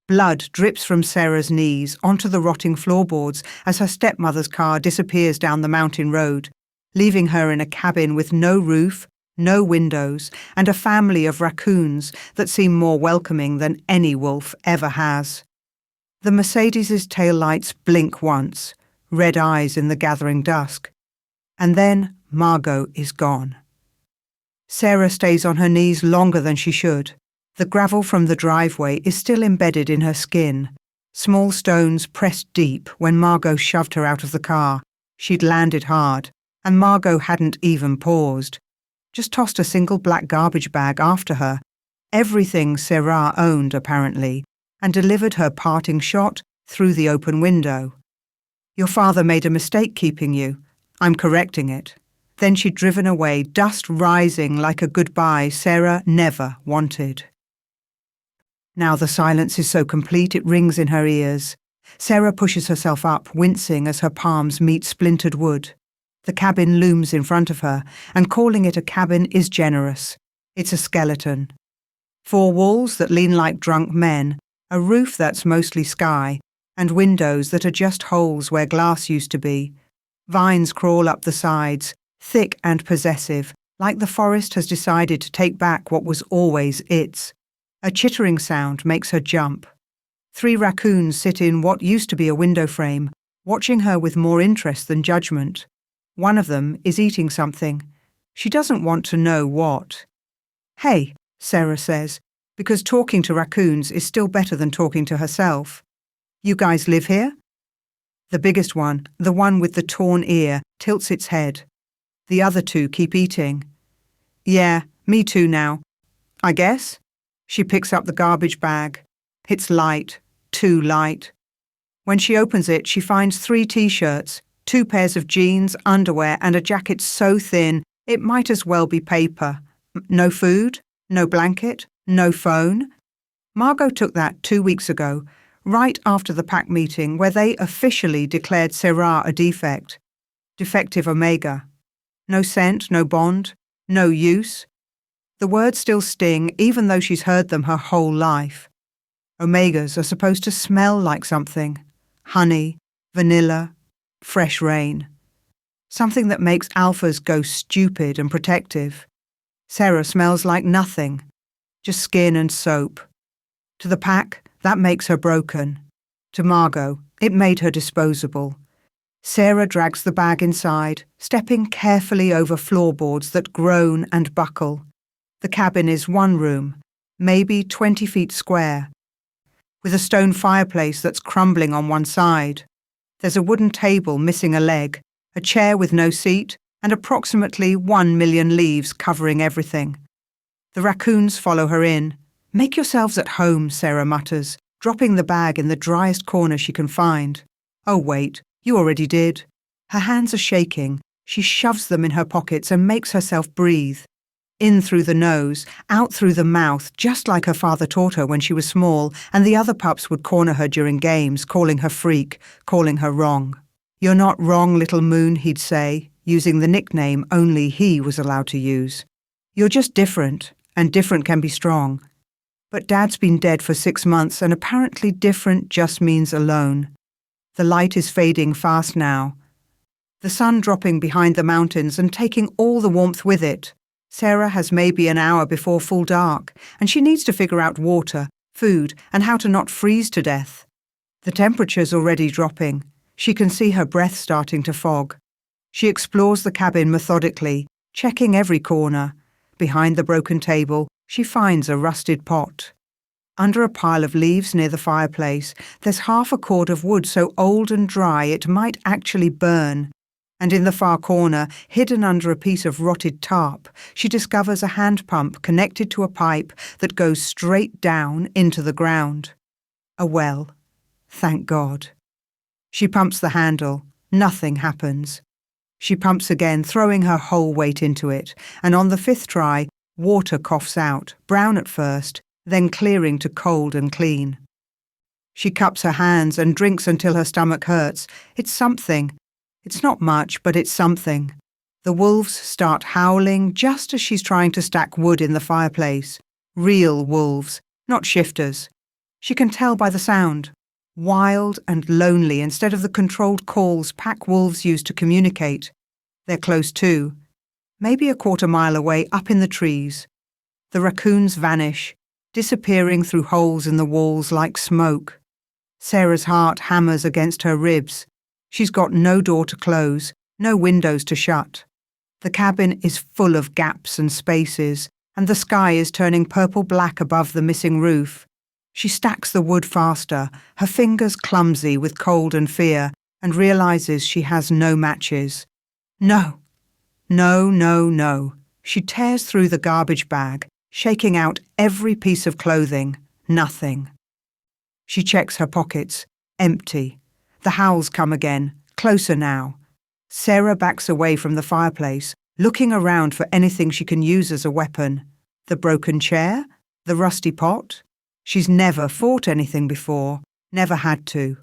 Blood drips from Sarah's knees onto the rotting floorboards as her stepmother's car disappears down the mountain road, leaving her in a cabin with no roof, no windows, and a family of raccoons that seem more welcoming than any wolf ever has. The Mercedes's taillights blink once, red eyes in the gathering dusk. And then Margot is gone. Sarah stays on her knees longer than she should. The gravel from the driveway is still embedded in her skin. Small stones pressed deep when Margot shoved her out of the car. She'd landed hard, and Margot hadn't even paused. Just tossed a single black garbage bag after her, everything Sarah owned apparently, and delivered her parting shot through the open window. "Your father made a mistake keeping you. I'm correcting it." Then she'd driven away, dust rising like a goodbye Sarah never wanted. Now the silence is so complete it rings in her ears. Sarah pushes herself up, wincing as her palms meet splintered wood. The cabin looms in front of her, and calling it a cabin is generous. It's a skeleton. 4 walls that lean like drunk men, a roof that's mostly sky, and windows that are just holes where glass used to be. Vines crawl up the sides, thick and possessive, like the forest has decided to take back what was always its. A chittering sound makes her jump. 3 raccoons sit in what used to be a window frame, watching her with more interest than judgment. One of them is eating something. She doesn't want to know what. "Hey," Sarah says, because talking to raccoons is still better than talking to herself. "You guys live here?" The biggest one, the one with the torn ear, tilts its head. The other 2 keep eating. "Yeah, me too now. I guess?" She picks up the garbage bag. It's light, too light. When she opens it, she finds 3 t-shirts, 2 pairs of jeans, underwear, and a jacket so thin it might as well be paper. No food, no blanket, no phone. Margot took that 2 weeks ago, right after the pack meeting where they officially declared Sarah a defect. Defective Omega. No scent, no bond, no use. The words still sting even though she's heard them her whole life. Omegas are supposed to smell like something. Honey, vanilla, fresh rain. Something that makes alphas go stupid and protective. Sarah smells like nothing, just skin and soap. To the pack, that makes her broken. To Margot, it made her disposable. Sarah drags the bag inside, stepping carefully over floorboards that groan and buckle. The cabin is 1 room, maybe 20 feet square, with a stone fireplace that's crumbling on one side. There's a wooden table missing a leg, a chair with no seat, and approximately 1 million leaves covering everything. The raccoons follow her in. "Make yourselves at home," Sarah mutters, dropping the bag in the driest corner she can find. "Oh wait, you already did." Her hands are shaking. She shoves them in her pockets and makes herself breathe. In through the nose, out through the mouth, just like her father taught her when she was small, and the other pups would corner her during games, calling her freak, calling her wrong. "You're not wrong, little moon," he'd say, using the nickname only he was allowed to use. "You're just different, and different can be strong." But Dad's been dead for 6 months, and apparently different just means alone. The light is fading fast now. The sun dropping behind the mountains and taking all the warmth with it. Sarah has maybe an hour before full dark, and she needs to figure out water, food, and how to not freeze to death. The temperature's already dropping. She can see her breath starting to fog. She explores the cabin methodically, checking every corner. Behind the broken table, she finds a rusted pot. Under a pile of leaves near the fireplace, there's half a cord of wood so old and dry it might actually burn. And in the far corner, hidden under a piece of rotted tarp, she discovers a hand pump connected to a pipe that goes straight down into the ground. A well. Thank God. She pumps the handle. Nothing happens. She pumps again, throwing her whole weight into it, and on the 5th try, water coughs out, brown at first, then clearing to cold and clean. She cups her hands and drinks until her stomach hurts. It's something. It's not much, but it's something. The wolves start howling just as she's trying to stack wood in the fireplace. Real wolves, not shifters. She can tell by the sound. Wild and lonely instead of the controlled calls pack wolves use to communicate. They're close too, maybe a quarter-mile away up in the trees. The raccoons vanish, disappearing through holes in the walls like smoke. Sarah's heart hammers against her ribs. She's got no door to close, no windows to shut. The cabin is full of gaps and spaces, and the sky is turning purple-black above the missing roof. She stacks the wood faster, her fingers clumsy with cold and fear, and realizes she has no matches. No. No, no, no. She tears through the garbage bag, shaking out every piece of clothing. Nothing. She checks her pockets. Empty. The howls come again, closer now. Sarah backs away from the fireplace, looking around for anything she can use as a weapon. The broken chair? The rusty pot? She's never fought anything before, never had to.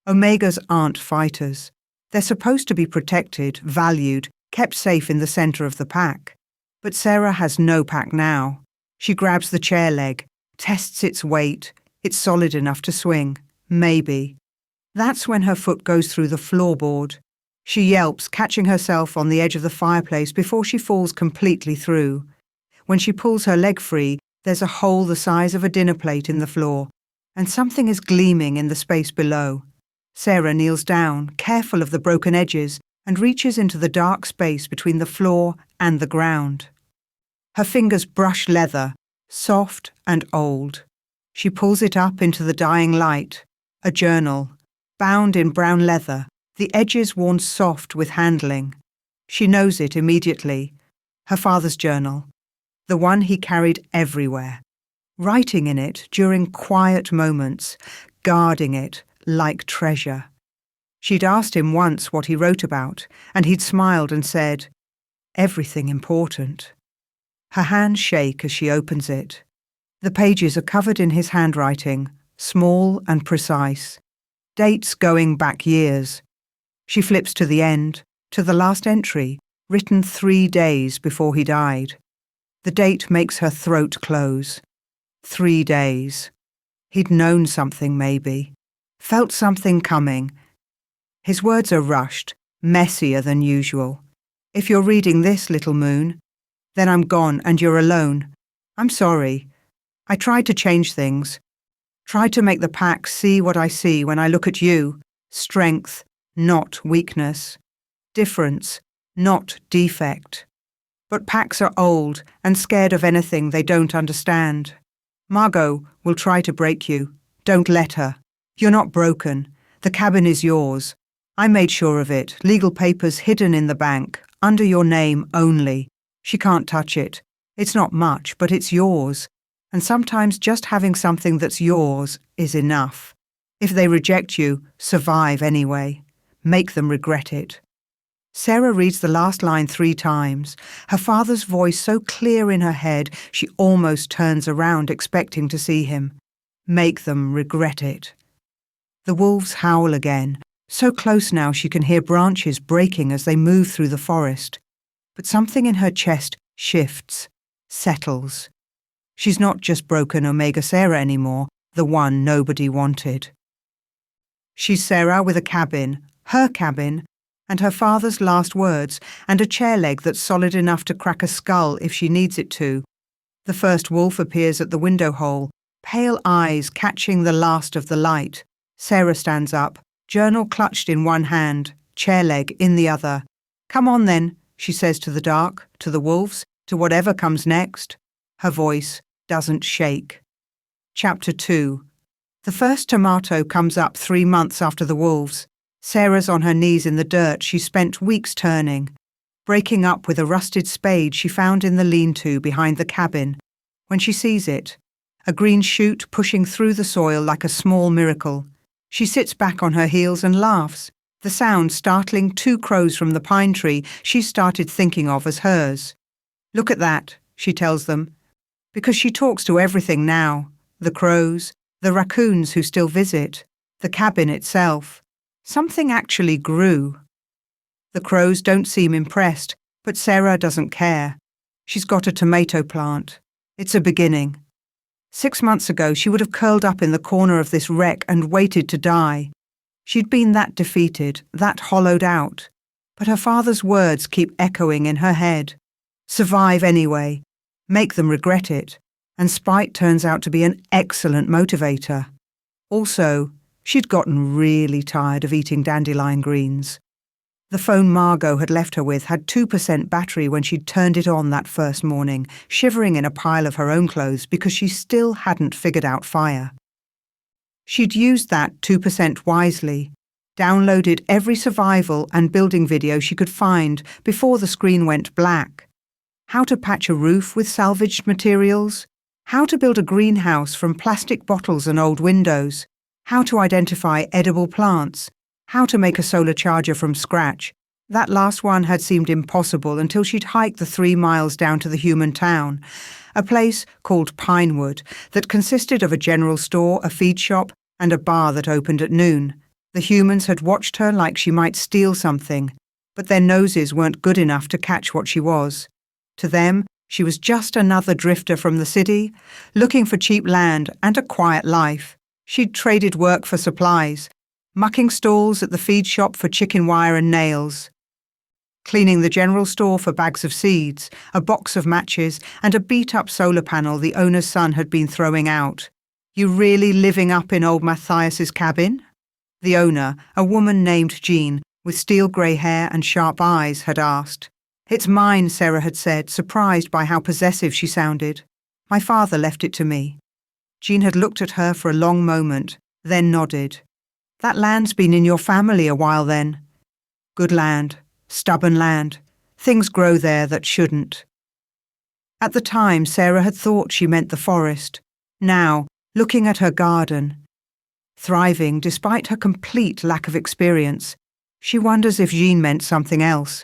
Omegas aren't fighters. They're supposed to be protected, valued, kept safe in the centre of the pack. But Sarah has no pack now. She grabs the chair leg, tests its weight. It's solid enough to swing. Maybe. That's when her foot goes through the floorboard. She yelps, catching herself on the edge of the fireplace before she falls completely through. When she pulls her leg free, there's a hole the size of a dinner plate in the floor, and something is gleaming in the space below. Sarah kneels down, careful of the broken edges, and reaches into the dark space between the floor and the ground. Her fingers brush leather, soft and old. She pulls it up into the dying light. A journal, bound in brown leather, the edges worn soft with handling. She knows it immediately. Her father's journal. The one he carried everywhere, writing in it during quiet moments, guarding it like treasure. She'd asked him once what he wrote about, and he'd smiled and said, "Everything important." Her hands shake as she opens it. The pages are covered in his handwriting, small and precise. Dates going back years. She flips to the end, to the last entry, written 3 days before he died. The date makes her throat close. 3 days. He'd known something, maybe. Felt something coming. His words are rushed, messier than usual. "If you're reading this, little moon, then I'm gone and you're alone. I'm sorry. I tried to change things. Tried to make the pack see what I see when I look at you. Strength, not weakness. Difference, not defect. But packs are old and scared of anything they don't understand. Margot will try to break you. Don't let her. You're not broken. The cabin is yours. I made sure of it. Legal papers hidden in the bank, under your name only. She can't touch it. It's not much, but it's yours. And sometimes just having something that's yours is enough. If they reject you, survive anyway. Make them regret it." Sarah reads the last line 3 times, her father's voice so clear in her head she almost turns around expecting to see him. Make them regret it. The wolves howl again, so close now she can hear branches breaking as they move through the forest. But something in her chest shifts, settles. She's not just broken Omega Sarah anymore, the one nobody wanted. She's Sarah with a cabin, her cabin, and her father's last words, and a chair leg that's solid enough to crack a skull if she needs it to. The first wolf appears at the window hole, pale eyes catching the last of the light. Sarah stands up, journal clutched in one hand, chair leg in the other. "Come on then," she says to the dark, to the wolves, to whatever comes next. Her voice doesn't shake. Chapter 2. The first tomato comes up 3 months after the wolves. Sarah's on her knees in the dirt she spent weeks turning, breaking up with a rusted spade she found in the lean-to behind the cabin. When she sees it, a green shoot pushing through the soil like a small miracle, she sits back on her heels and laughs, the sound startling 2 crows from the pine tree she started thinking of as hers. "Look at that," she tells them, because she talks to everything now, the crows, the raccoons who still visit, the cabin itself. Something actually grew. The crows don't seem impressed, but Sarah doesn't care. She's got a tomato plant. It's a beginning. 6 months ago, she would have curled up in the corner of this wreck and waited to die. She'd been that defeated, that hollowed out. But her father's words keep echoing in her head. Survive anyway. Make them regret it. And spite turns out to be an excellent motivator. Also, she'd gotten really tired of eating dandelion greens. The phone Margot had left her with had 2% battery when she'd turned it on that first morning, shivering in a pile of her own clothes because she still hadn't figured out fire. She'd used that 2% wisely, downloaded every survival and building video she could find before the screen went black. How to patch a roof with salvaged materials, how to build a greenhouse from plastic bottles and old windows, how to identify edible plants, how to make a solar charger from scratch. That last one had seemed impossible until she'd hiked the 3 miles down to the human town, a place called Pinewood that consisted of a general store, a feed shop, and a bar that opened at noon. The humans had watched her like she might steal something, but their noses weren't good enough to catch what she was. To them, she was just another drifter from the city, looking for cheap land and a quiet life. She'd traded work for supplies, mucking stalls at the feed shop for chicken wire and nails, cleaning the general store for bags of seeds, a box of matches, and a beat-up solar panel the owner's son had been throwing out. You really living up in old Matthias's cabin? The owner, a woman named Jean, with steel grey hair and sharp eyes, had asked. It's mine, Sarah had said, surprised by how possessive she sounded. My father left it to me. Jean had looked at her for a long moment, then nodded. That land's been in your family a while then. Good land, stubborn land. Things grow there that shouldn't. At the time, Sarah had thought she meant the forest. Now, looking at her garden, thriving despite her complete lack of experience, she wonders if Jean meant something else.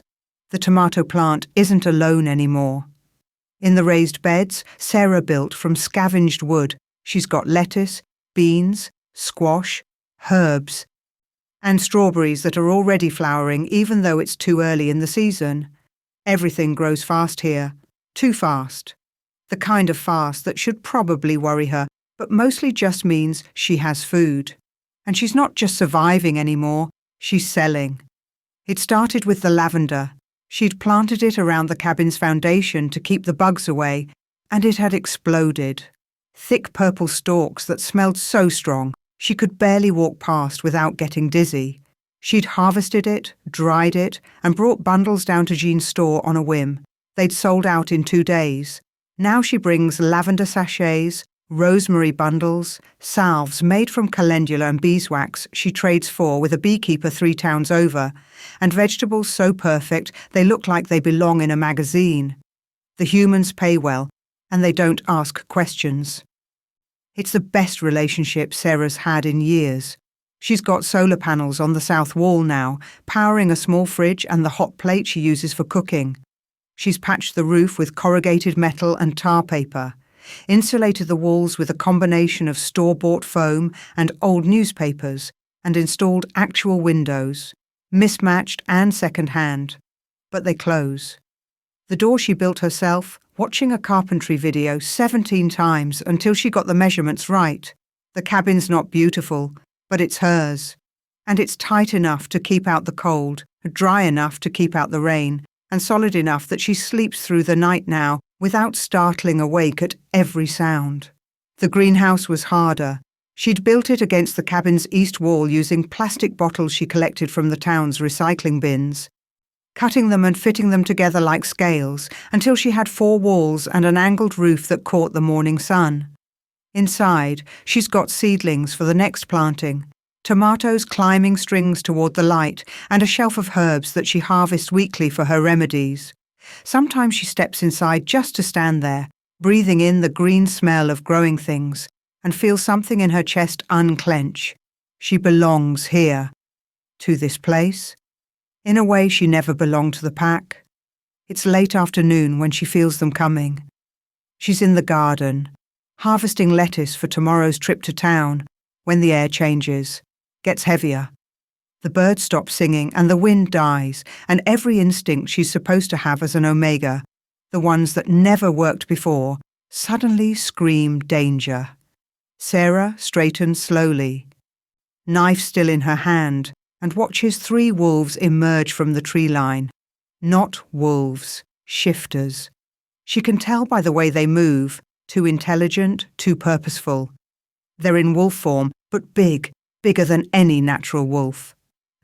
The tomato plant isn't alone anymore. In the raised beds Sarah built from scavenged wood, she's got lettuce, beans, squash, herbs, and strawberries that are already flowering even though it's too early in the season. Everything grows fast here, too fast. The kind of fast that should probably worry her, but mostly just means she has food. And she's not just surviving anymore, she's selling. It started with the lavender. She'd planted it around the cabin's foundation to keep the bugs away, and it had exploded. Thick purple stalks that smelled so strong she could barely walk past without getting dizzy. She'd harvested it, dried it, and brought bundles down to Jean's store on a whim. They'd sold out in 2 days. Now she brings lavender sachets, rosemary bundles, salves made from calendula and beeswax she trades for with a beekeeper 3 towns over, and vegetables so perfect they look like they belong in a magazine. The humans pay well, and they don't ask questions. It's the best relationship Sarah's had in years. She's got solar panels on the south wall now, powering a small fridge and the hot plate she uses for cooking. She's patched the roof with corrugated metal and tar paper, insulated the walls with a combination of store-bought foam and old newspapers, and installed actual windows, mismatched and second-hand. But they close. The door she built herself, watching a carpentry video 17 times until she got the measurements right. The cabin's not beautiful, but it's hers. And it's tight enough to keep out the cold, dry enough to keep out the rain, and solid enough that she sleeps through the night now without startling awake at every sound. The greenhouse was harder. She'd built it against the cabin's east wall using plastic bottles she collected from the town's recycling bins, cutting them and fitting them together like scales until she had 4 walls and an angled roof that caught the morning sun. Inside, she's got seedlings for the next planting, tomatoes climbing strings toward the light, and a shelf of herbs that she harvests weekly for her remedies. Sometimes she steps inside just to stand there, breathing in the green smell of growing things, and feels something in her chest unclench. She belongs here. To this place. In a way she never belonged to the pack. It's late afternoon when she feels them coming. She's in the garden, harvesting lettuce for tomorrow's trip to town, when the air changes, gets heavier. The birds stop singing and the wind dies, and every instinct she's supposed to have as an omega, the ones that never worked before, suddenly scream danger. Sarah straightens slowly, knife still in her hand, and watches 3 wolves emerge from the tree line. Not wolves, shifters. She can tell by the way they move, too intelligent, too purposeful. They're in wolf form, but bigger than any natural wolf.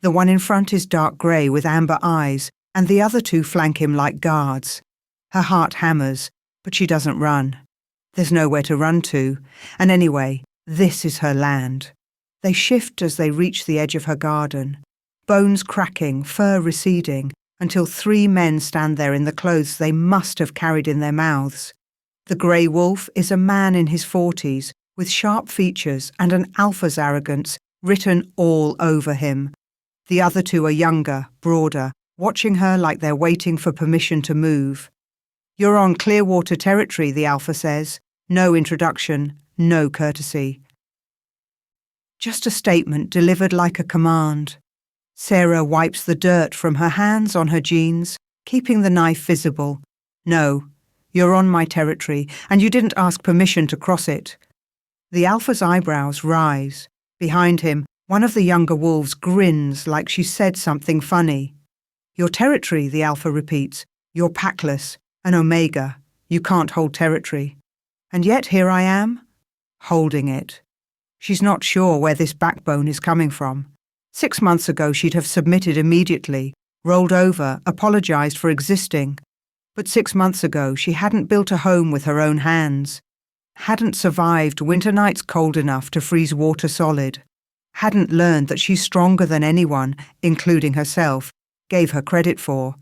The one in front is dark grey with amber eyes, and the other 2 flank him like guards. Her heart hammers, but she doesn't run. There's nowhere to run to, and anyway, this is her land. They shift as they reach the edge of her garden, bones cracking, fur receding, until 3 men stand there in the clothes they must have carried in their mouths. The grey wolf is a man in his 40s, with sharp features and an alpha's arrogance written all over him. The other 2 are younger, broader, watching her like they're waiting for permission to move. "You're on Clearwater territory," the alpha says. No introduction, no courtesy. Just a statement delivered like a command. Sarah wipes the dirt from her hands on her jeans, keeping the knife visible. "No, you're on my territory, and you didn't ask permission to cross it." The alpha's eyebrows rise. Behind him, one of the younger wolves grins like she said something funny. "Your territory," the alpha repeats. "You're packless, an omega. You can't hold territory." And yet here I am, holding it. She's not sure where this backbone is coming from. 6 months ago she'd have submitted immediately, rolled over, apologized for existing. But 6 months ago she hadn't built a home with her own hands, hadn't survived winter nights cold enough to freeze water solid, hadn't learned that she's stronger than anyone, including herself, gave her credit for.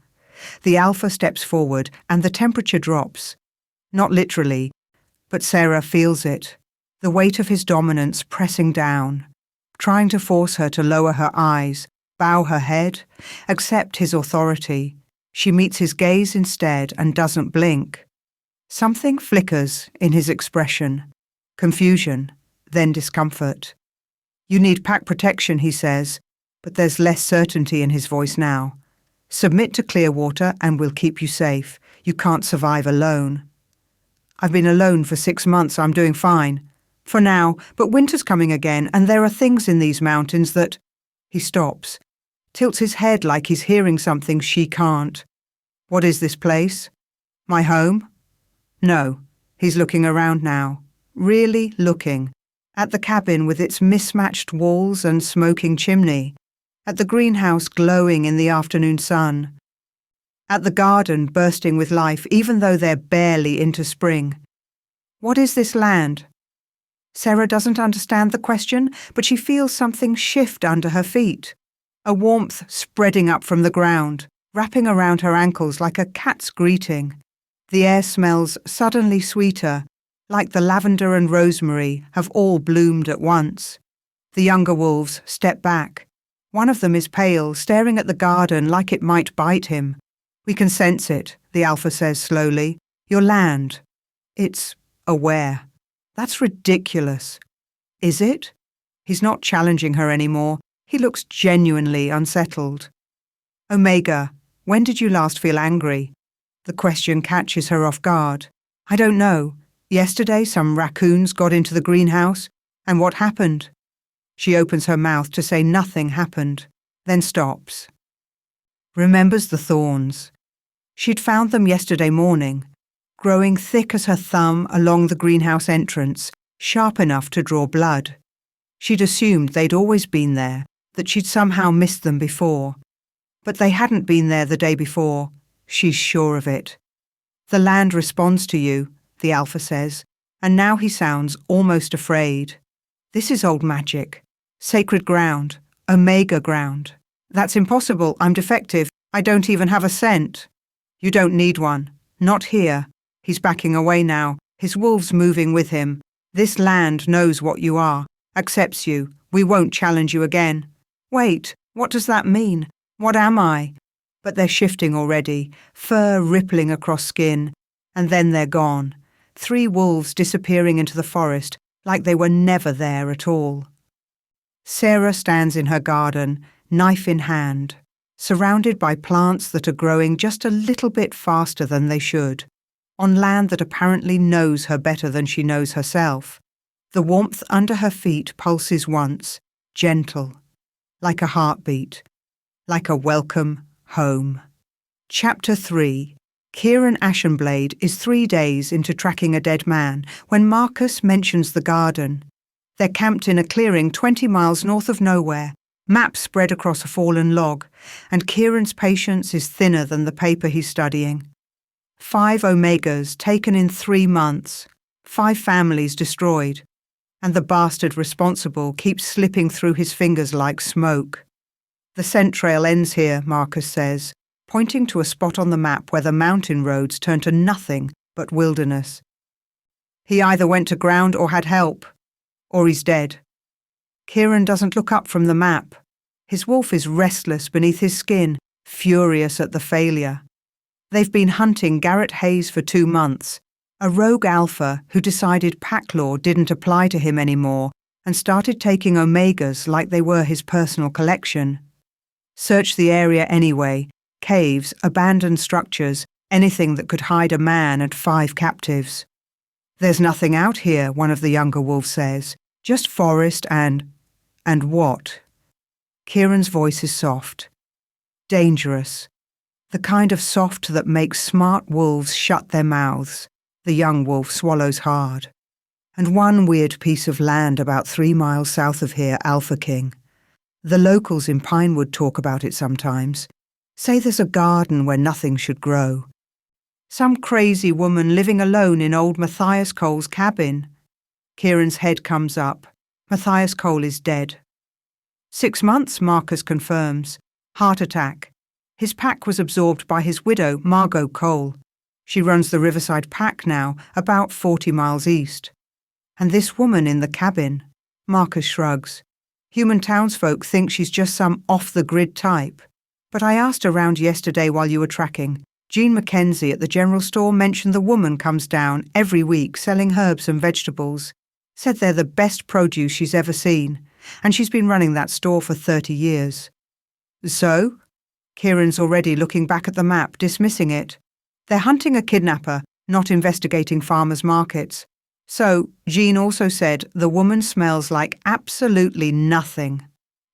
The alpha steps forward and the temperature drops. Not literally, but Sarah feels it, the weight of his dominance pressing down, trying to force her to lower her eyes, bow her head, accept his authority. She meets his gaze instead and doesn't blink. Something flickers in his expression. Confusion, then discomfort. "You need pack protection," he says, but there's less certainty in his voice now. "Submit to Clearwater and we'll keep you safe. You can't survive alone." "I've been alone for 6 months. I'm doing fine. For now, but winter's coming again, and there are things in these mountains that—" He stops, tilts his head like he's hearing something she can't. "What is this place? My home?" No. He's looking around now, really looking, at the cabin with its mismatched walls and smoking chimney, at the greenhouse glowing in the afternoon sun, at the garden bursting with life even though they're barely into spring. What is this land? Sarah doesn't understand the question, but she feels something shift under her feet, a warmth spreading up from the ground, wrapping around her ankles like a cat's greeting. The air smells suddenly sweeter, like the lavender and rosemary have all bloomed at once. The younger wolves step back. One of them is pale, staring at the garden like it might bite him. "We can sense it," the alpha says slowly. "Your land. It's aware." That's ridiculous. Is it? He's not challenging her anymore. He looks genuinely unsettled. "Omega, when did you last feel angry?" The question catches her off guard. "I don't know. Yesterday some raccoons got into the greenhouse. And what happened?" She opens her mouth to say nothing happened, then stops. Remembers the thorns. She'd found them yesterday morning, growing thick as her thumb along the greenhouse entrance, sharp enough to draw blood. She'd assumed they'd always been there, that she'd somehow missed them before. But they hadn't been there the day before. She's sure of it. "The land responds to you," the alpha says, and now he sounds almost afraid. "This is old magic. Sacred ground. Omega ground. That's impossible. I'm defective. I don't even have a scent." "You don't need one. Not here." He's backing away now, his wolves moving with him. "This land knows what you are, accepts you. We won't challenge you again." "Wait, what does that mean? What am I?" But they're shifting already, fur rippling across skin, and then they're gone. 3 wolves disappearing into the forest like they were never there at all. Sarah stands in her garden, knife in hand, surrounded by plants that are growing just a little bit faster than they should. on land that apparently knows her better than she knows herself. The warmth under her feet pulses once, gentle, like a heartbeat, like a welcome home. Chapter 3. Kieran Ashenblade is 3 days into tracking a dead man when Marcus mentions the garden. They're camped in a clearing 20 miles north of nowhere, maps spread across a fallen log, and Kieran's patience is thinner than the paper he's studying. 5 omegas taken in 3 months, 5 families destroyed, and the bastard responsible keeps slipping through his fingers like smoke. The scent trail ends here, Marcus says, pointing to a spot on the map where the mountain roads turn to nothing but wilderness. He either went to ground or had help, or he's dead. Kieran doesn't look up from the map. His wolf is restless beneath his skin, furious at the failure. They've been hunting Garrett Hayes for 2 months, a rogue alpha who decided pack law didn't apply to him anymore and started taking omegas like they were his personal collection. Search the area anyway, caves, abandoned structures, anything that could hide a man and 5 captives. There's nothing out here, one of the younger wolves says, just forest and what? Kieran's voice is soft. Dangerous. The kind of soft that makes smart wolves shut their mouths. The young wolf swallows hard. And one weird piece of land about 3 miles south of here, Alpha King. The locals in Pinewood talk about it sometimes. Say there's a garden where nothing should grow. Some crazy woman living alone in old Matthias Cole's cabin. Kieran's head comes up. Matthias Cole is dead. 6 months, Marcus confirms. Heart attack. His pack was absorbed by his widow, Margot Cole. She runs the Riverside Pack now, about 40 miles east. And this woman in the cabin? Marcus shrugs. Human townsfolk think she's just some off-the-grid type. But I asked around yesterday while you were tracking. Jean Mackenzie at the general store mentioned the woman comes down every week selling herbs and vegetables. Said they're the best produce she's ever seen, and she's been running that store for 30 years. So? Kieran's already looking back at the map, dismissing it. They're hunting a kidnapper, not investigating farmers' markets. So, Jean also said the woman smells like absolutely nothing.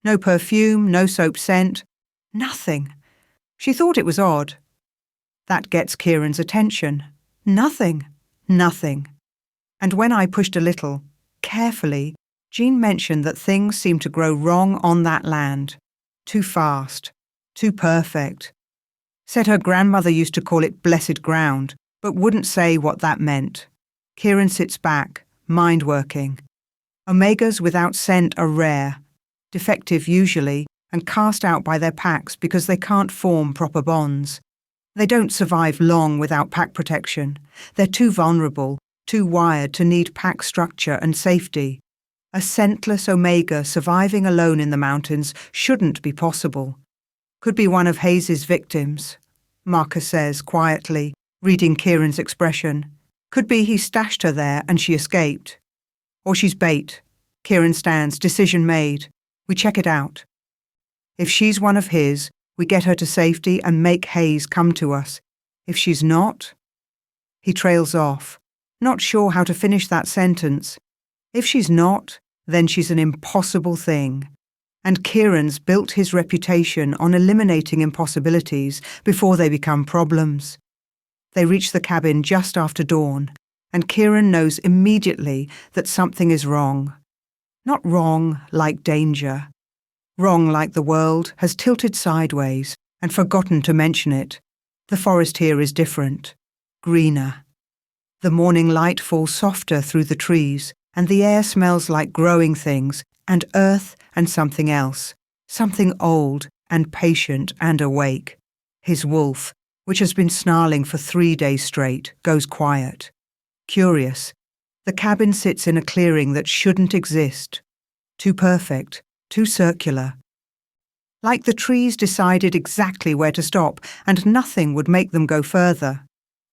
No perfume, no soap scent, nothing. She thought it was odd. That gets Kieran's attention. Nothing. And when I pushed a little, carefully, Jean mentioned that things seemed to grow wrong on that land. Too fast. Too perfect. Said her grandmother used to call it blessed ground, but wouldn't say what that meant. Kieran sits back, mind working. Omegas without scent are rare, defective usually, and cast out by their packs because they can't form proper bonds. They don't survive long without pack protection. They're too vulnerable, too wired to need pack structure and safety. A scentless omega surviving alone in the mountains shouldn't be possible. Could be one of Hayes's victims, Marcus says quietly, reading Kieran's expression. Could be he stashed her there and she escaped. Or she's bait. Kieran stands, decision made. We check it out. If she's one of his, we get her to safety and make Hayes come to us. If she's not... He trails off, not sure how to finish that sentence. If she's not, then she's an impossible thing. And Kieran's built his reputation on eliminating impossibilities before they become problems. They reach the cabin just after dawn, and Kieran knows immediately that something is wrong. Not wrong like danger. Wrong like the world has tilted sideways and forgotten to mention it. The forest here is different. Greener. The morning light falls softer through the trees, and the air smells like growing things, and earth and something else. Something old and patient and awake. His wolf, which has been snarling for 3 days straight, goes quiet. Curious. The cabin sits in a clearing that shouldn't exist. Too perfect, too circular. Like the trees decided exactly where to stop, and nothing would make them go further.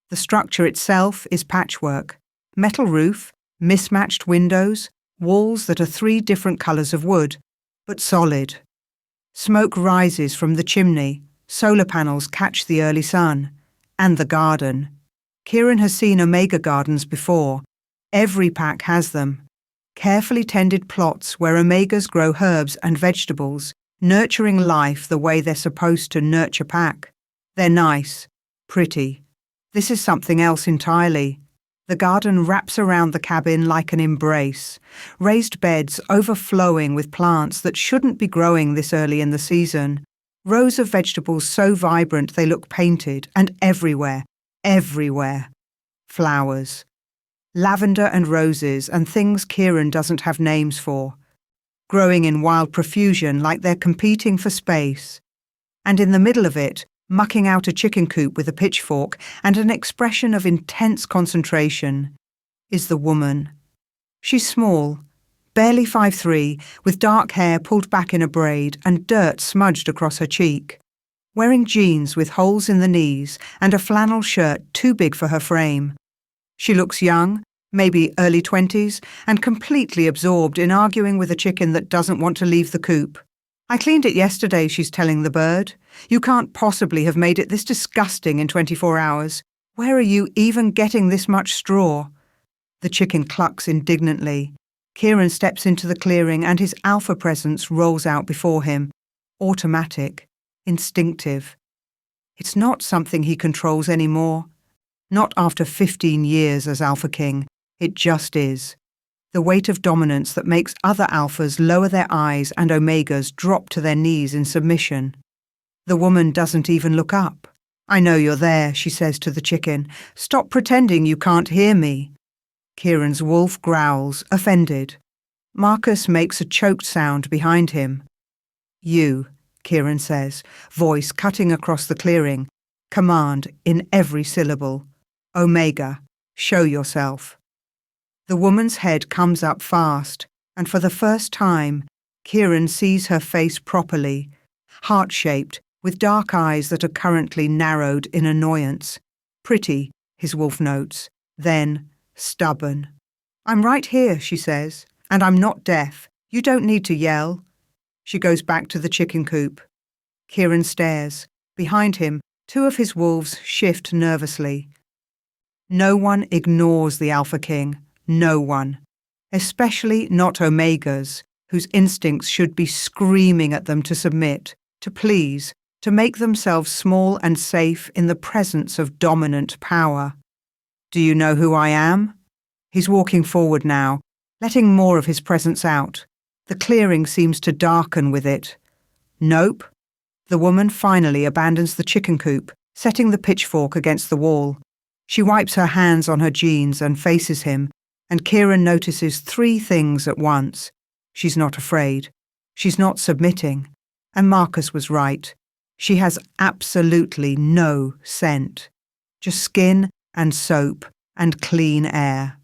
The structure itself is patchwork. Metal roof, mismatched windows, walls that are 3 different colours of wood, but solid. Smoke rises from the chimney, solar panels catch the early sun, and the garden. Kieran has seen Omega gardens before. Every pack has them. Carefully tended plots where Omegas grow herbs and vegetables, nurturing life the way they're supposed to nurture pack. They're nice, pretty. This is something else entirely. The garden wraps around the cabin like an embrace, raised beds overflowing with plants that shouldn't be growing this early in the season, rows of vegetables so vibrant they look painted, and everywhere, flowers. Lavender and roses and things Kieran doesn't have names for, growing in wild profusion like they're competing for space. And in the middle of it, mucking out a chicken coop with a pitchfork and an expression of intense concentration, is the woman. She's small, barely 5'3", with dark hair pulled back in a braid and dirt smudged across her cheek, wearing jeans with holes in the knees and a flannel shirt too big for her frame. She looks young, maybe early 20s, and completely absorbed in arguing with a chicken that doesn't want to leave the coop. "I cleaned it yesterday," she's telling the bird. "You can't possibly have made it this disgusting in 24 hours. Where are you even getting this much straw?" The chicken clucks indignantly. Kieran steps into the clearing and his alpha presence rolls out before him. Automatic, instinctive. It's not something he controls anymore. Not after 15 years as Alpha King. It just is. The weight of dominance that makes other alphas lower their eyes and omegas drop to their knees in submission. The woman doesn't even look up. "I know you're there," she says to the chicken. "Stop pretending you can't hear me." Kieran's wolf growls, offended. Marcus makes a choked sound behind him. "You," Kieran says, voice cutting across the clearing, command in every syllable. "Omega, show yourself." The woman's head comes up fast, and for the first time, Kieran sees her face properly, heart-shaped, with dark eyes that are currently narrowed in annoyance. Pretty, his wolf notes, then stubborn. "I'm right here," she says, "and I'm not deaf. You don't need to yell." She goes back to the chicken coop. Kieran stares. Behind him, two of his wolves shift nervously. No one ignores the Alpha King. No one. Especially not Omegas, whose instincts should be screaming at them to submit, to please, to make themselves small and safe in the presence of dominant power. "Do you know who I am?" He's walking forward now, letting more of his presence out. The clearing seems to darken with it. "Nope." The woman finally abandons the chicken coop, setting the pitchfork against the wall. She wipes her hands on her jeans and faces him, and Kieran notices 3 things at once. She's not afraid. She's not submitting. And Marcus was right. She has absolutely no scent. Just skin and soap and clean air.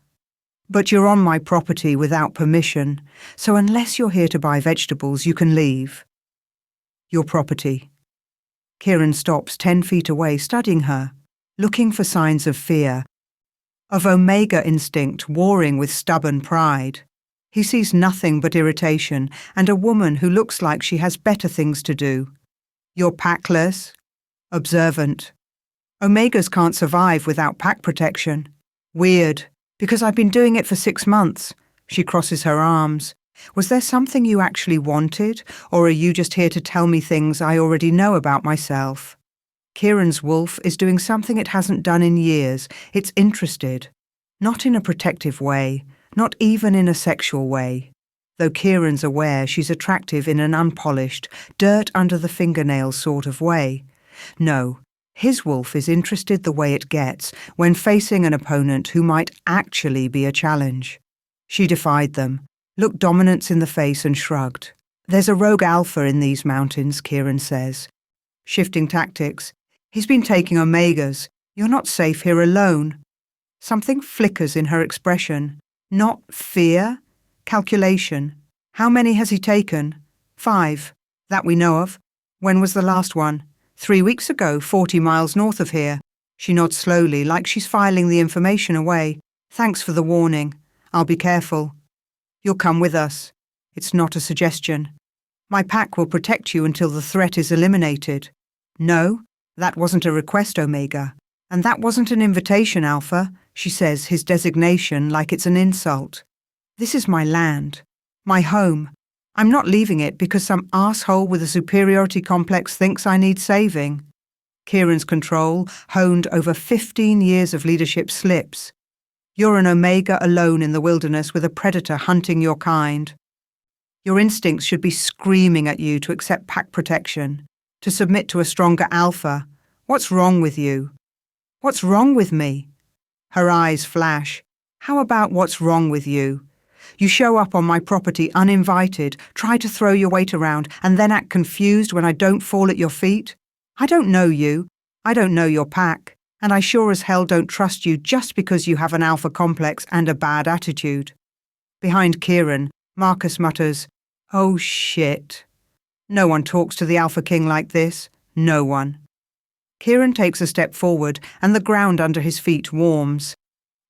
"But you're on my property without permission, so unless you're here to buy vegetables, you can leave." "Your property." Kieran stops 10 feet away, studying her, looking for signs of fear, of Omega instinct warring with stubborn pride. He sees nothing but irritation and a woman who looks like she has better things to do. "You're packless?" "Observant." "Omegas can't survive without pack protection." "Weird, because I've been doing it for 6 months." She crosses her arms. "Was there something you actually wanted, or are you just here to tell me things I already know about myself?" Kieran's wolf is doing something it hasn't done in years. It's interested. Not in a protective way, not even in a sexual way. Though Kieran's aware she's attractive in an unpolished, dirt under the fingernails sort of way. No, his wolf is interested the way it gets when facing an opponent who might actually be a challenge. She defied them, looked dominance in the face and shrugged. "There's a rogue alpha in these mountains," Kieran says. Shifting tactics. "He's been taking Omegas. You're not safe here alone." Something flickers in her expression. Not fear, calculation. "How many has he taken?" 5. "That we know of." "When was the last one?" 3 weeks ago, 40 miles north of here." She nods slowly, like she's filing the information away. "Thanks for the warning. I'll be careful." "You'll come with us." It's not a suggestion. "My pack will protect you until the threat is eliminated." "No, that wasn't a request, Omega. And that wasn't an invitation, Alpha, she says, his designation like it's an insult. This is my land, my home. I'm not leaving it because some asshole with a superiority complex thinks I need saving. Kieran's control, honed over 15 years of leadership, slips. You're an omega alone in the wilderness with a predator hunting your kind. Your instincts should be screaming at you to accept pack protection, to submit to a stronger alpha. What's wrong with you? What's wrong with me? Her eyes flash. How about what's wrong with you? You show up on my property uninvited, try to throw your weight around, and then act confused when I don't fall at your feet? I don't know you. I don't know your pack. And I sure as hell don't trust you just because you have an alpha complex and a bad attitude. Behind Kieran, Marcus mutters, "Oh shit." No one talks to the Alpha King like this. No one. Kieran takes a step forward and the ground under his feet warms.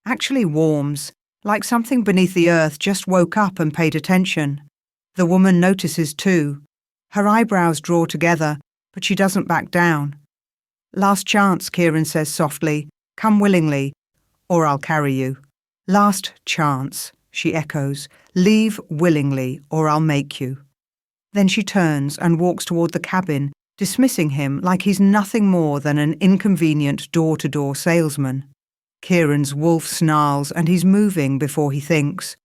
Actually warms, like something beneath the earth just woke up and paid attention. The woman notices too. Her eyebrows draw together, but she doesn't back down. "Last chance," Kieran says softly. "Come willingly, or I'll carry you." "Last chance," she echoes. "Leave willingly, or I'll make you." Then she turns and walks toward the cabin, dismissing him like he's nothing more than an inconvenient door-to-door salesman. Kieran's wolf snarls and he's moving before he thinks,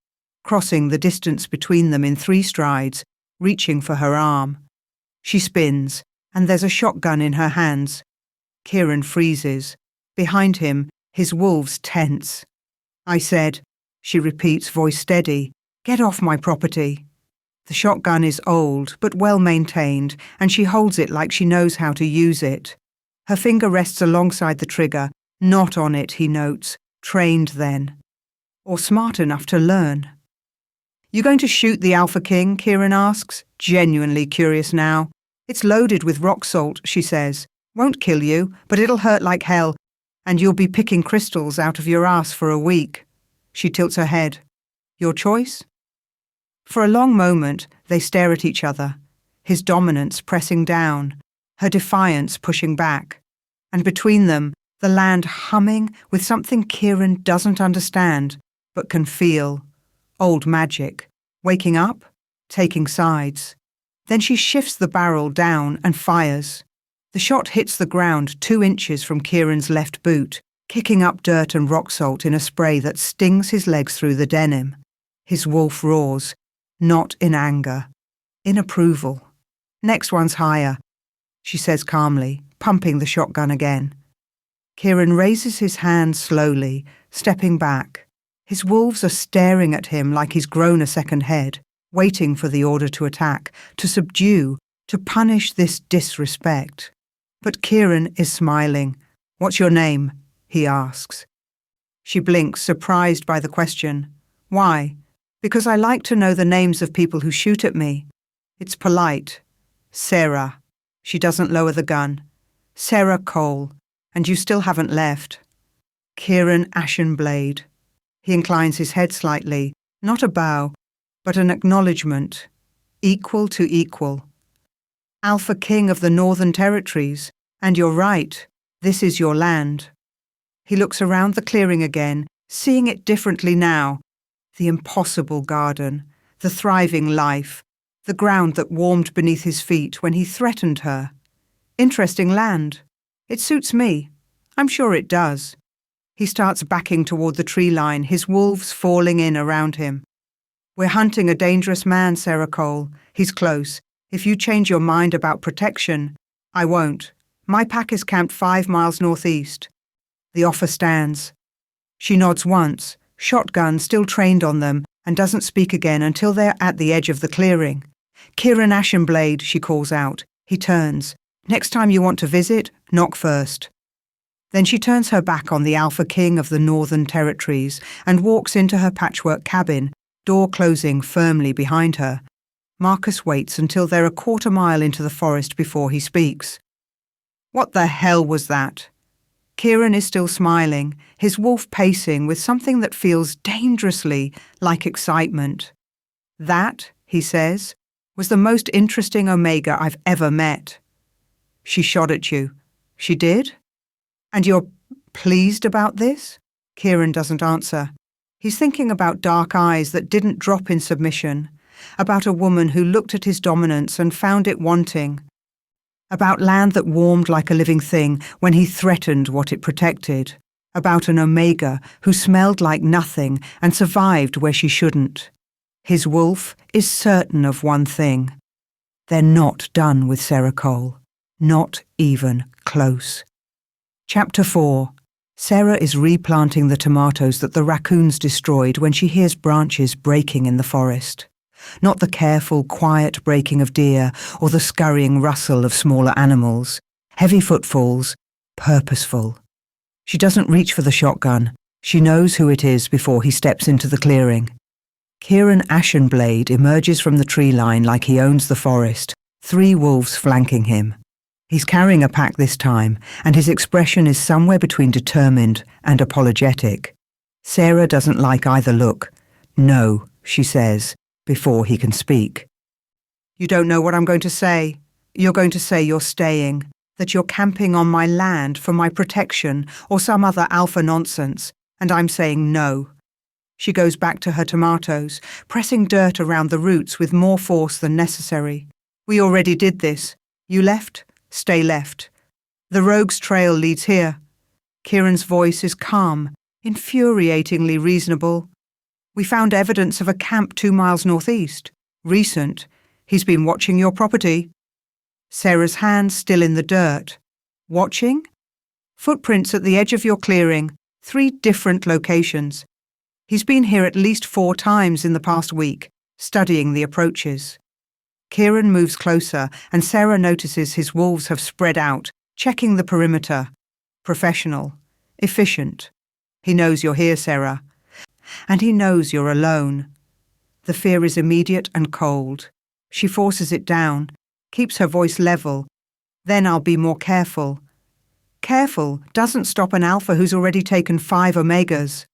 crossing the distance between them in 3 strides, reaching for her arm. She spins, and there's a shotgun in her hands. Kieran freezes. Behind him, his wolves tense. "I said," she repeats, voice steady, "get off my property." The shotgun is old, but well-maintained, and she holds it like she knows how to use it. Her finger rests alongside the trigger, not on it, he notes, trained then. Or smart enough to learn. "You going to shoot the Alpha King?" Kieran asks, genuinely curious now. "It's loaded with rock salt," she says. "Won't kill you, but it'll hurt like hell, and you'll be picking crystals out of your ass for a week." She tilts her head. "Your choice?" For a long moment, they stare at each other, his dominance pressing down, her defiance pushing back, and between them, the land humming with something Kieran doesn't understand, but can feel. Old magic. Waking up, taking sides. Then she shifts the barrel down and fires. The shot hits the ground 2 inches from Kieran's left boot, kicking up dirt and rock salt in a spray that stings his legs through the denim. His wolf roars, not in anger, in approval. "Next one's higher," she says calmly, pumping the shotgun again. Kieran raises his hand slowly, stepping back. His wolves are staring at him like he's grown a second head, waiting for the order to attack, to subdue, to punish this disrespect. But Kieran is smiling. "What's your name?" he asks. She blinks, surprised by the question. "Why?" "Because I like to know the names of people who shoot at me. It's polite. Sarah." She doesn't lower the gun. "Sarah Cole. And you still haven't left." Kieran Ashenblade. He inclines his head slightly, not a bow, but an acknowledgement. Equal to equal. "Alpha King of the Northern Territories. And you're right. This is your land." He looks around the clearing again, seeing it differently now. The impossible garden, the thriving life, the ground that warmed beneath his feet when he threatened her. Interesting land. It suits me. I'm sure it does. He starts backing toward the tree line, his wolves falling in around him. "We're hunting a dangerous man, Sarah Cole. He's close. If you change your mind about protection, I won't. My pack is camped 5 miles northeast." The offer stands. She nods once, shotgun still trained on them, and doesn't speak again until they're at the edge of the clearing. "Kieran Ashenblade," she calls out. He turns. "Next time you want to visit, knock first." Then she turns her back on the Alpha King of the Northern Territories and walks into her patchwork cabin, door closing firmly behind her. Marcus waits until they're a 1/4 mile into the forest before he speaks. "What the hell was that?" Kieran is still smiling, his wolf pacing with something that feels dangerously like excitement. "That," he says, "was the most interesting omega I've ever met." "She shot at you." "She did?" "And you're pleased about this? Kieran doesn't answer. He's thinking about dark eyes that didn't drop in submission, about a woman who looked at his dominance and found it wanting, about land that warmed like a living thing when he threatened what it protected, about an omega who smelled like nothing and survived where she shouldn't. His wolf is certain of one thing. They're not done with Sarah Cole. Not even close. Chapter 4. Sarah is replanting the tomatoes that the raccoons destroyed when she hears branches breaking in the forest. Not the careful, quiet breaking of deer or the scurrying rustle of smaller animals. Heavy footfalls, purposeful. She doesn't reach for the shotgun. She knows who it is before he steps into the clearing. Kieran Ashenblade emerges from the tree line like he owns the forest, 3 wolves flanking him. He's carrying a pack this time, and his expression is somewhere between determined and apologetic. Sarah doesn't like either look. No, she says, before he can speak. You don't know what I'm going to say. You're going to say you're staying, that you're camping on my land for my protection or some other alpha nonsense, and I'm saying no. She goes back to her tomatoes, pressing dirt around the roots with more force than necessary. We already did this. You left? Stay left. The rogue's trail leads here. Kieran's voice is calm, infuriatingly reasonable. We found evidence of a camp 2 miles northeast. Recent. He's been watching your property. Sarah's hand still in the dirt. Watching? Footprints at the edge of your clearing. 3 different locations. He's been here at least 4 times in the past week, studying the approaches. Kieran moves closer, and Sarah notices his wolves have spread out, checking the perimeter. Professional. Efficient. He knows you're here, Sarah. And he knows you're alone. The fear is immediate and cold. She forces it down, keeps her voice level. Then I'll be more careful. Careful doesn't stop an alpha who's already taken 5 omegas.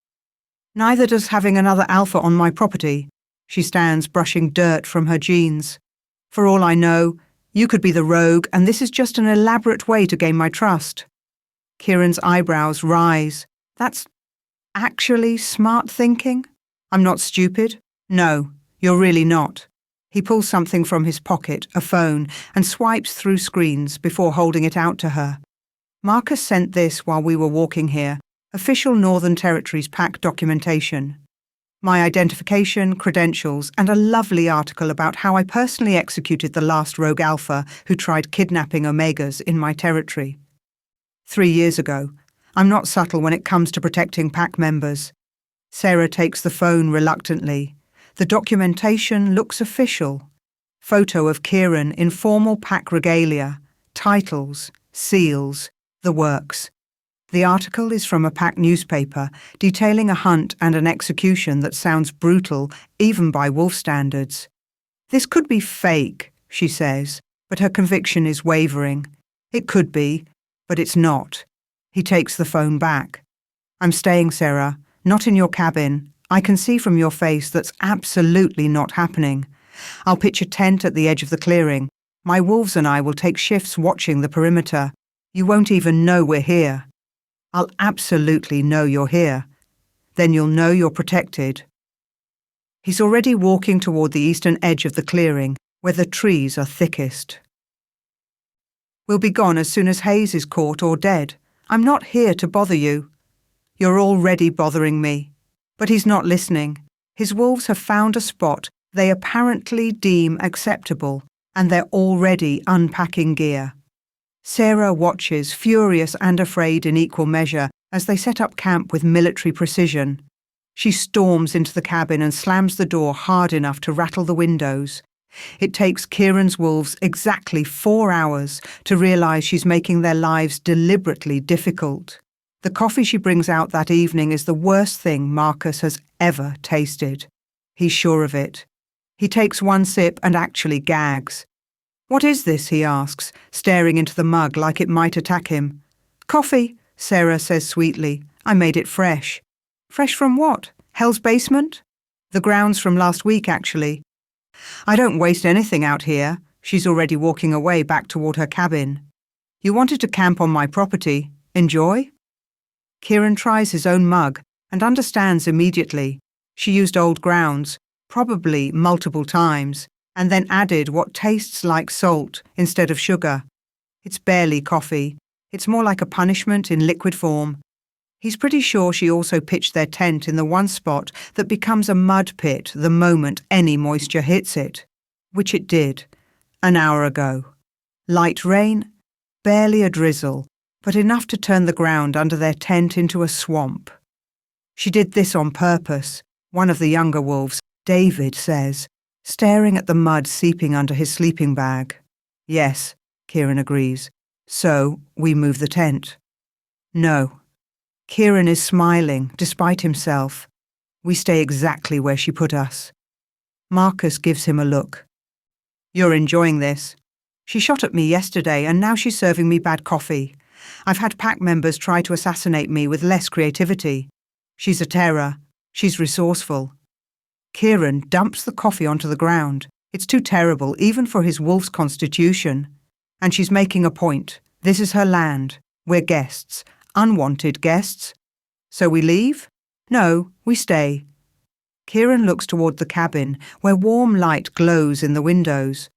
Neither does having another alpha on my property. She stands brushing dirt from her jeans. For all I know, you could be the rogue, and this is just an elaborate way to gain my trust. Kieran's eyebrows rise. That's actually smart thinking? I'm not stupid? No, you're really not. He pulls something from his pocket, a phone, and swipes through screens before holding it out to her. Marcus sent this while we were walking here. Official Northern Territories PAC documentation. My identification, credentials, and a lovely article about how I personally executed the last rogue alpha who tried kidnapping omegas in my territory. 3 years ago. I'm not subtle when it comes to protecting PAC members. Sarah takes the phone reluctantly. The documentation looks official. Photo of Kieran in formal PAC regalia. Titles, seals, the works. The article is from a PAC newspaper, detailing a hunt and an execution that sounds brutal, even by wolf standards. This could be fake, she says, but her conviction is wavering. It could be, but it's not. He takes the phone back. I'm staying, Sarah, not in your cabin. I can see from your face that's absolutely not happening. I'll pitch a tent at the edge of the clearing. My wolves and I will take shifts watching the perimeter. You won't even know we're here. I'll absolutely know you're here. Then you'll know you're protected. He's already walking toward the eastern edge of the clearing, where the trees are thickest. We'll be gone as soon as Hayes is caught or dead. I'm not here to bother you. You're already bothering me. But he's not listening. His wolves have found a spot they apparently deem acceptable, and they're already unpacking gear. Sarah watches, furious and afraid in equal measure, as they set up camp with military precision. She storms into the cabin and slams the door hard enough to rattle the windows. It takes Kieran's wolves exactly 4 hours to realise she's making their lives deliberately difficult. The coffee she brings out that evening is the worst thing Marcus has ever tasted. He's sure of it. He takes 1 sip and actually gags. What is this, he asks, staring into the mug like it might attack him. Coffee, Sarah says sweetly. I made it fresh. Fresh from what? Hell's basement? The grounds from last week, actually. I don't waste anything out here. She's already walking away back toward her cabin. You wanted to camp on my property. Enjoy? Kieran tries his own mug and understands immediately. She used old grounds, probably multiple times, and then added what tastes like salt instead of sugar. It's barely coffee. It's more like a punishment in liquid form. He's pretty sure she also pitched their tent in the one spot that becomes a mud pit the moment any moisture hits it, which it did, an hour ago. Light rain, barely a drizzle, but enough to turn the ground under their tent into a swamp. She did this on purpose, one of the younger wolves, David, says, staring at the mud seeping under his sleeping bag. Yes, Kieran agrees. So, we move the tent. No. Kieran is smiling, despite himself. We stay exactly where she put us. Marcus gives him a look. You're enjoying this. She shot at me yesterday and now she's serving me bad coffee. I've had pack members try to assassinate me with less creativity. She's a terror. She's resourceful. Kieran dumps the coffee onto the ground. It's too terrible, even for his wolf's constitution. And she's making a point. This is her land. We're guests. Unwanted guests. So we leave? No, we stay. Kieran looks toward the cabin, where warm light glows in the windows.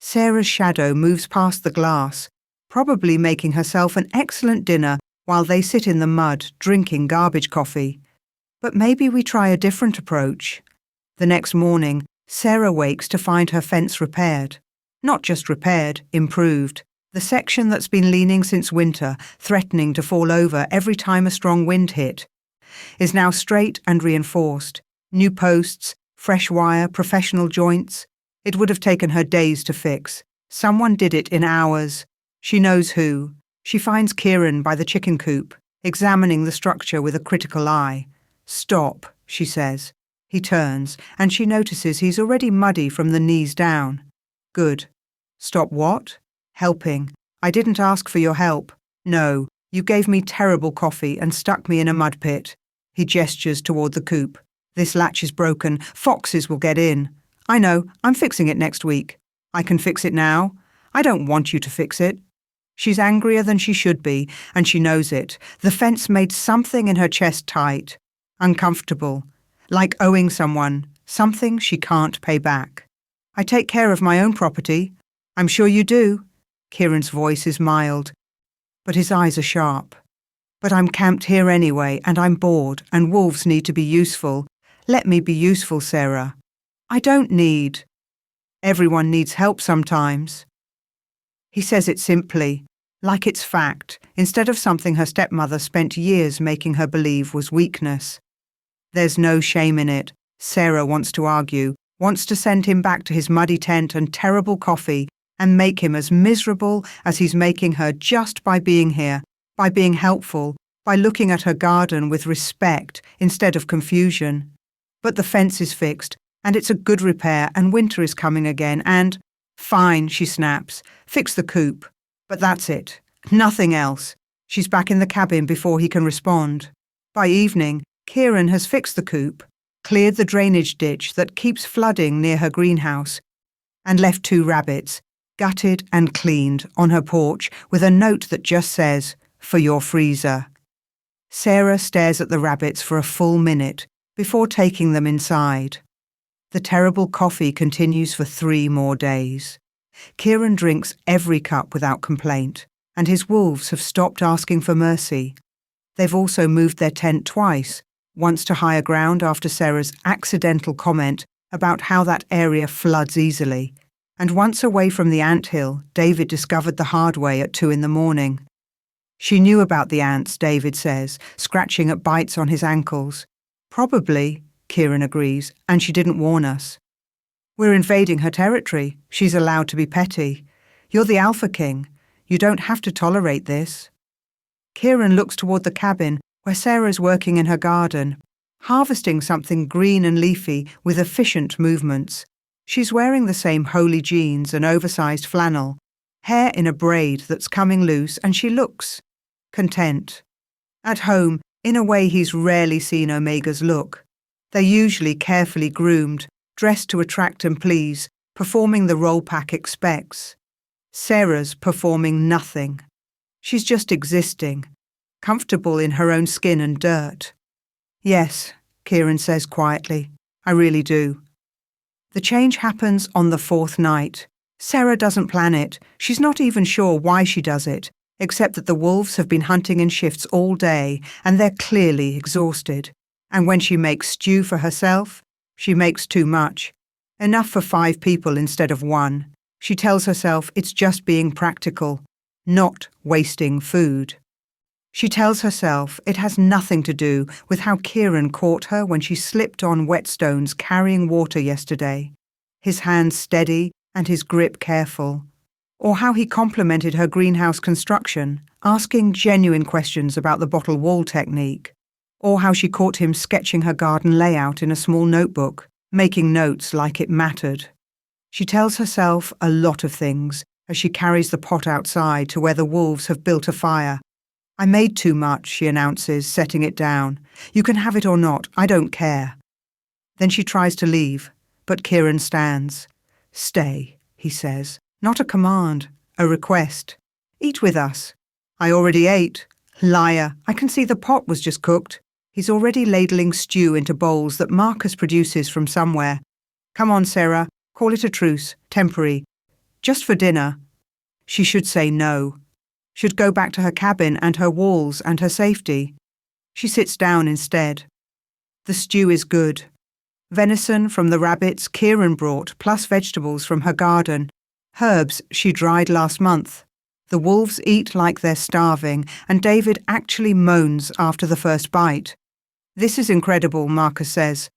Sarah's shadow moves past the glass, probably making herself an excellent dinner while they sit in the mud drinking garbage coffee. But maybe we try a different approach. The next morning, Sarah wakes to find her fence repaired. Not just repaired, improved. The section that's been leaning since winter, threatening to fall over every time a strong wind hit, is now straight and reinforced. New posts, fresh wire, professional joints. It would have taken her days to fix. Someone did it in hours. She knows who. She finds Kieran by the chicken coop, examining the structure with a critical eye. Stop, she says. He turns, and she notices he's already muddy from the knees down. Good. Stop what? Helping. I didn't ask for your help. No, you gave me terrible coffee and stuck me in a mud pit. He gestures toward the coop. This latch is broken. Foxes will get in. I know, I'm fixing it next week. I can fix it now. I don't want you to fix it. She's angrier than she should be, and she knows it. The fence made something in her chest tight. Uncomfortable. Like owing someone. Something she can't pay back. I take care of my own property. I'm sure you do. Kieran's voice is mild, but his eyes are sharp. But I'm camped here anyway, and I'm bored, and wolves need to be useful. Let me be useful, Sarah. I don't need. Everyone needs help sometimes. He says it simply, like it's fact, instead of something her stepmother spent years making her believe was weakness. There's no shame in it, Sarah wants to argue, wants to send him back to his muddy tent and terrible coffee, and make him as miserable as he's making her just by being here, by being helpful, by looking at her garden with respect instead of confusion. But the fence is fixed, and it's a good repair, and winter is coming again, and… Fine, she snaps. Fix the coop. But that's it. Nothing else. She's back in the cabin before he can respond. By evening, Kieran has fixed the coop, cleared the drainage ditch that keeps flooding near her greenhouse, and left 2 rabbits, gutted and cleaned, on her porch with a note that just says, "For your freezer." Sarah stares at the rabbits for a full minute before taking them inside. The terrible coffee continues for 3 more days. Kieran drinks every cup without complaint, and his wolves have stopped asking for mercy. They've also moved their tent twice, once to higher ground after Sarah's accidental comment about how that area floods easily, and once away from the anthill David discovered the hard way at 2 a.m. She knew about the ants, David says, scratching at bites on his ankles. Probably, Kieran agrees, and she didn't warn us. We're invading her territory. She's allowed to be petty. You're the Alpha King. You don't have to tolerate this. Kieran looks toward the cabin where Sarah's working in her garden, harvesting something green and leafy with efficient movements. She's wearing the same holey jeans and oversized flannel, hair in a braid that's coming loose, and she looks content. At home, in a way he's rarely seen Omegas look. They're usually carefully groomed, dressed to attract and please, performing the role pack expects. Sarah's performing nothing. She's just existing, comfortable in her own skin and dirt. Yes, Kieran says quietly, I really do. The change happens on the fourth night. Sarah doesn't plan it. She's not even sure why she does it, except that the wolves have been hunting in shifts all day and they're clearly exhausted. And when she makes stew for herself, she makes too much. Enough for 5 people instead of 1. She tells herself it's just being practical, not wasting food. She tells herself it has nothing to do with how Kieran caught her when she slipped on whetstones carrying water yesterday, his hands steady and his grip careful, or how he complimented her greenhouse construction, asking genuine questions about the bottle wall technique, or how she caught him sketching her garden layout in a small notebook, making notes like it mattered. She tells herself a lot of things as she carries the pot outside to where the wolves have built a fire. I made too much, she announces, setting it down. You can have it or not, I don't care. Then she tries to leave, but Kieran stands. Stay, he says. Not a command, a request. Eat with us. I already ate. Liar, I can see the pot was just cooked. He's already ladling stew into bowls that Marcus produces from somewhere. Come on, Sarah, call it a truce, temporary. Just for dinner. She should say no. Should go back to her cabin and her walls and her safety. She sits down instead. The stew is good. Venison from the rabbits Kieran brought, plus vegetables from her garden. Herbs she dried last month. The wolves eat like they're starving, and David actually moans after the first bite. This is incredible, Marcus says.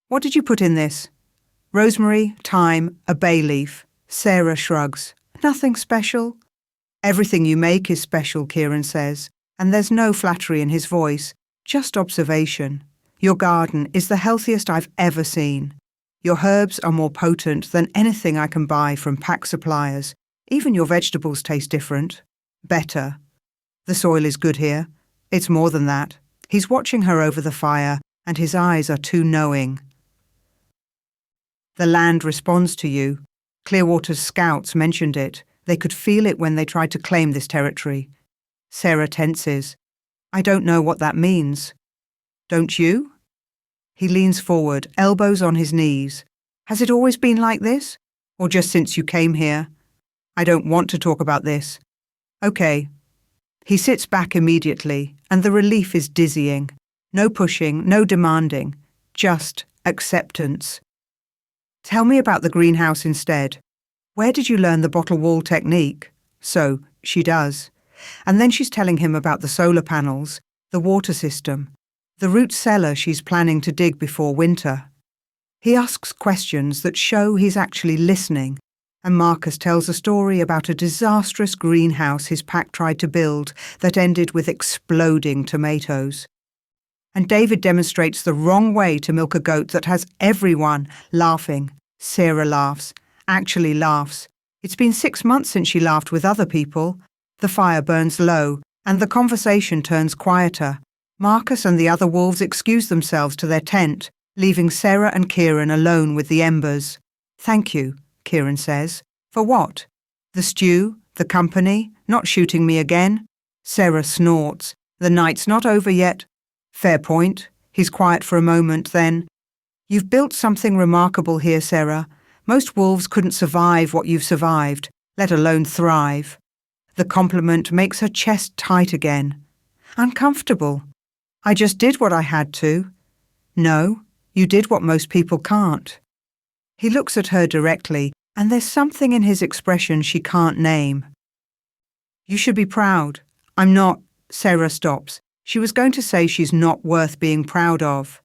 What did you put in this? Rosemary, thyme, a bay leaf. Sarah shrugs. Nothing special. Everything you make is special, Kieran says, and there's no flattery in his voice, just observation. Your garden is the healthiest I've ever seen. Your herbs are more potent than anything I can buy from pack suppliers. Even your vegetables taste different. Better. The soil is good here. It's more than that. He's watching her over the fire, and his eyes are too knowing. The land responds to you. Clearwater's scouts mentioned it. They could feel it when they tried to claim this territory. Sarah tenses. I don't know what that means. Don't you? He leans forward, elbows on his knees. Has it always been like this? Or just since you came here? I don't want to talk about this. Okay. He sits back immediately, and the relief is dizzying. No pushing, no demanding. Just acceptance. Tell me about the greenhouse instead. Where did you learn the bottle wall technique? So, she does. And then she's telling him about the solar panels, the water system, the root cellar she's planning to dig before winter. He asks questions that show he's actually listening, and Marcus tells a story about a disastrous greenhouse his pack tried to build that ended with exploding tomatoes. And David demonstrates the wrong way to milk a goat that has everyone laughing. Sarah laughs. Actually laughs. It's been 6 months since she laughed with other people. The fire burns low, and the conversation turns quieter. Marcus and the other wolves excuse themselves to their tent, leaving Sarah and Kieran alone with the embers. Thank you, Kieran says. For what? The stew? The company? Not shooting me again? Sarah snorts. The night's not over yet. Fair point. He's quiet for a moment, then. You've built something remarkable here, Sarah. Most wolves couldn't survive what you've survived, let alone thrive. The compliment makes her chest tight again. Uncomfortable. I just did what I had to. No, you did what most people can't. He looks at her directly, and there's something in his expression she can't name. You should be proud. I'm not. Sarah stops. She was going to say she's not worth being proud of.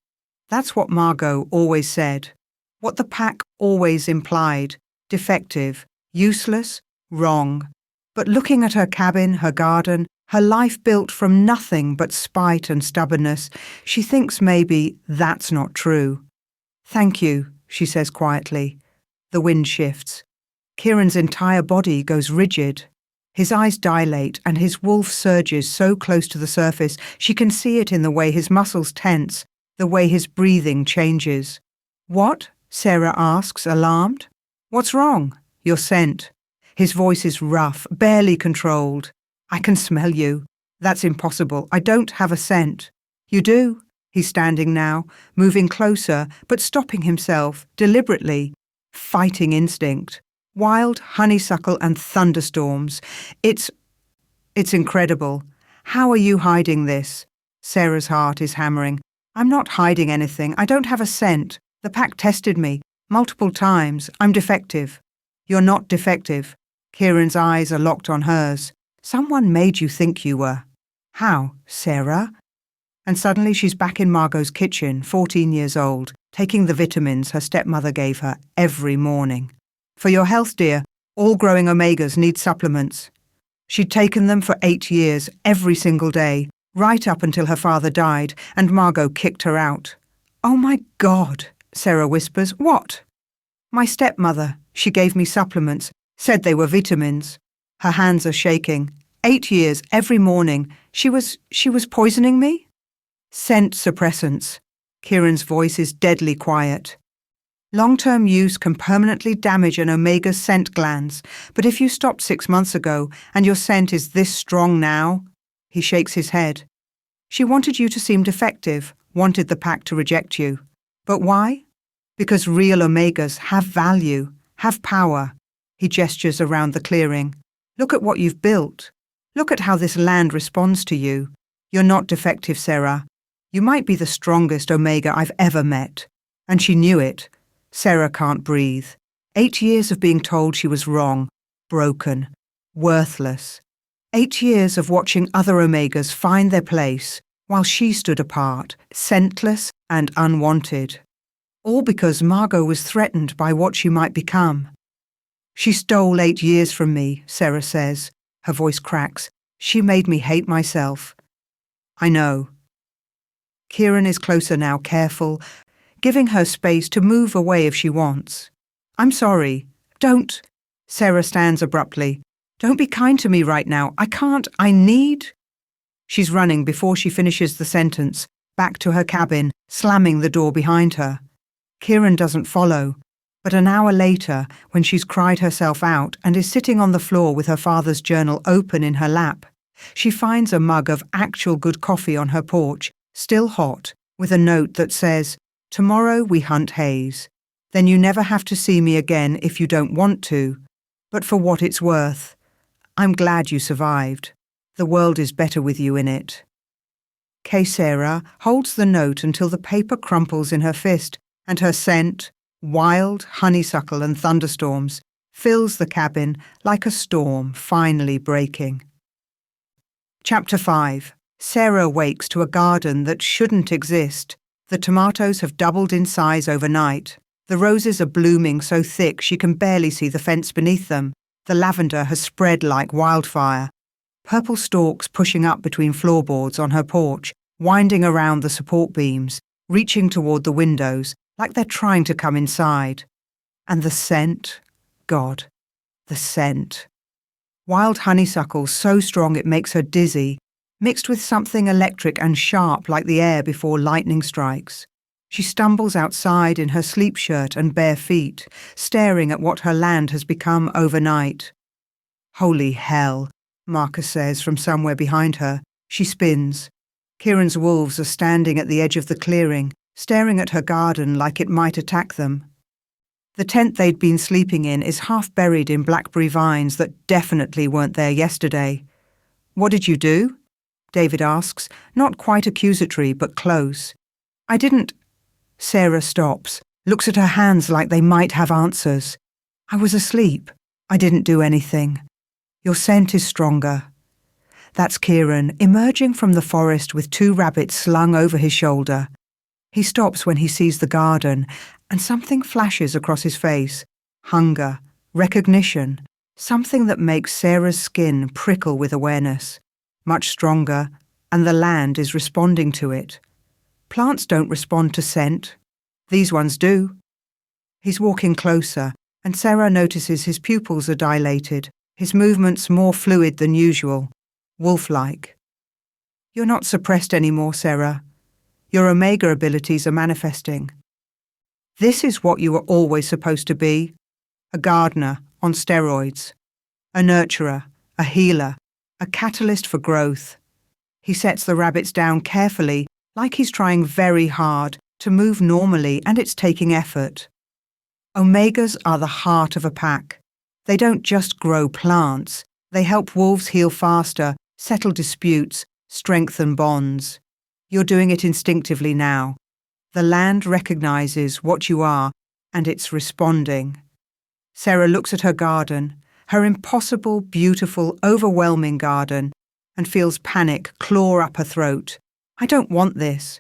That's what Margot always said. What the pack always implied. Defective, useless, wrong. But looking at her cabin, her garden, her life built from nothing but spite and stubbornness, she thinks maybe that's not true. Thank you, she says quietly. The wind shifts. Kieran's entire body goes rigid. His eyes dilate and his wolf surges so close to the surface she can see it in the way his muscles tense, the way his breathing changes. What? Sarah asks, alarmed. What's wrong? Your scent. His voice is rough, barely controlled. I can smell you. That's impossible. I don't have a cent. You do? He's standing now, moving closer, but stopping himself, deliberately. Fighting instinct. Wild honeysuckle and thunderstorms. It's incredible. How are you hiding this? Sarah's heart is hammering. I'm not hiding anything. I don't have a cent. The pack tested me. Multiple times. I'm defective. You're not defective. Kieran's eyes are locked on hers. Someone made you think you were. How, Sarah? And suddenly she's back in Margot's kitchen, 14 years old, taking the vitamins her stepmother gave her every morning. For your health, dear, all growing omegas need supplements. She'd taken them for 8 years, every single day, right up until her father died, and Margot kicked her out. Oh my God, Sarah whispers. What? My stepmother. She gave me supplements, said they were vitamins. Her hands are shaking. 8 years, every morning. She was poisoning me? Scent suppressants. Kieran's voice is deadly quiet. Long-term use can permanently damage an omega's scent glands, but if you stopped 6 months ago and your scent is this strong now, he shakes his head. She wanted you to seem defective, wanted the pack to reject you. But why? Because real omegas have value, have power. He gestures around the clearing. Look at what you've built. Look at how this land responds to you. You're not defective, Sarah. You might be the strongest omega I've ever met. And she knew it. Sarah can't breathe. 8 years of being told she was wrong, broken, worthless. 8 years of watching other omegas find their place while she stood apart, scentless and unwanted. All because Margot was threatened by what she might become. She stole 8 years from me, Sarah says. Her voice cracks. She made me hate myself. I know. Kieran is closer now, careful, giving her space to move away if she wants. I'm sorry. Don't. Sarah stands abruptly. Don't be kind to me right now. I can't. I need. She's running before she finishes the sentence, back to her cabin, slamming the door behind her. Kieran doesn't follow, but an hour later, when she's cried herself out and is sitting on the floor with her father's journal open in her lap, she finds a mug of actual good coffee on her porch, still hot, with a note that says, "Tomorrow we hunt haze. Then you never have to see me again if you don't want to. But for what it's worth, I'm glad you survived. The world is better with you in it." Kay Sarah holds the note until the paper crumples in her fist, and her scent, wild honeysuckle and thunderstorms, fills the cabin like a storm finally breaking. Chapter 5. Sarah awakes to a garden that shouldn't exist. The tomatoes have doubled in size overnight. The roses are blooming so thick she can barely see the fence beneath them. The lavender has spread like wildfire. Purple stalks pushing up between floorboards on her porch, winding around the support beams, reaching toward the windows, like they're trying to come inside. And the scent? God, the scent. Wild honeysuckle so strong it makes her dizzy, mixed with something electric and sharp like the air before lightning strikes. She stumbles outside in her sleep shirt and bare feet, staring at what her land has become overnight. Holy hell, Marcus says from somewhere behind her. She spins. Kieran's wolves are standing at the edge of the clearing, staring at her garden like it might attack them. The tent they'd been sleeping in is half buried in blackberry vines that definitely weren't there yesterday. What did you do? David asks, not quite accusatory, but close. I didn't. Sarah stops, looks at her hands like they might have answers. I was asleep. I didn't do anything. Your scent is stronger. That's Kieran, emerging from the forest with 2 rabbits slung over his shoulder. He stops when he sees the garden, and something flashes across his face. Hunger, recognition, something that makes Sarah's skin prickle with awareness. Much stronger, and the land is responding to it. Plants don't respond to scent. These ones do. He's walking closer, and Sarah notices his pupils are dilated, his movements more fluid than usual, wolf-like. You're not suppressed anymore, Sarah. Your omega abilities are manifesting. This is what you were always supposed to be. A gardener on steroids. A nurturer, a healer, a catalyst for growth. He sets the rabbits down carefully, like he's trying very hard to move normally, and it's taking effort. Omegas are the heart of a pack. They don't just grow plants. They help wolves heal faster, settle disputes, strengthen bonds. You're doing it instinctively now. The land recognizes what you are, and it's responding. Sarah looks at her garden, her impossible, beautiful, overwhelming garden, and feels panic claw up her throat. I don't want this.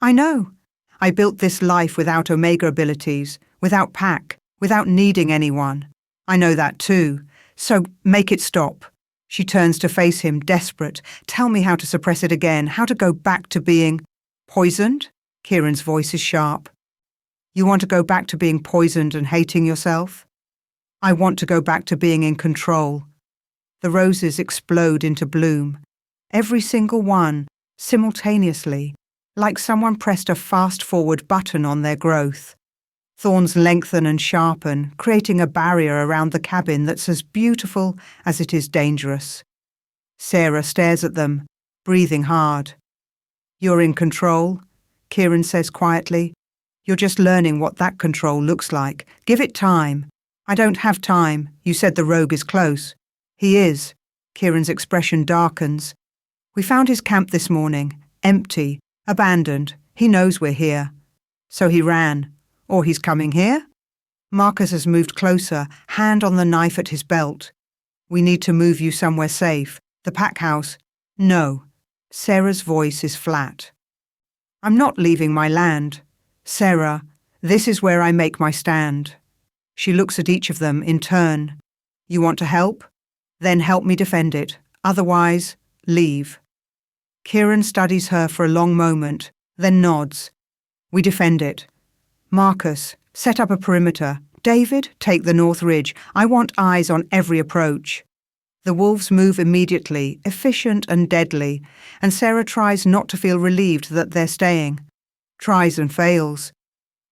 I know. I built this life without Omega abilities, without pack, without needing anyone. I know that too. So make it stop. She turns to face him, desperate. Tell me how to suppress it again, how to go back to being poisoned? Kieran's voice is sharp. You want to go back to being poisoned and hating yourself? I want to go back to being in control. The roses explode into bloom. Every single one, simultaneously, like someone pressed a fast-forward button on their growth. Thorns lengthen and sharpen, creating a barrier around the cabin that's as beautiful as it is dangerous. Sarah stares at them, breathing hard. You're in control, Kieran says quietly. You're just learning what that control looks like. Give it time. I don't have time. You said the rogue is close. He is. Kieran's expression darkens. We found his camp this morning, empty, abandoned. He knows we're here. So he ran. Or he's coming here? Marcus has moved closer, hand on the knife at his belt. We need to move you somewhere safe. The pack house. No. Sarah's voice is flat. I'm not leaving my land. Sarah, this is where I make my stand. She looks at each of them in turn. You want to help? Then help me defend it. Otherwise, leave. Kieran studies her for a long moment, then nods. We defend it. Marcus, set up a perimeter. David, take the North Ridge. I want eyes on every approach. The wolves move immediately, efficient and deadly, and Sarah tries not to feel relieved that they're staying. Tries and fails.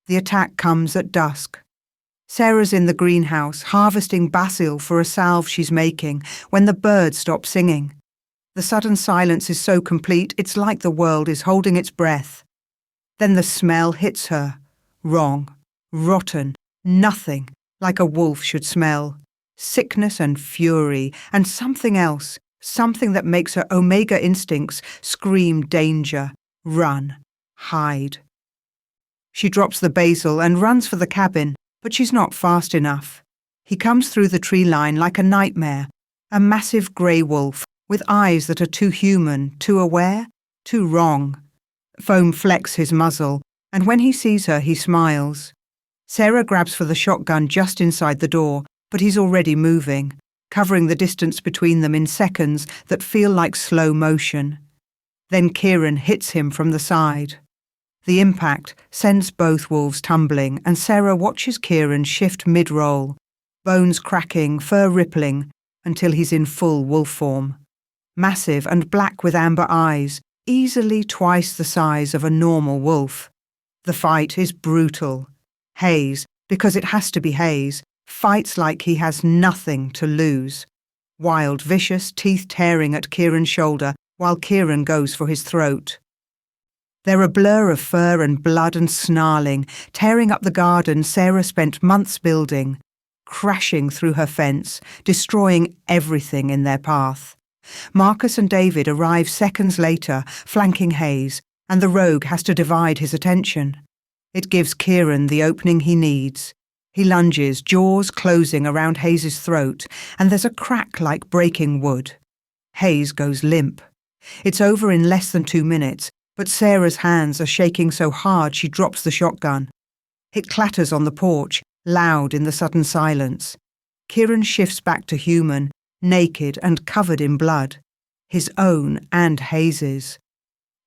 The attack comes at dusk. Sarah's in the greenhouse, harvesting basil for a salve she's making, when the birds stop singing. The sudden silence is so complete, it's like the world is holding its breath. Then the smell hits her. Wrong. Rotten. Nothing. Like a wolf should smell. Sickness and fury, and something else. Something that makes her Omega instincts scream danger. Run. Hide. She drops the basil and runs for the cabin, but she's not fast enough. He comes through the tree line like a nightmare, a massive grey wolf with eyes that are too human, too aware, too wrong. Foam flecks his muzzle, and when he sees her, he smiles. Sarah grabs for the shotgun just inside the door, but he's already moving, covering the distance between them in seconds that feel like slow motion. Then Kieran hits him from the side. The impact sends both wolves tumbling, and Sarah watches Kieran shift mid-roll, bones cracking, fur rippling, until he's in full wolf form. Massive and black with amber eyes, easily twice the size of a normal wolf. The fight is brutal. Hayes, because it has to be Hayes, fights like he has nothing to lose. Wild, vicious, teeth tearing at Kieran's shoulder, while Kieran goes for his throat. They're a blur of fur and blood and snarling, tearing up the garden Sarah spent months building, crashing through her fence, destroying everything in their path. Marcus and David arrive seconds later, flanking Hayes, and the rogue has to divide his attention. It gives Kieran the opening he needs. He lunges, jaws closing around Hayes' throat, and there's a crack like breaking wood. Hayes goes limp. It's over in less than 2 minutes, but Sarah's hands are shaking so hard she drops the shotgun. It clatters on the porch, loud in the sudden silence. Kieran shifts back to human, naked and covered in blood. His own and Hayes'.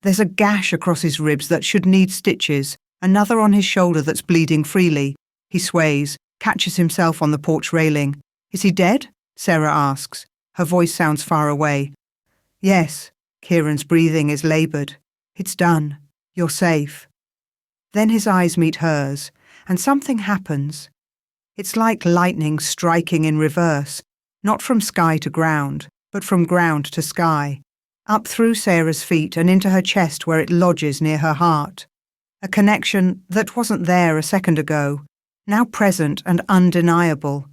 There's a gash across his ribs that should need stitches, another on his shoulder that's bleeding freely. He sways, catches himself on the porch railing. Is he dead? Sarah asks. Her voice sounds far away. Yes. Kieran's breathing is laboured. It's done. You're safe. Then his eyes meet hers, and something happens. It's like lightning striking in reverse, not from sky to ground, but from ground to sky. up through Sarah's feet and into her chest where it lodges near her heart. A connection that wasn't there a second ago, now present and undeniable.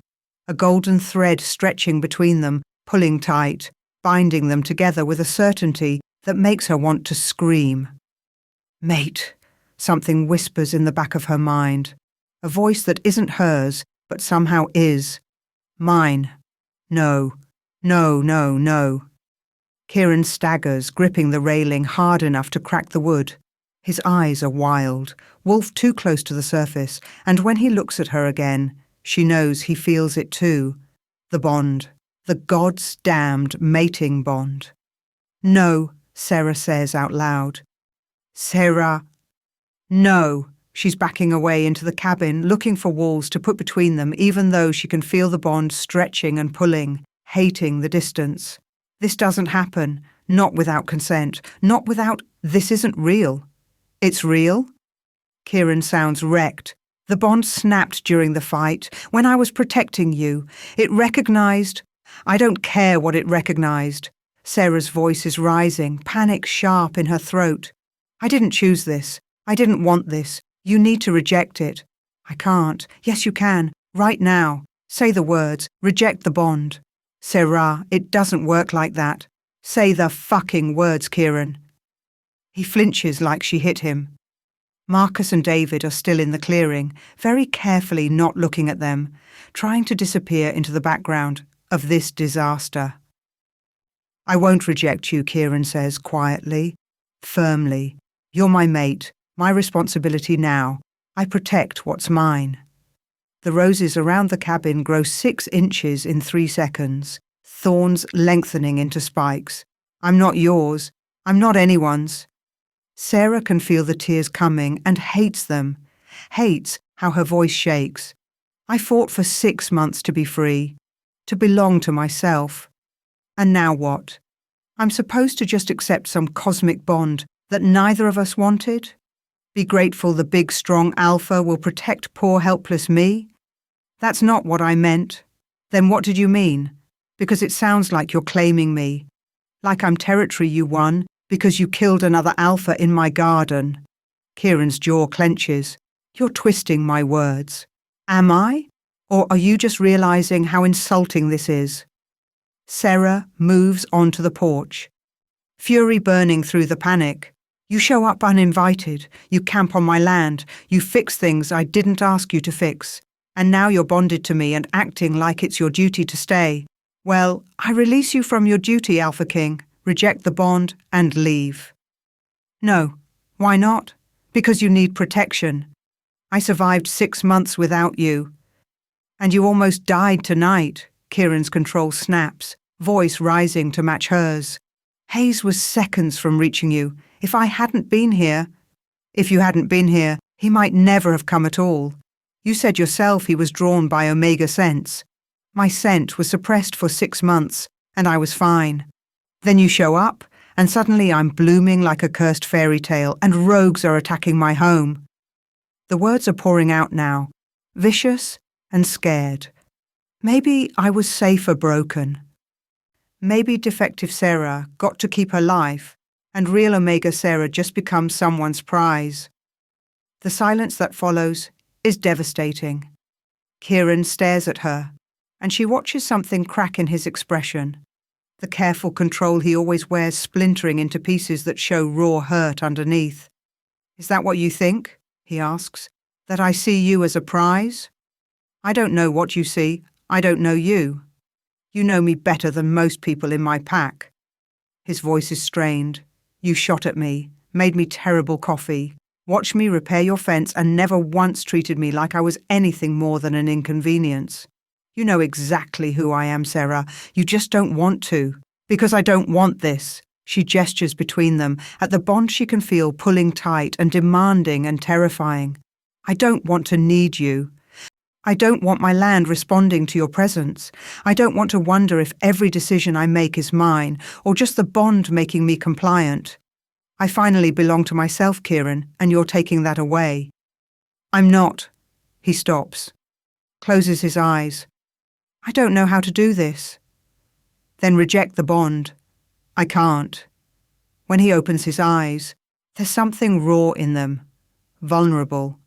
A golden thread stretching between them, pulling tight, binding them together with a certainty that makes her want to scream. Mate, something whispers in the back of her mind. A voice that isn't hers, but somehow is. Mine. No, no, no, no. Kieran staggers, gripping the railing hard enough to crack the wood. His eyes are wild, Wolf too close to the surface, and when he looks at her again, she knows he feels it too. The bond. The God's damned mating bond. No, Sarah says out loud. Sarah. No. She's backing away into the cabin, looking for walls to put between them, even though she can feel the bond stretching and pulling, hating the distance. This doesn't happen. Not without consent. Not without, this isn't real. It's real? Kieran sounds wrecked. The bond snapped during the fight, when I was protecting you. It recognized. I don't care what it recognized. Sarah's voice is rising, panic sharp in her throat. I didn't choose this. I didn't want this. You need to reject it. I can't. Yes, you can. Right now. Say the words. Reject the bond. Sarah, it doesn't work like that. Say the fucking words, Kieran. He flinches like she hit him. Marcus and David are still in the clearing, very carefully not looking at them, trying to disappear into the background of this disaster. I won't reject you, Kieran says quietly, firmly. You're my mate, my responsibility now. I protect what's mine. The roses around the cabin grow 6 inches in 3 seconds, thorns lengthening into spikes. I'm not yours. I'm not anyone's. Sarah can feel the tears coming and hates them, hates how her voice shakes. I fought for 6 months to be free, to belong to myself. And now what? I'm supposed to just accept some cosmic bond that neither of us wanted? Be grateful the big strong alpha will protect poor helpless me? That's not what I meant. Then what did you mean? Because it sounds like you're claiming me. Like I'm territory you won because you killed another alpha in my garden. Kieran's jaw clenches. You're twisting my words. Am I? Or are you just realizing how insulting this is? Sarah moves onto the porch. Fury burning through the panic. You show up uninvited. You camp on my land. You fix things I didn't ask you to fix. And now you're bonded to me and acting like it's your duty to stay. Well, I release you from your duty, Alpha King. Reject the bond and leave. No. Why not? Because you need protection. I survived 6 months without you. And you almost died tonight. Kieran's control snaps, voice rising to match hers. Hayes was seconds from reaching you. If I hadn't been here, if you hadn't been here, he might never have come at all. You said yourself he was drawn by Omega sense. My scent was suppressed for 6 months, and I was fine. Then you show up, and suddenly I'm blooming like a cursed fairy tale, and rogues are attacking my home. The words are pouring out now, vicious and scared. Maybe I was safer broken. Maybe defective Sarah got to keep her life, and real Omega Sarah just becomes someone's prize. The silence that follows is devastating. Kieran stares at her, and she watches something crack in his expression. The careful control he always wears splintering into pieces that show raw hurt underneath. Is that what you think? He asks. That I see you as a prize? I don't know what you see. I don't know you. You know me better than most people in my pack. His voice is strained. You shot at me, made me terrible coffee, watched me repair your fence and never once treated me like I was anything more than an inconvenience. You know exactly who I am, Sarah. You just don't want to. Because I don't want this. She gestures between them, at the bond she can feel pulling tight and demanding and terrifying. I don't want to need you. I don't want my land responding to your presence. I don't want to wonder if every decision I make is mine, or just the bond making me compliant. I finally belong to myself, Kieran, and you're taking that away. I'm not. He stops, closes his eyes. I don't know how to do this. Then reject the bond. I can't. When he opens his eyes, there's something raw in them, vulnerable.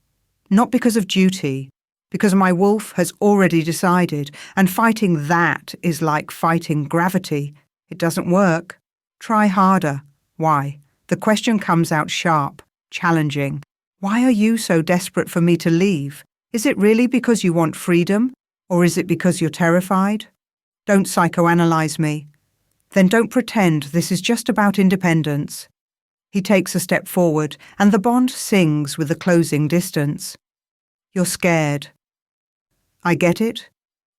Not because of duty, because my wolf has already decided, and fighting that is like fighting gravity. It doesn't work. Try harder. Why? The question comes out sharp, challenging. Why are you so desperate for me to leave? Is it really because you want freedom, or is it because you're terrified? Don't psychoanalyze me. Then don't pretend this is just about independence. He takes a step forward, and the bond sings with the closing distance. You're scared. I get it,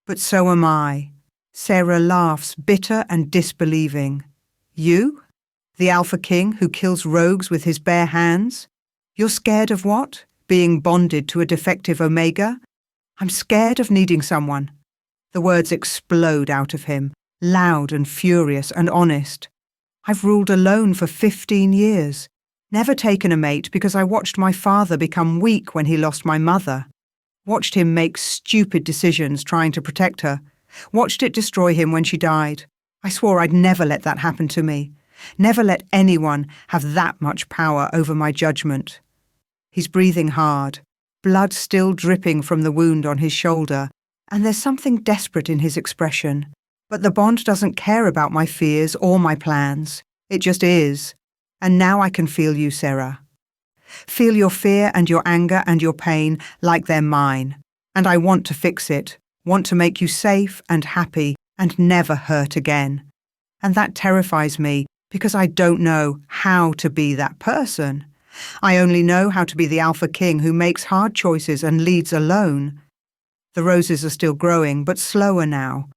but so am I. Sarah laughs, bitter and disbelieving. You? The Alpha King who kills rogues with his bare hands? You're scared of what? Being bonded to a defective Omega? I'm scared of needing someone. The words explode out of him, loud and furious and honest. I've ruled alone for 15 years. Never taken a mate because I watched my father become weak when he lost my mother. Watched him make stupid decisions trying to protect her. Watched it destroy him when she died. I swore I'd never let that happen to me. Never let anyone have that much power over my judgment. He's breathing hard, blood still dripping from the wound on his shoulder, and there's something desperate in his expression. But the bond doesn't care about my fears or my plans. It just is. And now I can feel you, Sarah. Feel your fear and your anger and your pain like they're mine. And I want to fix it, want to make you safe and happy and never hurt again. And that terrifies me because I don't know how to be that person. I only know how to be the Alpha King who makes hard choices and leads alone. The roses are still growing, but slower now.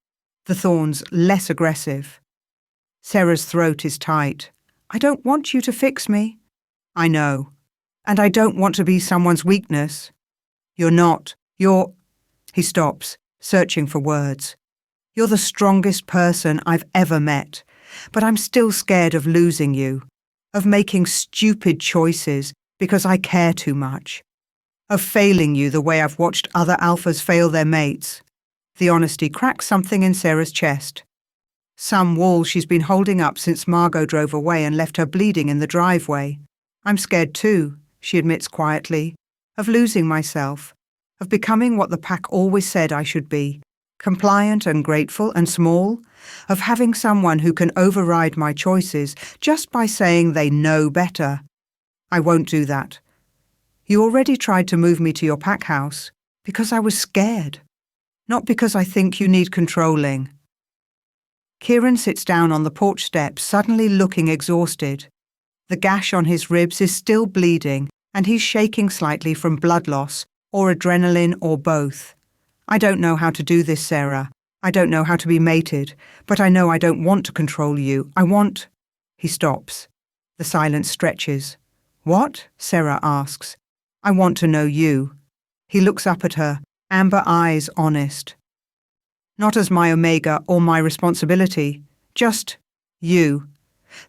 The thorns less aggressive. Sarah's throat is tight. I don't want you to fix me. I know. And I don't want to be someone's weakness. You're not. You're... He stops, searching for words. You're the strongest person I've ever met. But I'm still scared of losing you. Of making stupid choices because I care too much. Of failing you the way I've watched other alphas fail their mates. The honesty cracks something in Sarah's chest. Some wall she's been holding up since Margot drove away and left her bleeding in the driveway. I'm scared too, she admits quietly, of losing myself, of becoming what the pack always said I should be, compliant and grateful and small, of having someone who can override my choices just by saying they know better. I won't do that. You already tried to move me to your pack house because I was scared. Not because I think you need controlling. Kieran sits down on the porch steps, suddenly looking exhausted. The gash on his ribs is still bleeding, and he's shaking slightly from blood loss, or adrenaline, or both. I don't know how to do this, Sarah. I don't know how to be mated, but I know I don't want to control you. I want... He stops. The silence stretches. What? Sarah asks. I want to know you. He looks up at her, amber eyes honest. Not as my Omega or my responsibility, just you.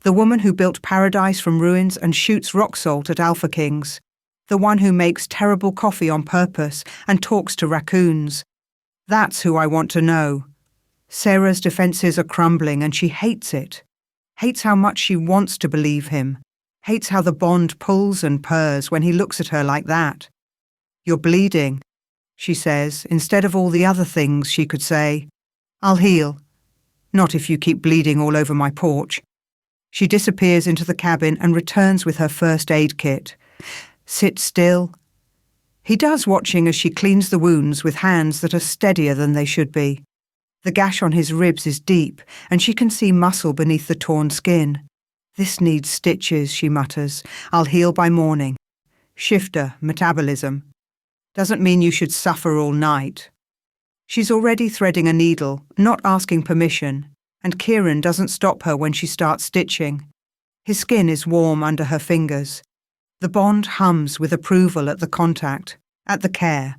The woman who built paradise from ruins and shoots rock salt at Alpha Kings. The one who makes terrible coffee on purpose and talks to raccoons. That's who I want to know. Sarah's defences are crumbling and she hates it. Hates how much she wants to believe him. Hates how the bond pulls and purrs when he looks at her like that. You're bleeding, she says, instead of all the other things she could say. I'll heal. Not if you keep bleeding all over my porch. She disappears into the cabin and returns with her first aid kit. Sit still. He does, watching as she cleans the wounds with hands that are steadier than they should be. The gash on his ribs is deep, and she can see muscle beneath the torn skin. This needs stitches, she mutters. I'll heal by morning. Shifter, metabolism. Doesn't mean you should suffer all night. She's already threading a needle, not asking permission, and Kieran doesn't stop her when she starts stitching. His skin is warm under her fingers. The bond hums with approval at the contact, at the care.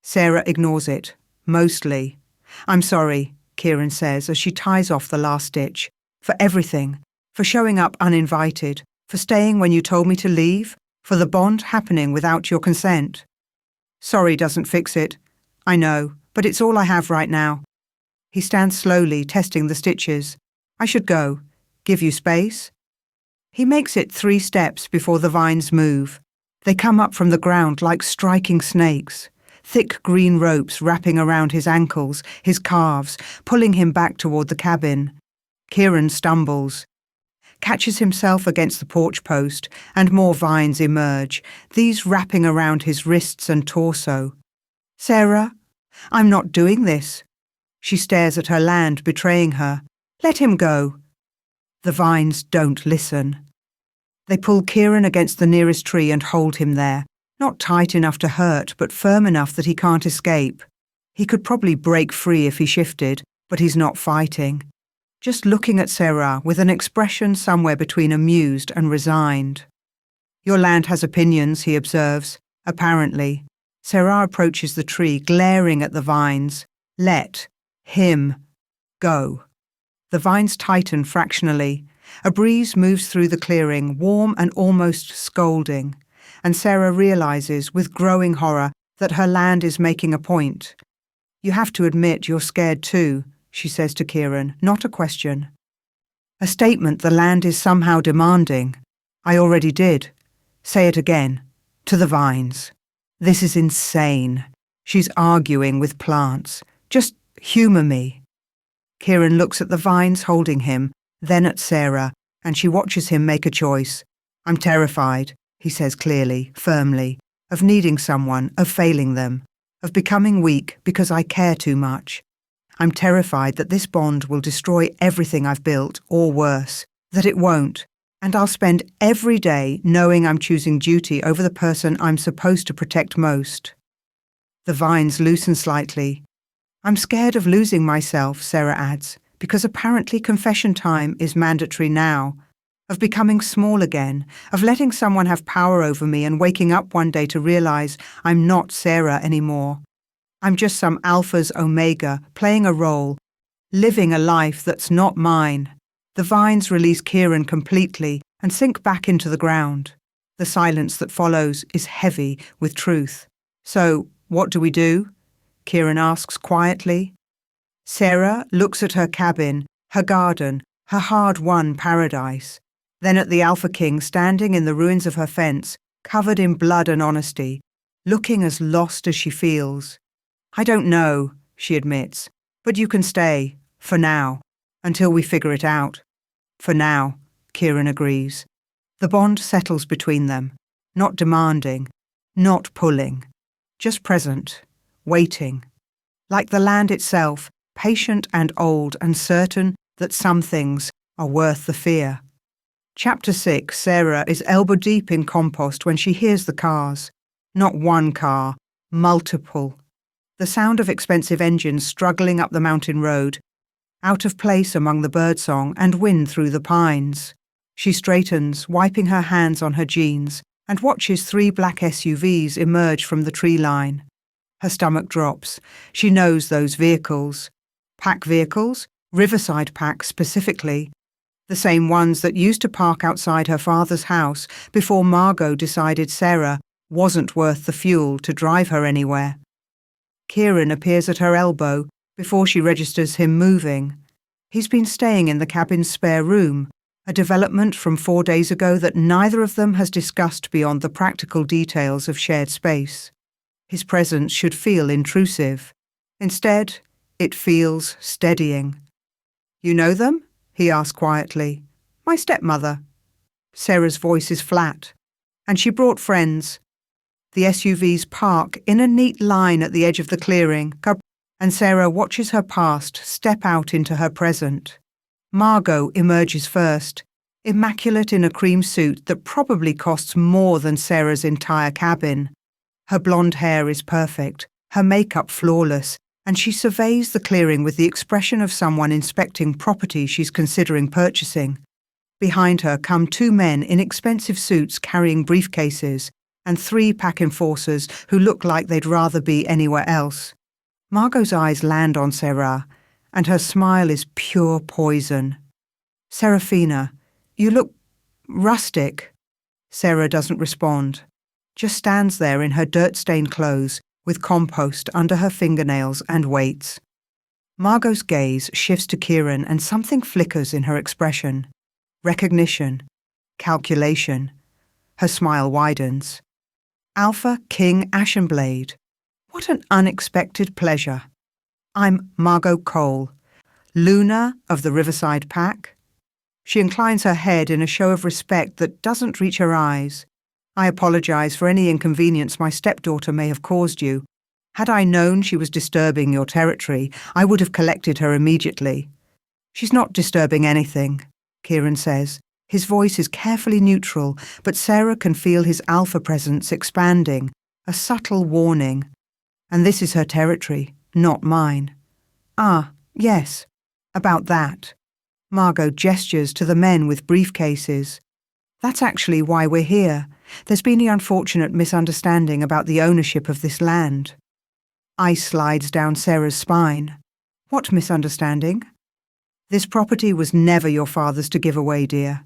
Sarah ignores it, mostly. I'm sorry, Kieran says as she ties off the last stitch. For everything. For showing up uninvited. For staying when you told me to leave. For the bond happening without your consent. Sorry doesn't fix it. I know, but it's all I have right now. He stands slowly, testing the stitches. I should go. Give you space? He makes it 3 steps before the vines move. They come up from the ground like striking snakes, thick green ropes wrapping around his ankles, his calves, pulling him back toward the cabin. Kieran stumbles, catches himself against the porch post, and more vines emerge, these wrapping around his wrists and torso. "Sarah, I'm not doing this." She stares at her land, betraying her. "Let him go." The vines don't listen. They pull Kieran against the nearest tree and hold him there, not tight enough to hurt, but firm enough that he can't escape. He could probably break free if he shifted, but he's not fighting. Just looking at Sarah with an expression somewhere between amused and resigned. "Your land has opinions," he observes. Apparently. Sarah approaches the tree, glaring at the vines. "Let him go." The vines tighten fractionally. A breeze moves through the clearing, warm and almost scolding, and Sarah realizes, with growing horror, that her land is making a point. "You have to admit you're scared too," she says to Kieran, not a question. A statement the land is somehow demanding. "I already did. Say it again. To the vines." This is insane. She's arguing with plants. "Just humour me." Kieran looks at the vines holding him, then at Sarah, and she watches him make a choice. "I'm terrified," he says clearly, firmly, "of needing someone, of failing them, of becoming weak because I care too much. I'm terrified that this bond will destroy everything I've built, or worse, that it won't, and I'll spend every day knowing I'm choosing duty over the person I'm supposed to protect most." The vines loosen slightly. "I'm scared of losing myself," Sarah adds, "because apparently confession time is mandatory now, of becoming small again, of letting someone have power over me and waking up one day to realize I'm not Sarah anymore. I'm just some alpha's omega, playing a role, living a life that's not mine." The vines release Kieran completely and sink back into the ground. The silence that follows is heavy with truth. "So, what do we do?" Kieran asks quietly. Sarah looks at her cabin, her garden, her hard-won paradise, then at the Alpha King standing in the ruins of her fence, covered in blood and honesty, looking as lost as she feels. "I don't know," she admits, "but you can stay, for now, until we figure it out." "For now," Kieran agrees. The bond settles between them, not demanding, not pulling, just present, waiting, like the land itself, patient and old and certain that some things are worth the fear. Chapter 6, Sarah is elbow-deep in compost when she hears the cars. Not one car, multiple. The sound of expensive engines struggling up the mountain road, out of place among the birdsong and wind through the pines. She straightens, wiping her hands on her jeans, and watches 3 black SUVs emerge from the tree line. Her stomach drops. She knows those vehicles. Pack vehicles, Riverside Pack specifically. The same ones that used to park outside her father's house before Margot decided Sarah wasn't worth the fuel to drive her anywhere. Kieran appears at her elbow before she registers him moving. He's been staying in the cabin's spare room, a development from 4 days ago that neither of them has discussed beyond the practical details of shared space. His presence should feel intrusive. Instead, it feels steadying. "You know them?" he asks quietly. "My stepmother." Sarah's voice is flat. "And she brought friends." The SUVs park in a neat line at the edge of the clearing, and Sarah watches her past step out into her present. Margot emerges first, immaculate in a cream suit that probably costs more than Sarah's entire cabin. Her blonde hair is perfect, her makeup flawless, and she surveys the clearing with the expression of someone inspecting property she's considering purchasing. Behind her come 2 men in expensive suits carrying briefcases, and 3 pack enforcers who look like they'd rather be anywhere else. Margot's eyes land on Sarah, and her smile is pure poison. "Serafina, you look rustic." Sarah doesn't respond, just stands there in her dirt-stained clothes with compost under her fingernails and waits. Margot's gaze shifts to Kieran and something flickers in her expression. Recognition. Calculation. Her smile widens. Alpha King Ashenblade. What an unexpected pleasure. I'm Margot Cole, Luna of the Riverside Pack. She inclines her head in a show of respect that doesn't reach her eyes. I apologize for any inconvenience my stepdaughter may have caused you. Had I known she was disturbing your territory, I would have collected her immediately. She's not disturbing anything, Kieran says. His voice is carefully neutral, but Sarah can feel his alpha presence expanding, a subtle warning. And this is her territory, not mine. Ah, yes, about that. Margot gestures to the men with briefcases. That's actually why we're here. There's been the unfortunate misunderstanding about the ownership of this land. Ice slides down Sarah's spine. What misunderstanding? This property was never your father's to give away, dear.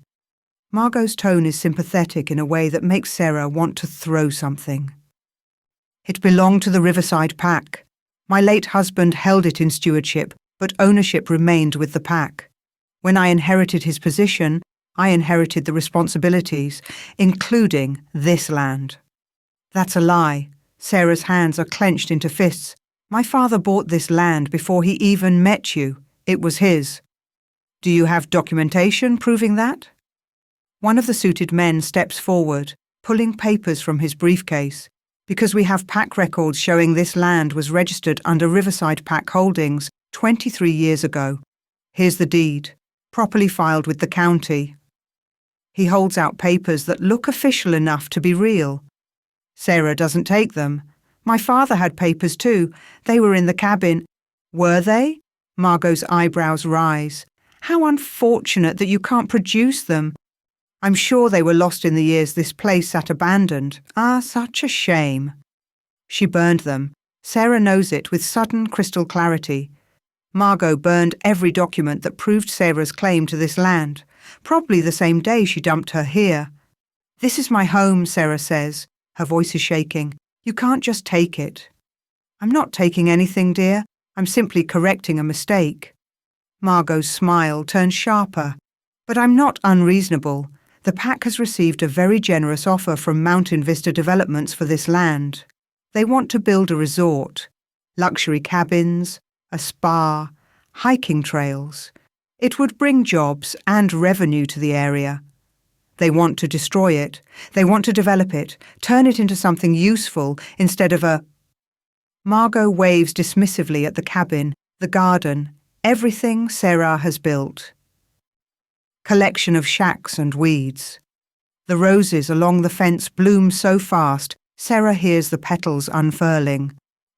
Margot's tone is sympathetic in a way that makes Sarah want to throw something. It belonged to the Riverside Pack. My late husband held it in stewardship, but ownership remained with the pack. When I inherited his position, I inherited the responsibilities, including this land. That's a lie. Sarah's hands are clenched into fists. My father bought this land before he even met you. It was his. Do you have documentation proving that? One of the suited men steps forward, pulling papers from his briefcase. Because we have pack records showing this land was registered under Riverside Pack Holdings 23 years ago. Here's the deed, properly filed with the county. He holds out papers that look official enough to be real. Sarah doesn't take them. My father had papers too. They were in the cabin. Were they? Margot's eyebrows rise. How unfortunate that you can't produce them. I'm sure they were lost in the years this place sat abandoned. Ah, such a shame. She burned them. Sarah knows it with sudden crystal clarity. Margot burned every document that proved Sarah's claim to this land, probably the same day she dumped her here. This is my home, Sarah says. Her voice is shaking. You can't just take it. I'm not taking anything, dear. I'm simply correcting a mistake. Margot's smile turns sharper. But I'm not unreasonable. The pack has received a very generous offer from Mountain Vista Developments for this land. They want to build a resort, luxury cabins, a spa, hiking trails. It would bring jobs and revenue to the area. They want to destroy it. They want to develop it, turn it into something useful instead of a... Margot waves dismissively at the cabin, the garden, everything Sarah has built. Collection of shacks and weeds. The roses along the fence bloom so fast, Sarah hears the petals unfurling.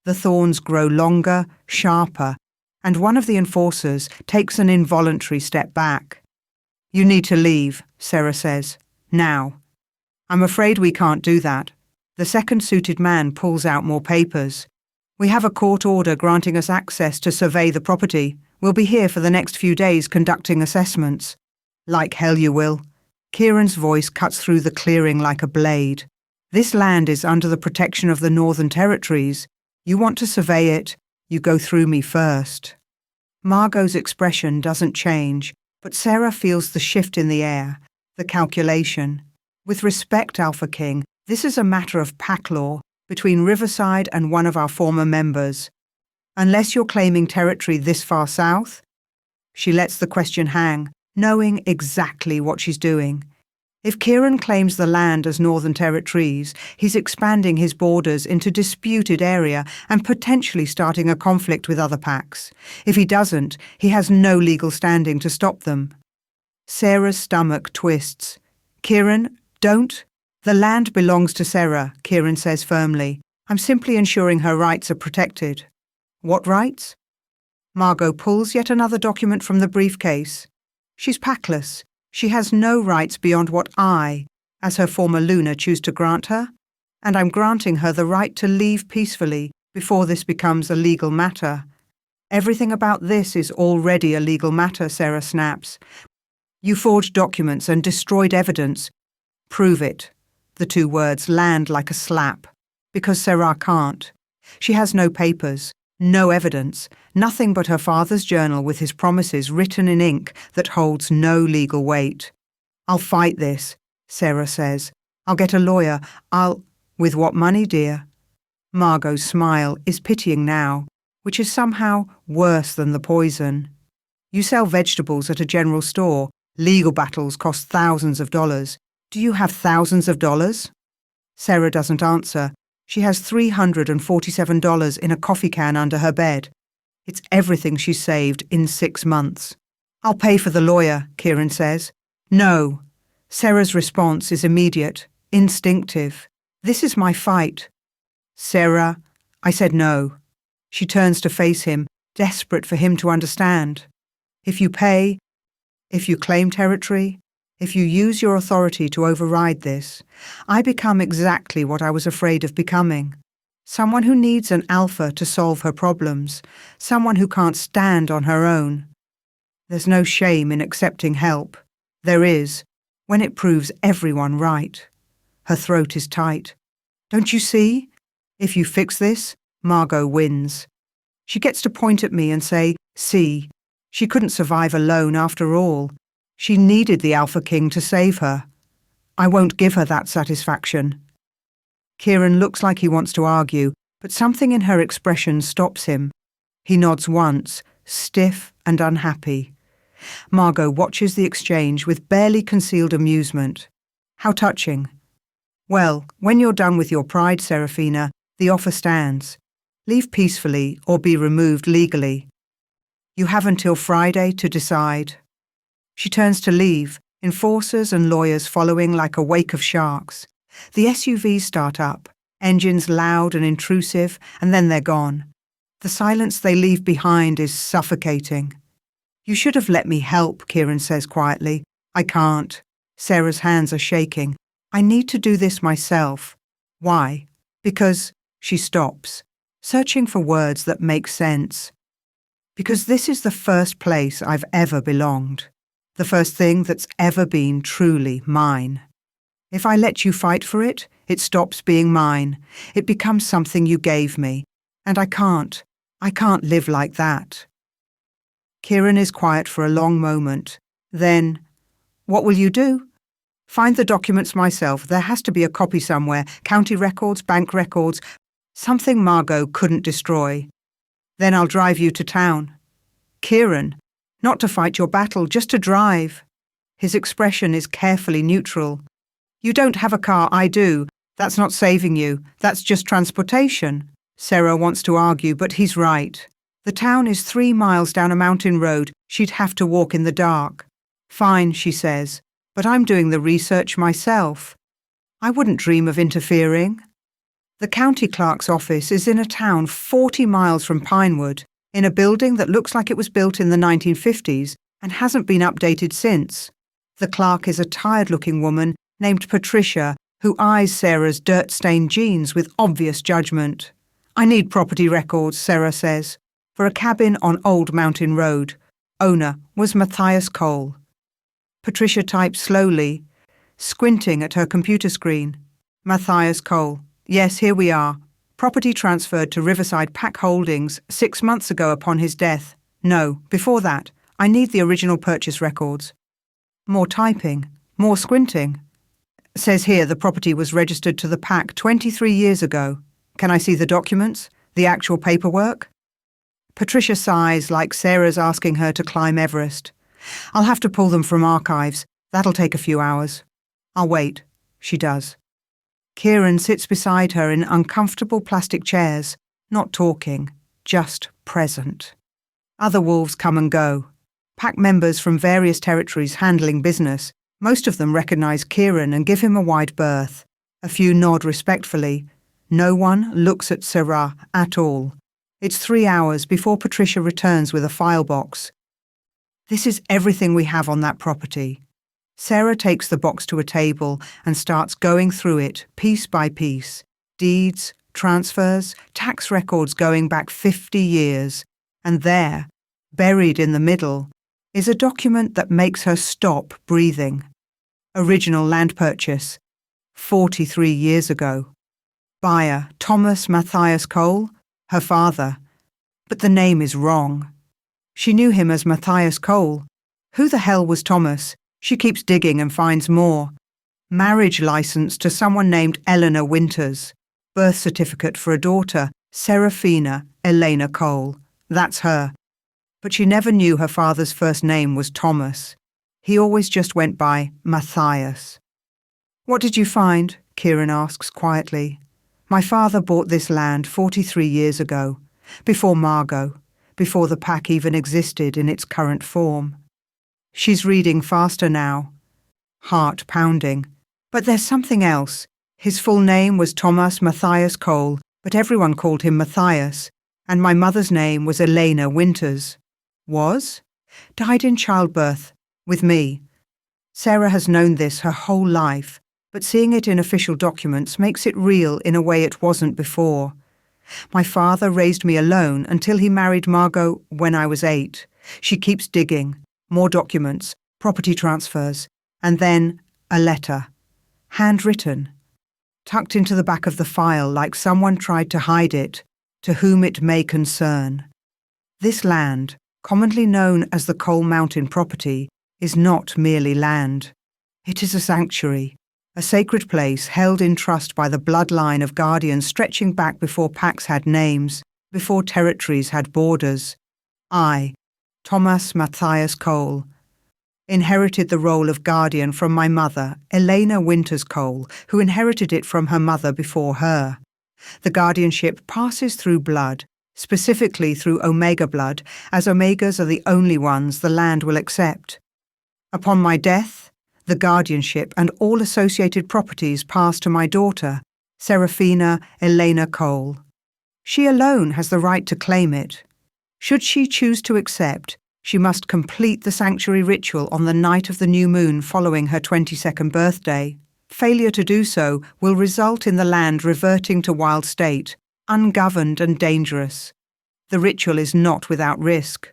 The thorns grow longer, sharper, and one of the enforcers takes an involuntary step back. You need to leave, Sarah says. Now. I'm afraid we can't do that. The second suited man pulls out more papers. We have a court order granting us access to survey the property. We'll be here for the next few days conducting assessments. Like hell you will. Kieran's voice cuts through the clearing like a blade. This land is under the protection of the Northern Territories. You want to survey it, you go through me first. Margot's expression doesn't change, but Sarah feels the shift in the air, the calculation. With respect, Alpha King, this is a matter of pack law between Riverside and one of our former members. Unless you're claiming territory this far south? She lets the question hang, knowing exactly what she's doing. If Kieran claims the land as Northern Territories, he's expanding his borders into disputed area and potentially starting a conflict with other packs. If he doesn't, he has no legal standing to stop them. Sarah's stomach twists. Kieran, don't. The land belongs to Sarah, Kieran says firmly. I'm simply ensuring her rights are protected. What rights? Margot pulls yet another document from the briefcase. She's packless. She has no rights beyond what I, as her former Luna, choose to grant her, and I'm granting her the right to leave peacefully before this becomes a legal matter. Everything about this is already a legal matter, Sarah snaps. You forged documents and destroyed evidence. Prove it. The two words land like a slap, because Sarah can't. She has no papers. No evidence, nothing but her father's journal with his promises written in ink that holds no legal weight. I'll fight this, Sarah says. I'll get a lawyer. With what money, dear? Margot's smile is pitying now, which is somehow worse than the poison. You sell vegetables at a general store. Legal battles cost thousands of dollars. Do you have thousands of dollars? Sarah doesn't answer. She has $347 in a coffee can under her bed. It's everything she's saved in 6 months. I'll pay for the lawyer, Kieran says. No. Sarah's response is immediate, instinctive. This is my fight. Sarah, I said no. She turns to face him, desperate for him to understand. If you pay, if you claim territory, if you use your authority to override this, I become exactly what I was afraid of becoming. Someone who needs an alpha to solve her problems, someone who can't stand on her own. There's no shame in accepting help. There is, when it proves everyone right. Her throat is tight. Don't you see? If you fix this, Margot wins. She gets to point at me and say, see, she couldn't survive alone after all. She needed the Alpha King to save her. I won't give her that satisfaction. Kieran looks like he wants to argue, but something in her expression stops him. He nods once, stiff and unhappy. Margot watches the exchange with barely concealed amusement. How touching. Well, when you're done with your pride, Serafina, the offer stands. Leave peacefully or be removed legally. You have until Friday to decide. She turns to leave, enforcers and lawyers following like a wake of sharks. The SUVs start up, engines loud and intrusive, and then they're gone. The silence they leave behind is suffocating. You should have let me help, Kieran says quietly. I can't. Sarah's hands are shaking. I need to do this myself. Why? Because she stops, searching for words that make sense. Because this is the first place I've ever belonged. The first thing that's ever been truly mine. If I let you fight for it, it stops being mine. It becomes something you gave me. And I can't live like that. Kieran is quiet for a long moment. Then, what will you do? Find the documents myself. There has to be a copy somewhere. County records, bank records. Something Margot couldn't destroy. Then I'll drive you to town. Kieran, not to fight your battle, just to drive. His expression is carefully neutral. You don't have a car, I do. That's not saving you. That's just transportation. Sarah wants to argue, but he's right. The town is 3 miles down a mountain road. She'd have to walk in the dark. Fine, she says, but I'm doing the research myself. I wouldn't dream of interfering. The county clerk's office is in a town 40 miles from Pinewood, in a building that looks like it was built in the 1950s and hasn't been updated since. The clerk is a tired-looking woman named Patricia, who eyes Sarah's dirt-stained jeans with obvious judgment. I need property records, Sarah says, for a cabin on Old Mountain Road. Owner was Matthias Cole. Patricia types slowly, squinting at her computer screen. Matthias Cole. Yes, here we are. Property transferred to Riverside Pack Holdings 6 months ago upon his death. No, before that. I need the original purchase records. More typing. More squinting. Says here the property was registered to the Pack 23 years ago. Can I see the documents? The actual paperwork? Patricia sighs like Sarah's asking her to climb Everest. I'll have to pull them from archives. That'll take a few hours. I'll wait. She does. Kieran sits beside her in uncomfortable plastic chairs, not talking, just present. Other wolves come and go. Pack members from various territories handling business. Most of them recognise Kieran and give him a wide berth. A few nod respectfully. No one looks at Sarah at all. It's 3 hours before Patricia returns with a file box. This is everything we have on that property. Sarah takes the box to a table and starts going through it piece by piece. Deeds, transfers, tax records going back 50 years. And there, buried in the middle, is a document that makes her stop breathing. Original land purchase, 43 years ago. Buyer, Thomas Matthias Cole, her father. But the name is wrong. She knew him as Matthias Cole. Who the hell was Thomas? She keeps digging and finds more. Marriage license to someone named Eleanor Winters. Birth certificate for a daughter, Seraphina Elena Cole. That's her. But she never knew her father's first name was Thomas. He always just went by Matthias. "What did you find?" Kieran asks quietly. "My father bought this land 43 years ago, before Margot, before the pack even existed in its current form." She's reading faster now, heart pounding. "But there's something else. His full name was Thomas Matthias Cole, but everyone called him Matthias, and my mother's name was Elena Winters." Was? Died in childbirth, with me. Sarah has known this her whole life, but seeing it in official documents makes it real in a way it wasn't before. My father raised me alone until he married Margot when I was 8. She keeps digging, more documents, property transfers, and then a letter. Handwritten. Tucked into the back of the file like someone tried to hide it, to whom it may concern. This land, commonly known as the Coal Mountain property, is not merely land. It is a sanctuary, a sacred place held in trust by the bloodline of guardians stretching back before packs had names, before territories had borders. I, Thomas Matthias Cole, inherited the role of guardian from my mother, Elena Winters Cole, who inherited it from her mother before her. The guardianship passes through blood, specifically through Omega blood, as Omegas are the only ones the land will accept. Upon my death, the guardianship and all associated properties pass to my daughter, Seraphina Elena Cole. She alone has the right to claim it. Should she choose to accept, she must complete the sanctuary ritual on the night of the new moon following her 22nd birthday. Failure to do so will result in the land reverting to wild state, ungoverned and dangerous. The ritual is not without risk.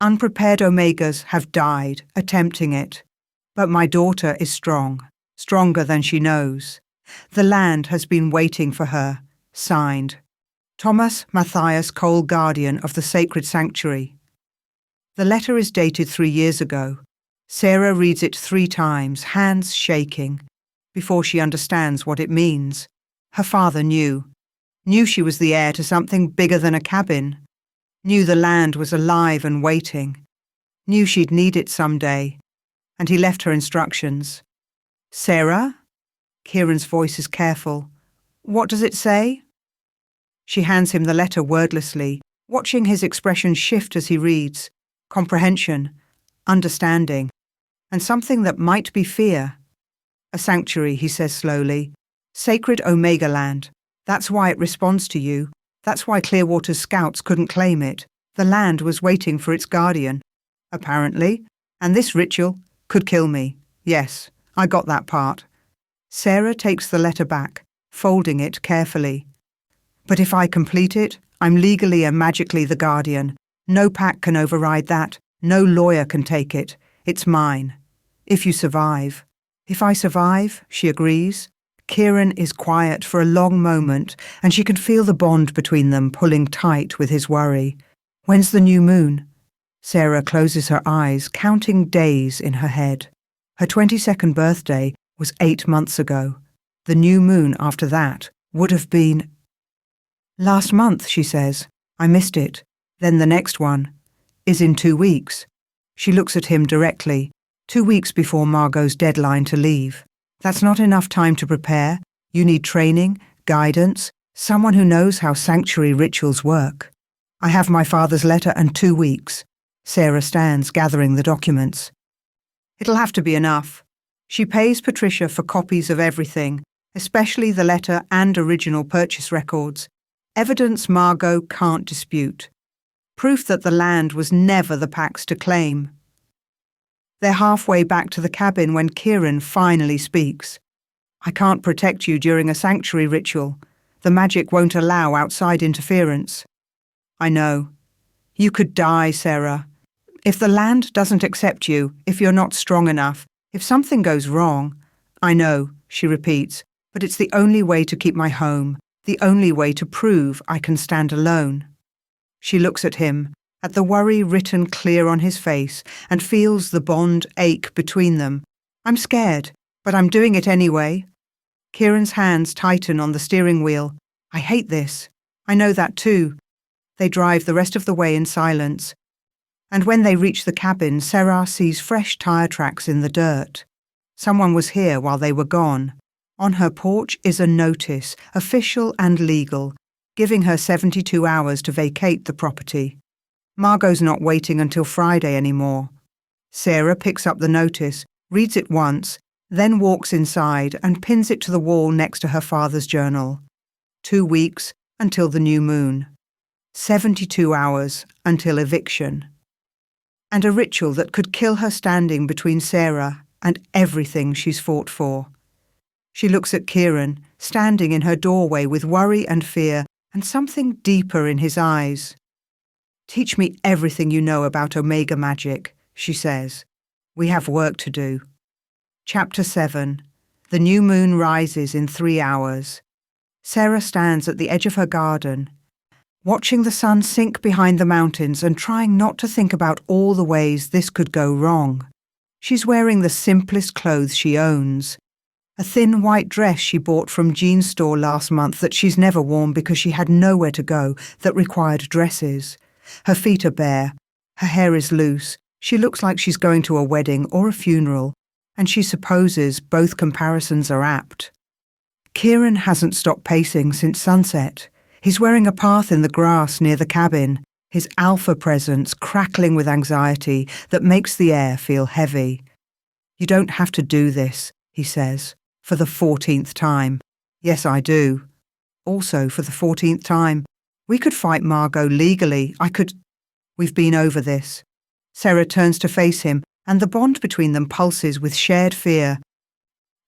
Unprepared Omegas have died attempting it. But my daughter is strong, stronger than she knows. The land has been waiting for her. Signed, Thomas Matthias Cole, guardian of the sacred sanctuary. The letter is dated 3 years ago. Sarah reads it 3 times, hands shaking, before she understands what it means. Her father knew she was the heir to something bigger than a cabin, knew the land was alive and waiting, knew she'd need it someday, and he left her instructions. "Sarah?" Kieran's voice is careful. "What does it say?" She hands him the letter wordlessly, watching his expression shift as he reads. Comprehension, understanding, and something that might be fear. "A sanctuary," he says slowly. "Sacred Omega land. That's why it responds to you. That's why Clearwater's scouts couldn't claim it. The land was waiting for its guardian, apparently, and this ritual could kill me. Yes, I got that part." Sarah takes the letter back, folding it carefully. "But if I complete it, I'm legally and magically the guardian. No pack can override that. No lawyer can take it. It's mine. If you survive." "If I survive," she agrees. Kieran is quiet for a long moment, and she can feel the bond between them pulling tight with his worry. "When's the new moon?" Sarah closes her eyes, counting days in her head. Her 22nd birthday was 8 months ago. The new moon after that would have been... "Last month," she says. "I missed it. Then the next one is in 2 weeks. She looks at him directly. 2 weeks before Margot's deadline to leave. That's not enough time to prepare. You need training, guidance, someone who knows how sanctuary rituals work. I have my father's letter and 2 weeks. Sarah stands, gathering the documents. It'll have to be enough. She pays Patricia for copies of everything, especially the letter and original purchase records. Evidence Margot can't dispute. Proof that the land was never the pack's to claim. They're halfway back to the cabin when Kieran finally speaks. "I can't protect you during a sanctuary ritual. The magic won't allow outside interference." "I know. You could die, Sarah. If the land doesn't accept you, if you're not strong enough, if something goes wrong..." "I know," she repeats, "but it's the only way to keep my home, the only way to prove I can stand alone." She looks at him, at the worry written clear on his face, and feels the bond ache between them. I'm scared, but I'm doing it anyway. Kieran's hands tighten on the steering wheel. I hate this. I know that too. They drive the rest of the way in silence. And when they reach the cabin, Sarah sees fresh tire tracks in the dirt. Someone was here while they were gone. On her porch is a notice, official and legal, giving her 72 hours to vacate the property. Margot's not waiting until Friday anymore. Sarah picks up the notice, reads it once, then walks inside and pins it to the wall next to her father's journal. 2 weeks until the new moon. 72 hours until eviction. And a ritual that could kill her standing between Sarah and everything she's fought for. She looks at Kieran, standing in her doorway with worry and fear and something deeper in his eyes. Teach me everything you know about Omega magic, she says. We have work to do. Chapter 7. The new moon rises in 3 hours. Sarah stands at the edge of her garden, watching the sun sink behind the mountains and trying not to think about all the ways this could go wrong. She's wearing the simplest clothes she owns. A thin white dress she bought from Jean's store last month that she's never worn because she had nowhere to go that required dresses. Her feet are bare. Her hair is loose. She looks like she's going to a wedding or a funeral, and she supposes both comparisons are apt. Kieran hasn't stopped pacing since sunset. He's wearing a path in the grass near the cabin, his alpha presence crackling with anxiety that makes the air feel heavy. You don't have to do this, he says, for the 14th time. Yes, I do. Also, for the 14th time. We could fight Margot legally. We've been over this. Sarah turns to face him, and the bond between them pulses with shared fear.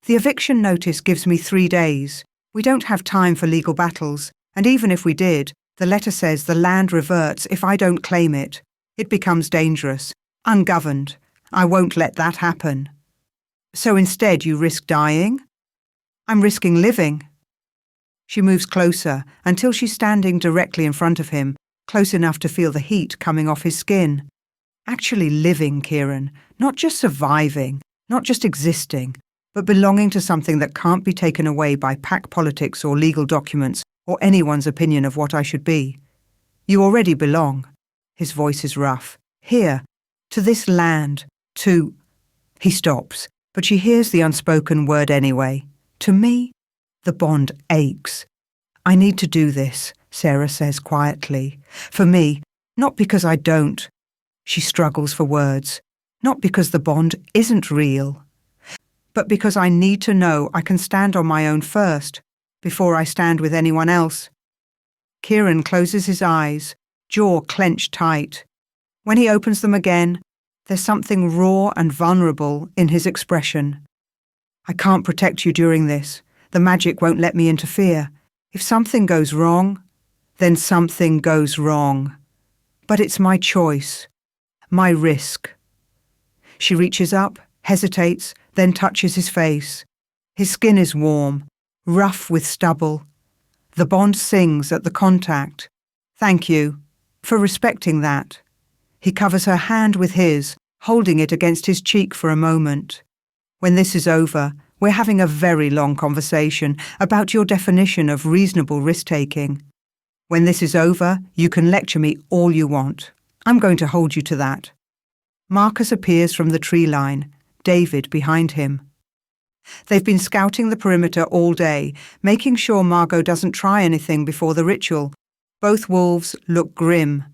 The eviction notice gives me 3 days. We don't have time for legal battles, and even if we did, the letter says the land reverts if I don't claim it. It becomes dangerous, ungoverned. I won't let that happen. So instead you risk dying? I'm risking living. She moves closer until she's standing directly in front of him, close enough to feel the heat coming off his skin. Actually living, Kieran, not just surviving, not just existing, but belonging to something that can't be taken away by pack politics or legal documents or anyone's opinion of what I should be. You already belong. His voice is rough. Here, to this land, to... He stops, but she hears the unspoken word anyway. To me, the bond aches. I need to do this, Sarah says quietly. For me, not because I don't. She struggles for words. Not because the bond isn't real, but because I need to know I can stand on my own first, before I stand with anyone else. Kieran closes his eyes, jaw clenched tight. When he opens them again, there's something raw and vulnerable in his expression. I can't protect you during this. The magic won't let me interfere. If something goes wrong, then something goes wrong. But it's my choice, my risk. She reaches up, hesitates, then touches his face. His skin is warm, rough with stubble. The bond sings at the contact. Thank you for respecting that. He covers her hand with his, holding it against his cheek for a moment. When this is over, we're having a very long conversation about your definition of reasonable risk-taking. When this is over, you can lecture me all you want. I'm going to hold you to that. Marcus appears from the tree line, David behind him. They've been scouting the perimeter all day, making sure Margot doesn't try anything before the ritual. Both wolves look grim.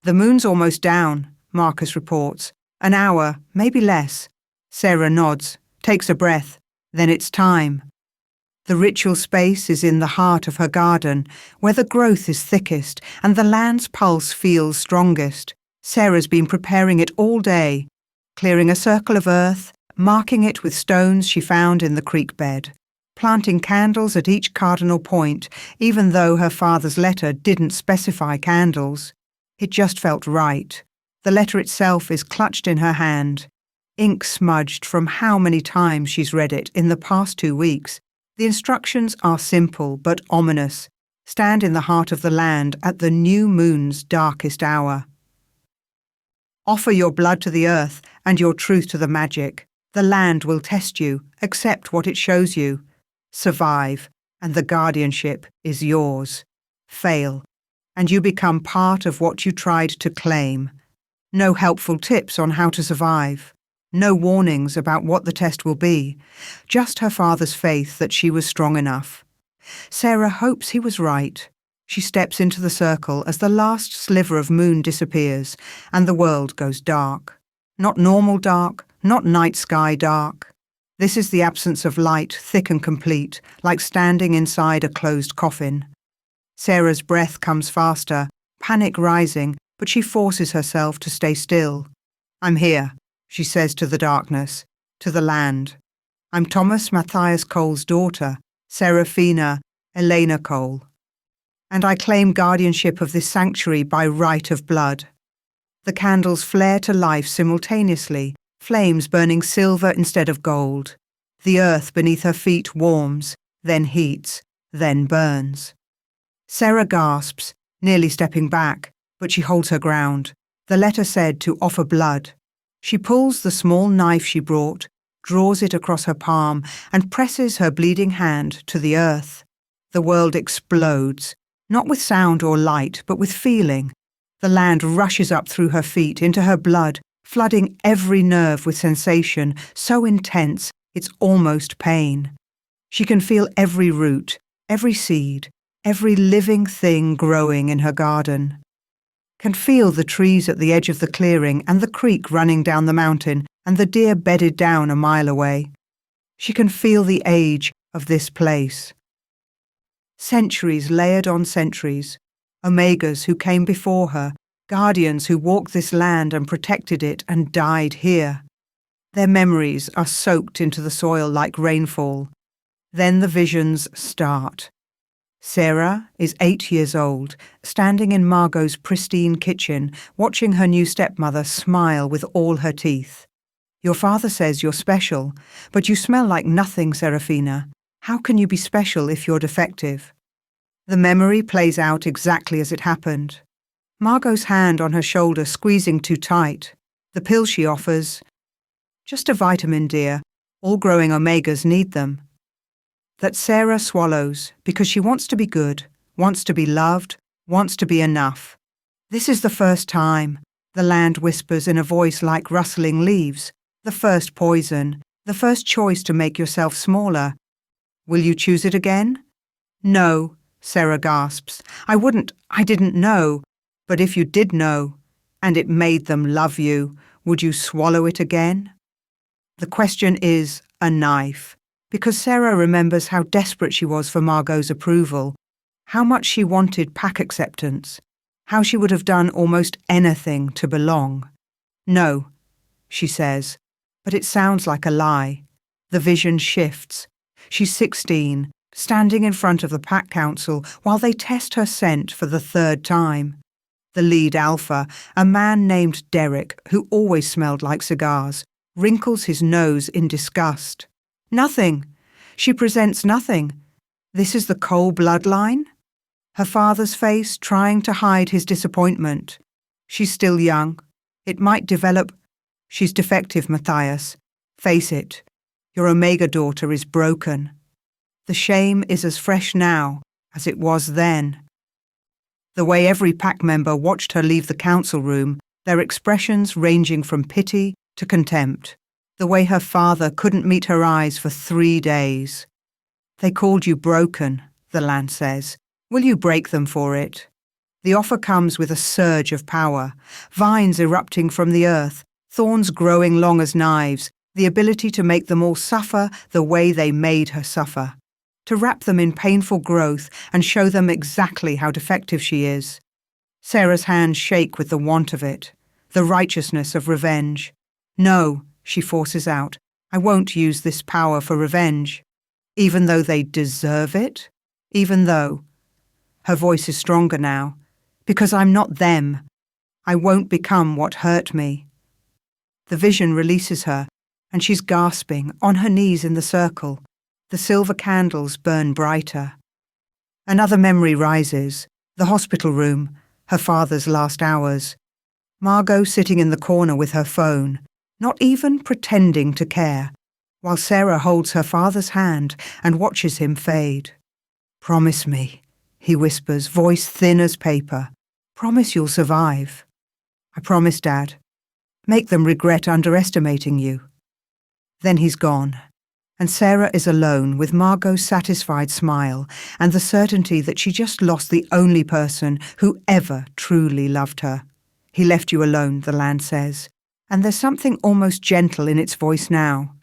The moon's almost down, Marcus reports. An hour, maybe less. Sarah nods, takes a breath. Then it's time. The ritual space is in the heart of her garden, where the growth is thickest and the land's pulse feels strongest. Sarah's been preparing it all day, clearing a circle of earth, marking it with stones she found in the creek bed, planting candles at each cardinal point, even though her father's letter didn't specify candles. It just felt right. The letter itself is clutched in her hand, ink smudged from how many times she's read it in the past 2 weeks. The instructions are simple but ominous. Stand in the heart of the land at the new moon's darkest hour. Offer your blood to the earth and your truth to the magic. The land will test you. Accept what it shows you. Survive, and the guardianship is yours. Fail, and you become part of what you tried to claim. No helpful tips on how to survive. No warnings about what the test will be. Just her father's faith that she was strong enough. Sarah hopes he was right. She steps into the circle as the last sliver of moon disappears and the world goes dark. Not normal dark, not night sky dark. This is the absence of light, thick and complete, like standing inside a closed coffin. Sarah's breath comes faster, panic rising, but she forces herself to stay still. I'm here, she says to the darkness, to the land. I'm Thomas Matthias Cole's daughter, Serafina Elena Cole. And I claim guardianship of this sanctuary by right of blood. The candles flare to life simultaneously, flames burning silver instead of gold. The earth beneath her feet warms, then heats, then burns. Sarah gasps, nearly stepping back, but she holds her ground. The letter said to offer blood. She pulls the small knife she brought, draws it across her palm, and presses her bleeding hand to the earth. The world explodes, not with sound or light, but with feeling. The land rushes up through her feet into her blood, flooding every nerve with sensation so intense it's almost pain. She can feel every root, every seed, every living thing growing in her garden. Can feel the trees at the edge of the clearing and the creek running down the mountain and the deer bedded down a mile away. She can feel the age of this place. Centuries layered on centuries, omegas who came before her, guardians who walked this land and protected it and died here. Their memories are soaked into the soil like rainfall. Then the visions start. Sarah is 8 years old, standing in Margot's pristine kitchen, watching her new stepmother smile with all her teeth. Your father says you're special, but you smell like nothing, Serafina. How can you be special if you're defective? The memory plays out exactly as it happened. Margot's hand on her shoulder squeezing too tight. The pill she offers, just a vitamin, dear. All growing omegas need them. That Sarah swallows because she wants to be good, wants to be loved, wants to be enough. This is the first time, the land whispers in a voice like rustling leaves, the first poison, the first choice to make yourself smaller. Will you choose it again? No, Sarah gasps. I didn't know. But if you did know, and it made them love you, would you swallow it again? The question is a knife, because Sarah remembers how desperate she was for Margot's approval, how much she wanted pack acceptance, how she would have done almost anything to belong. No, she says, but it sounds like a lie. The vision shifts. She's 16, standing in front of the pack council while they test her scent for the third time. The lead alpha, a man named Derek, who always smelled like cigars, wrinkles his nose in disgust. Nothing. She presents nothing. This is the Cole bloodline? Her father's face trying to hide his disappointment. She's still young. It might develop. She's defective, Matthias. Face it. Your Omega daughter is broken. The shame is as fresh now as it was then. The way every pack member watched her leave the council room, their expressions ranging from pity to contempt. The way her father couldn't meet her eyes for 3 days. They called you broken, the land says. Will you break them for it? The offer comes with a surge of power, vines erupting from the earth, thorns growing long as knives, the ability to make them all suffer the way they made her suffer, to wrap them in painful growth and show them exactly how defective she is. Sarah's hands shake with the want of it, the righteousness of revenge. No, she forces out, I won't use this power for revenge. Even though they deserve it? Even though. Her voice is stronger now. Because I'm not them. I won't become what hurt me. The vision releases her, and she's gasping, on her knees in the circle. The silver candles burn brighter. Another memory rises. The hospital room, her father's last hours. Margot sitting in the corner with her phone, not even pretending to care, while Sarah holds her father's hand and watches him fade. "Promise me," he whispers, voice thin as paper. "Promise you'll survive." "I promise, Dad." "Make them regret underestimating you." Then he's gone, and Sarah is alone with Margot's satisfied smile and the certainty that she just lost the only person who ever truly loved her. "He left you alone," the land says, and there's something almost gentle in its voice now.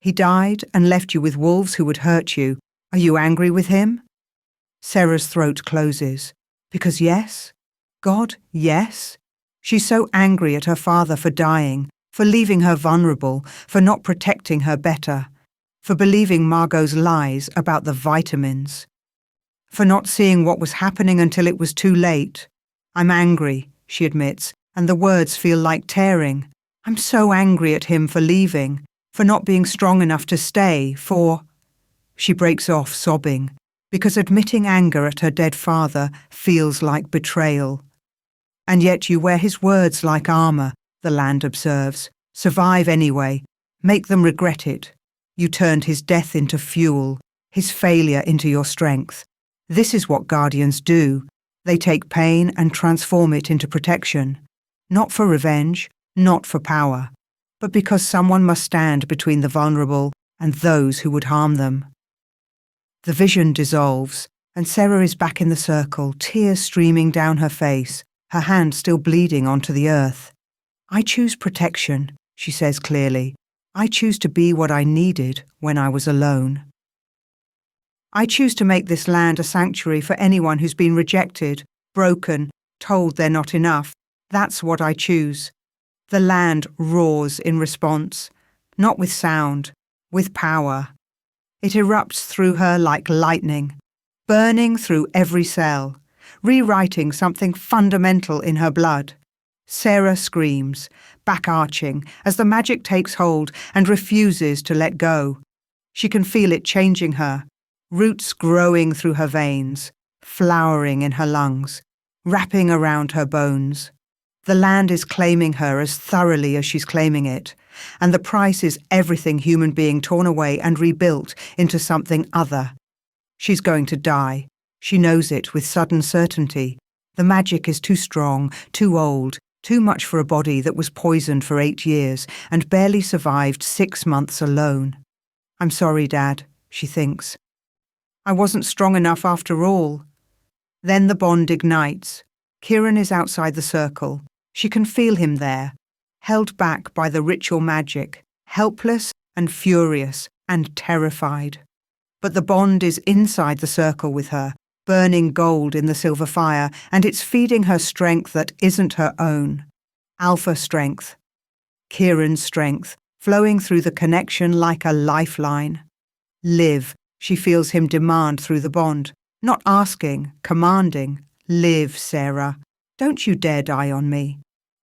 "He died and left you with wolves who would hurt you. Are you angry with him?" Sarah's throat closes. Because yes? God, yes? She's so angry at her father for dying, for leaving her vulnerable, for not protecting her better, for believing Margot's lies about the vitamins, for not seeing what was happening until it was too late. "I'm angry," she admits, and the words feel like tearing. "I'm so angry at him for leaving, for not being strong enough to stay, for—" She breaks off, sobbing, because admitting anger at her dead father feels like betrayal. "And yet you wear his words like armor," the land observes. "Survive anyway. Make them regret it. You turned his death into fuel, his failure into your strength. This is what guardians do. They take pain and transform it into protection. Not for revenge, not for power, but because someone must stand between the vulnerable and those who would harm them." The vision dissolves, and Sarah is back in the circle, tears streaming down her face, her hand still bleeding onto the earth. "I choose protection," she says clearly. "I choose to be what I needed when I was alone. I choose to make this land a sanctuary for anyone who's been rejected, broken, told they're not enough. That's what I choose." The land roars in response, not with sound, with power. It erupts through her like lightning, burning through every cell, rewriting something fundamental in her blood. Sarah screams, back arching, as the magic takes hold and refuses to let go. She can feel it changing her, roots growing through her veins, flowering in her lungs, wrapping around her bones. The land is claiming her as thoroughly as she's claiming it, and the price is everything human being torn away and rebuilt into something other. She's going to die. She knows it with sudden certainty. The magic is too strong, too old, too much for a body that was poisoned for 8 years and barely survived 6 months alone. "I'm sorry, Dad," she thinks. "I wasn't strong enough after all." Then the bond ignites. Kieran is outside the circle. She can feel him there, held back by the ritual magic, helpless and furious and terrified. But the bond is inside the circle with her, burning gold in the silver fire, and it's feeding her strength that isn't her own. Alpha strength. Kieran's strength, flowing through the connection like a lifeline. "Live," she feels him demand through the bond, not asking, commanding. "Live, Sarah. Don't you dare die on me."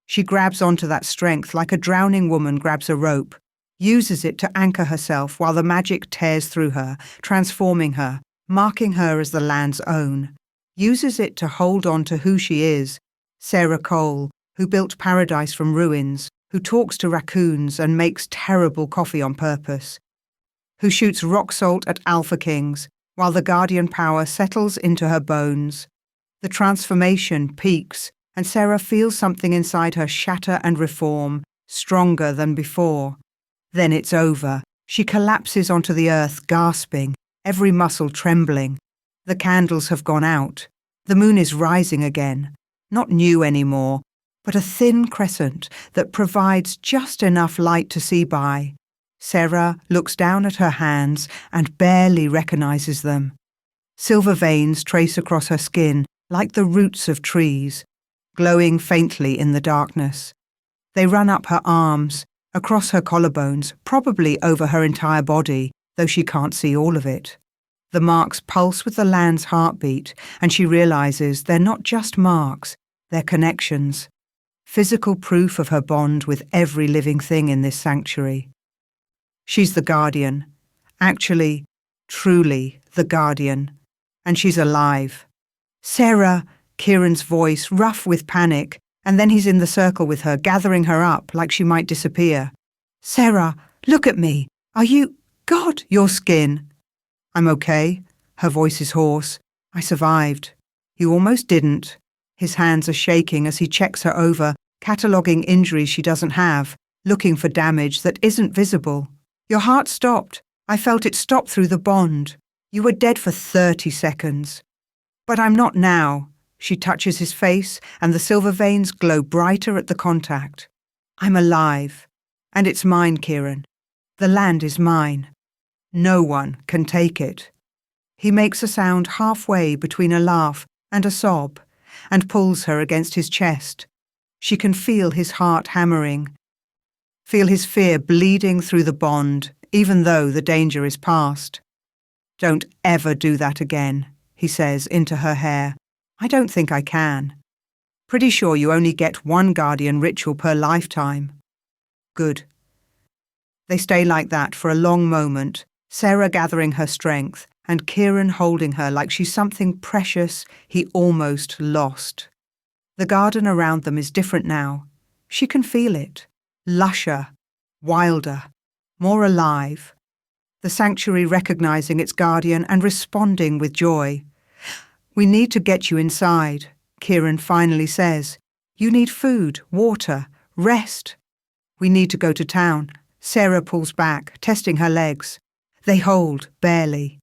She grabs onto that strength like a drowning woman grabs a rope, uses it to anchor herself while the magic tears through her, transforming her, marking her as the land's own. Uses it to hold on to who she is, Sarah Cole, who built paradise from ruins, who talks to raccoons and makes terrible coffee on purpose, who shoots rock salt at alpha kings while the guardian power settles into her bones. The transformation peaks, and Sarah feels something inside her shatter and reform, stronger than before. Then it's over. She collapses onto the earth, gasping, every muscle trembling. The candles have gone out. The moon is rising again, not new anymore, but a thin crescent that provides just enough light to see by. Sarah looks down at her hands and barely recognizes them. Silver veins trace across her skin like the roots of trees, glowing faintly in the darkness. They run up her arms, across her collarbones, probably over her entire body, though she can't see all of it. The marks pulse with the land's heartbeat, and she realizes they're not just marks, they're connections. Physical proof of her bond with every living thing in this sanctuary. She's the guardian. Actually, truly the guardian. And she's alive. "Sarah," Kieran's voice, rough with panic, And then he's in the circle with her, gathering her up like she might disappear. "Sarah, look at me. Are you— God, your skin." "I'm okay." Her voice is hoarse. "I survived." "You almost didn't." His hands are shaking as he checks her over, cataloguing injuries she doesn't have, looking for damage that isn't visible. "Your heart stopped. I felt it stop through the bond. You were dead for 30 seconds. But I'm not now." She touches his face, and the silver veins glow brighter at the contact. "I'm alive. And it's mine, Kieran. The land is mine. No one can take it." He makes a sound halfway between a laugh and a sob, and pulls her against his chest. She can feel his heart hammering, feel his fear bleeding through the bond, even though the danger is past. "Don't ever do that again," he says into her hair. "I don't think I can. Pretty sure you only get one guardian ritual per lifetime." "Good." They stay like that for a long moment, Sarah gathering her strength, and Kieran holding her like she's something precious he almost lost. The garden around them is different now. She can feel it. Lusher, wilder, more alive. The sanctuary recognizing its guardian and responding with joy. "We need to get you inside," Kieran finally says. "You need food, water, rest." "We need to go to town." Sarah pulls back, testing her legs. They hold, barely.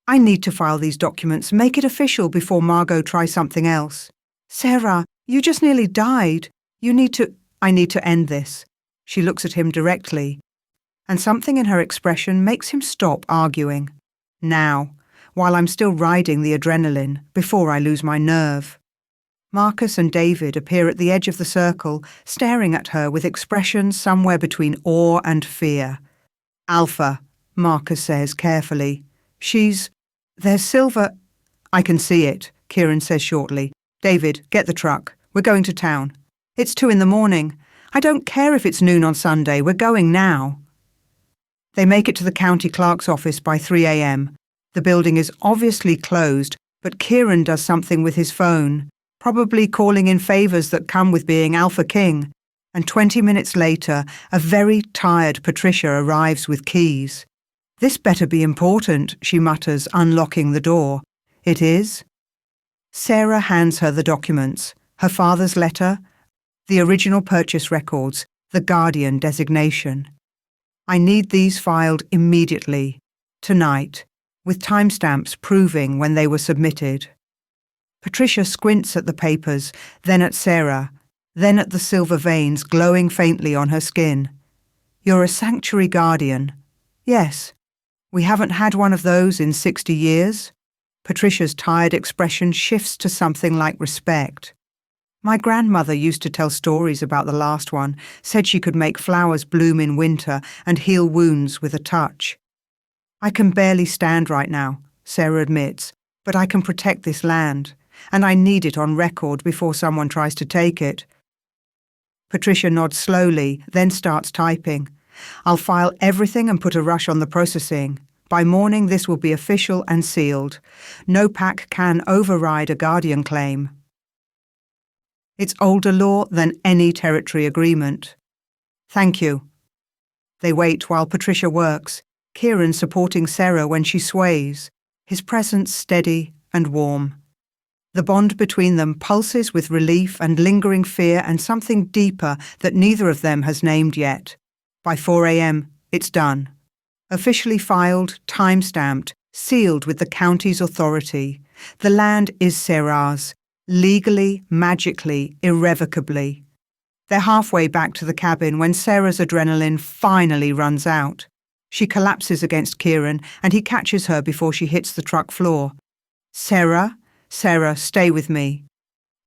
"I need to file these documents, make it official before Margot tries something else." "Sarah, you just nearly died. You need to— "I need to end this." She looks at him directly, and something in her expression makes him stop arguing. "Now, while I'm still riding the adrenaline, before I lose my nerve." Marcus and David appear at the edge of the circle, staring at her with expressions somewhere between awe and fear. "Alpha," Marcus says carefully. There's silver." "I can see it," Kieran says shortly. "David, get the truck. We're going to town." "It's 2 a.m. I don't care if it's noon on Sunday. We're going now." They make it to the county clerk's office by 3 a.m. The building is obviously closed, but Kieran does something with his phone, probably calling in favours that come with being Alpha King. And 20 minutes later, a very tired Patricia arrives with keys. "This better be important," she mutters, unlocking the door. "It is?" Sarah hands her the documents, her father's letter, the original purchase records, the guardian designation. "I need these filed immediately, tonight, with timestamps proving when they were submitted." Patricia squints at the papers, then at Sarah, then at the silver veins glowing faintly on her skin. "You're a sanctuary guardian." "Yes. We haven't had one of those in 60 years. Patricia's tired expression shifts to something like respect. "My grandmother used to tell stories about the last one, said she could make flowers bloom in winter and heal wounds with a touch." "I can barely stand right now," Sarah admits, "but I can protect this land, and I need it on record before someone tries to take it." Patricia nods slowly, then starts typing. "I'll file everything and put a rush on the processing. By morning this will be official and sealed. No pack can override a guardian claim. It's older law than any territory agreement." "Thank you." They wait while Patricia works, Kieran supporting Sarah when she sways, his presence steady and warm. The bond between them pulses with relief and lingering fear and something deeper that neither of them has named yet. By 4 a.m, it's done. Officially filed, time-stamped, sealed with the county's authority. The land is Sarah's, legally, magically, irrevocably. They're halfway back to the cabin when Sarah's adrenaline finally runs out. She collapses against Kieran and he catches her before she hits the truck floor. "Sarah, Sarah, stay with me."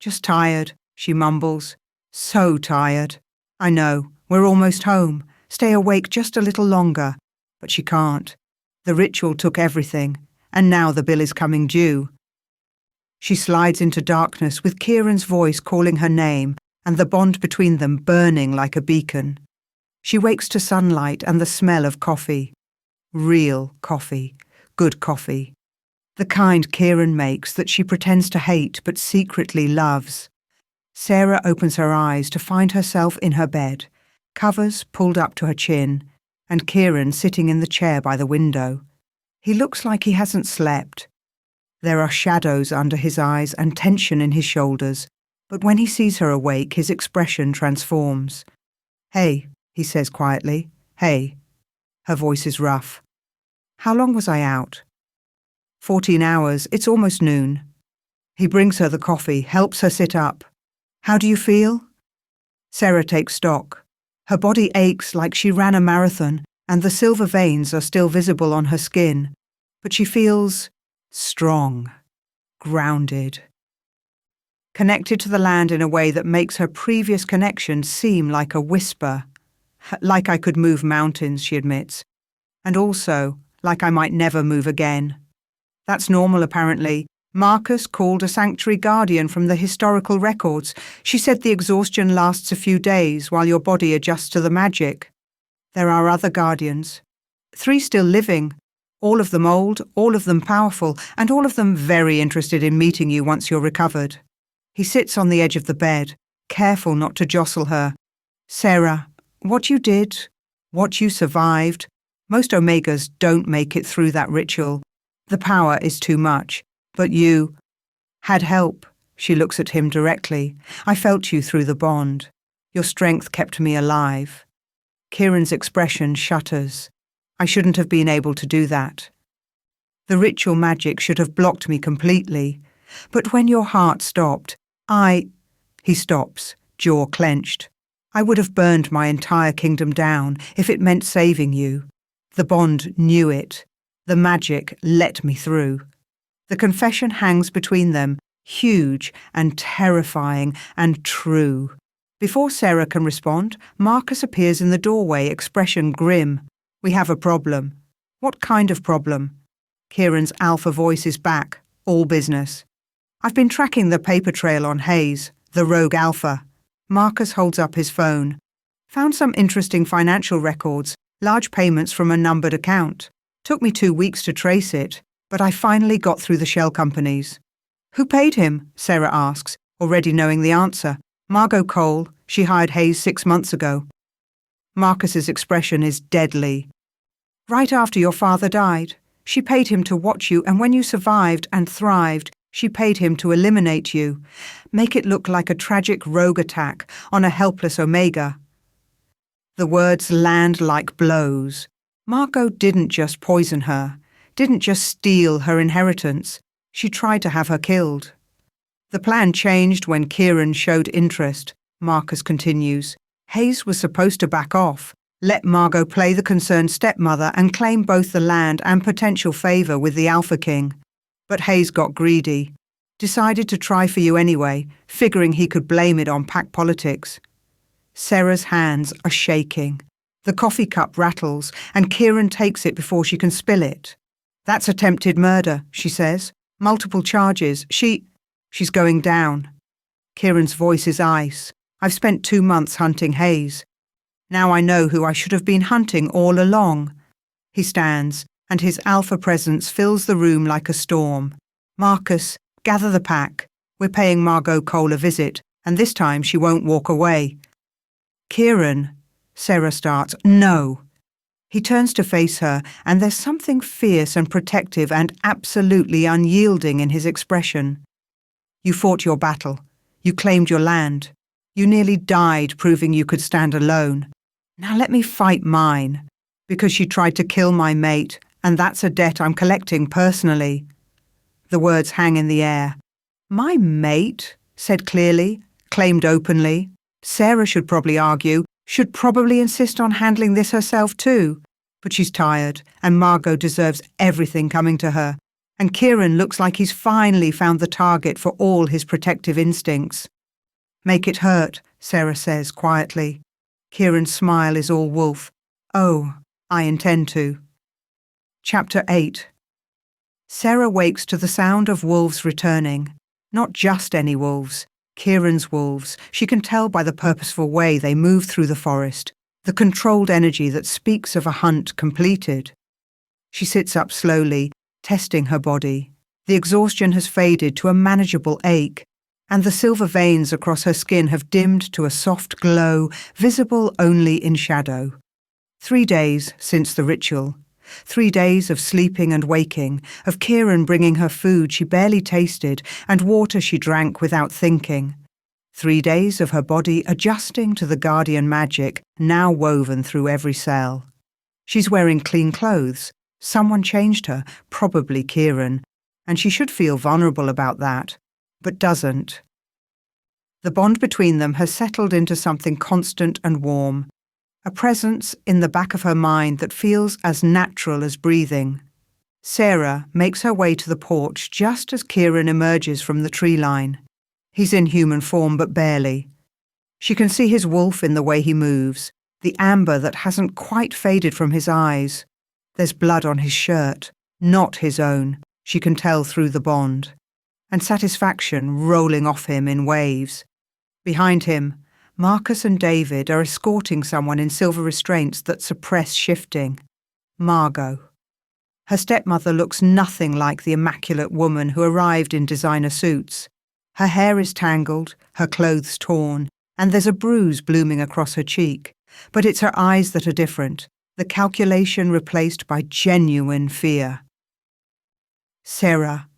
"Just tired," she mumbles. "So tired." "I know, we're almost home. Stay awake just a little longer." But she can't. The ritual took everything, and now the bill is coming due. She slides into darkness with Kieran's voice calling her name and the bond between them burning like a beacon. She wakes to sunlight and the smell of coffee. Real coffee. Good coffee. The kind Kieran makes that she pretends to hate but secretly loves. Sarah opens her eyes to find herself in her bed, covers pulled up to her chin, and Kieran sitting in the chair by the window. He looks like he hasn't slept. There are shadows under his eyes and tension in his shoulders, but when he sees her awake, his expression transforms. "Hey," he says quietly. "Hey." Her voice is rough. "How long was I out?" 14 hours. It's almost noon. He brings her the coffee, helps her sit up. "How do you feel?" Sarah takes stock. Her body aches like she ran a marathon, and the silver veins are still visible on her skin. But she feels strong, grounded, connected to the land in a way that makes her previous connection seem like a whisper. "Like I could move mountains," she admits. "And also, like I might never move again." That's normal, apparently. Marcus called a sanctuary guardian from the historical records. She said the exhaustion lasts a few days while your body adjusts to the magic. There are other guardians. 3 still living. All of them old, all of them powerful, and all of them very interested in meeting you once you're recovered. He sits on the edge of the bed, careful not to jostle her. "Sarah, what you did, what you survived, most Omegas don't make it through that ritual. The power is too much. But you had help." She looks at him directly. "I felt you through the bond. Your strength kept me alive." Kieran's expression shutters. "I shouldn't have been able to do that. The ritual magic should have blocked me completely. But when your heart stopped, He stops, jaw clenched. "I would have burned my entire kingdom down if it meant saving you. The bond knew it. The magic let me through." The confession hangs between them, huge and terrifying and true. Before Sarah can respond, Marcus appears in the doorway, expression grim. "We have a problem." "What kind of problem?" Kieran's alpha voice is back, all business. "I've been tracking the paper trail on Hayes, the rogue alpha." Marcus holds up his phone. "Found some interesting financial records, large payments from a numbered account. Took me 2 weeks to trace it, but I finally got through the shell companies." "Who paid him?" Sarah asks, already knowing the answer. "Margot Cole. She hired Hayes 6 months ago." Marcus's expression is deadly. "Right after your father died. She paid him to watch you, and when you survived and thrived, she paid him to eliminate you. Make it look like a tragic rogue attack on a helpless Omega." The words land like blows. Margot didn't just poison her, didn't just steal her inheritance. She tried to have her killed. "The plan changed when Kieran showed interest," Marcus continues. "Hayes was supposed to back off, let Margot play the concerned stepmother and claim both the land and potential favour with the Alpha King. But Hayes got greedy, decided to try for you anyway, figuring he could blame it on pack politics." Sarah's hands are shaking. The coffee cup rattles, and Kieran takes it before she can spill it. "That's attempted murder," she says. "Multiple charges. She's going down." Kieran's voice is ice. "I've spent 2 months hunting Hayes. Now I know who I should have been hunting all along." He stands, and his alpha presence fills the room like a storm. "Marcus, gather the pack. We're paying Margot Cole a visit, and this time she won't walk away." "Kieran," Sarah starts. "No." He turns to face her, and there's something fierce and protective and absolutely unyielding in his expression. "You fought your battle. You claimed your land. You nearly died proving you could stand alone. Now let me fight mine. Because she tried to kill my mate, and that's a debt I'm collecting personally." The words hang in the air. "My mate," said clearly, claimed openly. Sarah should probably argue, should probably insist on handling this herself too. But she's tired, and Margot deserves everything coming to her. And Kieran looks like he's finally found the target for all his protective instincts. "Make it hurt," Sarah says quietly. Kieran's smile is all wolf. "Oh, I intend to." Chapter 8. Sarah wakes to the sound of wolves returning. Not just any wolves. Kieran's wolves. She can tell by the purposeful way they move through the forest, the controlled energy that speaks of a hunt completed. She sits up slowly, testing her body. The exhaustion has faded to a manageable ache. and the silver veins across her skin have dimmed to a soft glow, visible only in shadow. 3 days since the ritual. 3 days of sleeping and waking, of Kieran bringing her food she barely tasted and water she drank without thinking. 3 days of her body adjusting to the guardian magic now woven through every cell. She's wearing clean clothes. Someone changed her, probably Kieran, and she should feel vulnerable about that, but doesn't. The bond between them has settled into something constant and warm, a presence in the back of her mind that feels as natural as breathing. Sarah makes her way to the porch just as Kieran emerges from the tree line. He's in human form, but barely. She can see his wolf in the way he moves, the amber that hasn't quite faded from his eyes. There's blood on his shirt, not his own, she can tell through the bond, and satisfaction rolling off him in waves. Behind him, Marcus and David are escorting someone in silver restraints that suppress shifting. Margot. Her stepmother looks nothing like the immaculate woman who arrived in designer suits. Her hair is tangled, her clothes torn, and there's a bruise blooming across her cheek. But it's her eyes that are different, the calculation replaced by genuine fear. Sarah.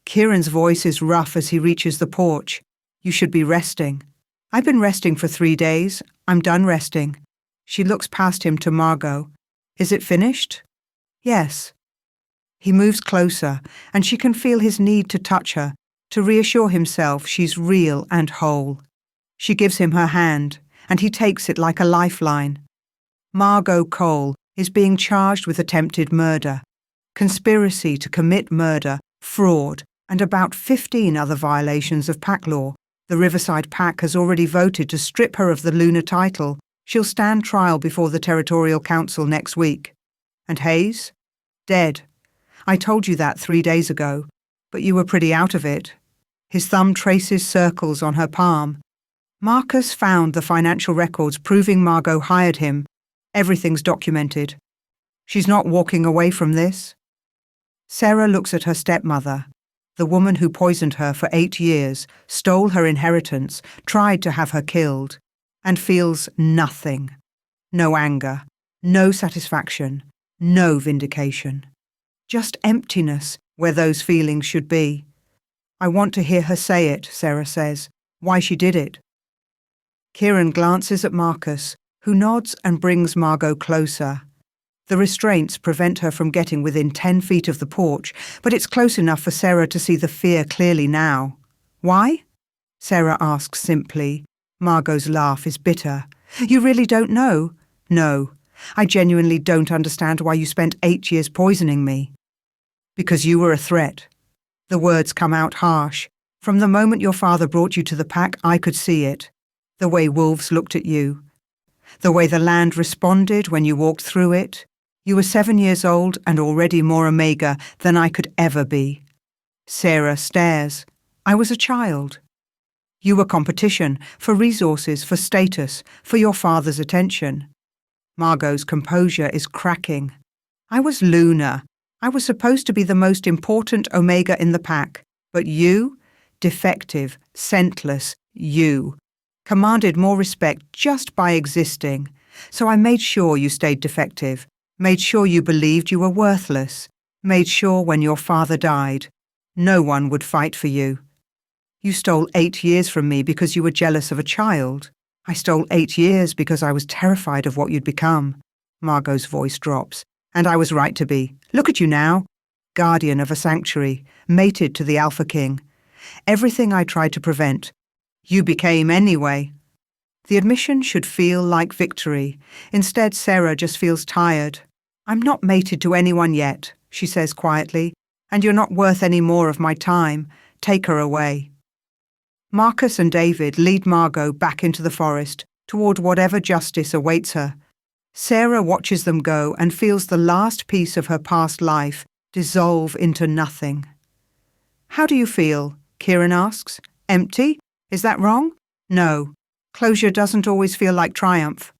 Kieran's voice is rough as he reaches the porch. You should be resting. I've been resting for 3 days. I'm done resting. She looks past him to Margot. Is it finished? Yes. He moves closer, and she can feel his need to touch her, to reassure himself she's real and whole. She gives him her hand, and he takes it like a lifeline. Margot Cole is being charged with attempted murder, conspiracy to commit murder, fraud, and about 15 other violations of pack law. The Riverside Pack has already voted to strip her of the Lunar title. She'll stand trial before the Territorial Council next week. And Hayes? Dead. I told you that 3 days ago, but you were pretty out of it. His thumb traces circles on her palm. Marcus found the financial records proving Margot hired him. Everything's documented. She's not walking away from this. Sarah looks at her stepmother, the woman who poisoned her for 8 years, stole her inheritance, tried to have her killed, and feels nothing. No anger, no satisfaction, no vindication. Just emptiness where those feelings should be. I want to hear her say it, Sarah says, why she did it. Kieran glances at Marcus, who nods and brings Margot closer. The restraints prevent her from getting within 10 feet of the porch, but it's close enough for Sarah to see the fear clearly now. Why? Sarah asks simply. Margot's laugh is bitter. You really don't know? No. I genuinely don't understand why you spent 8 years poisoning me. Because you were a threat. The words come out harsh. From the moment your father brought you to the pack, I could see it. The way wolves looked at you. The way the land responded when you walked through it. You were 7 years old and already more Omega than I could ever be. Sarah stares. I was a child. You were competition, for resources, for status, for your father's attention. Margot's composure is cracking. I was Luna. I was supposed to be the most important Omega in the pack. But you, defective, scentless, you, commanded more respect just by existing. So I made sure you stayed defective. Made sure you believed you were worthless. Made sure when your father died, no one would fight for you. You stole 8 years from me because you were jealous of a child. I stole 8 years because I was terrified of what you'd become. Margot's voice drops. And I was right to be. Look at you now. Guardian of a sanctuary, mated to the Alpha King. Everything I tried to prevent, you became anyway. The admission should feel like victory. Instead, Sarah just feels tired. I'm not mated to anyone yet, she says quietly, and you're not worth any more of my time. Take her away. Marcus and David lead Margot back into the forest, toward whatever justice awaits her. Sarah watches them go and feels the last piece of her past life dissolve into nothing. How do you feel? Kieran asks. Empty? Is that wrong? No. Closure doesn't always feel like triumph.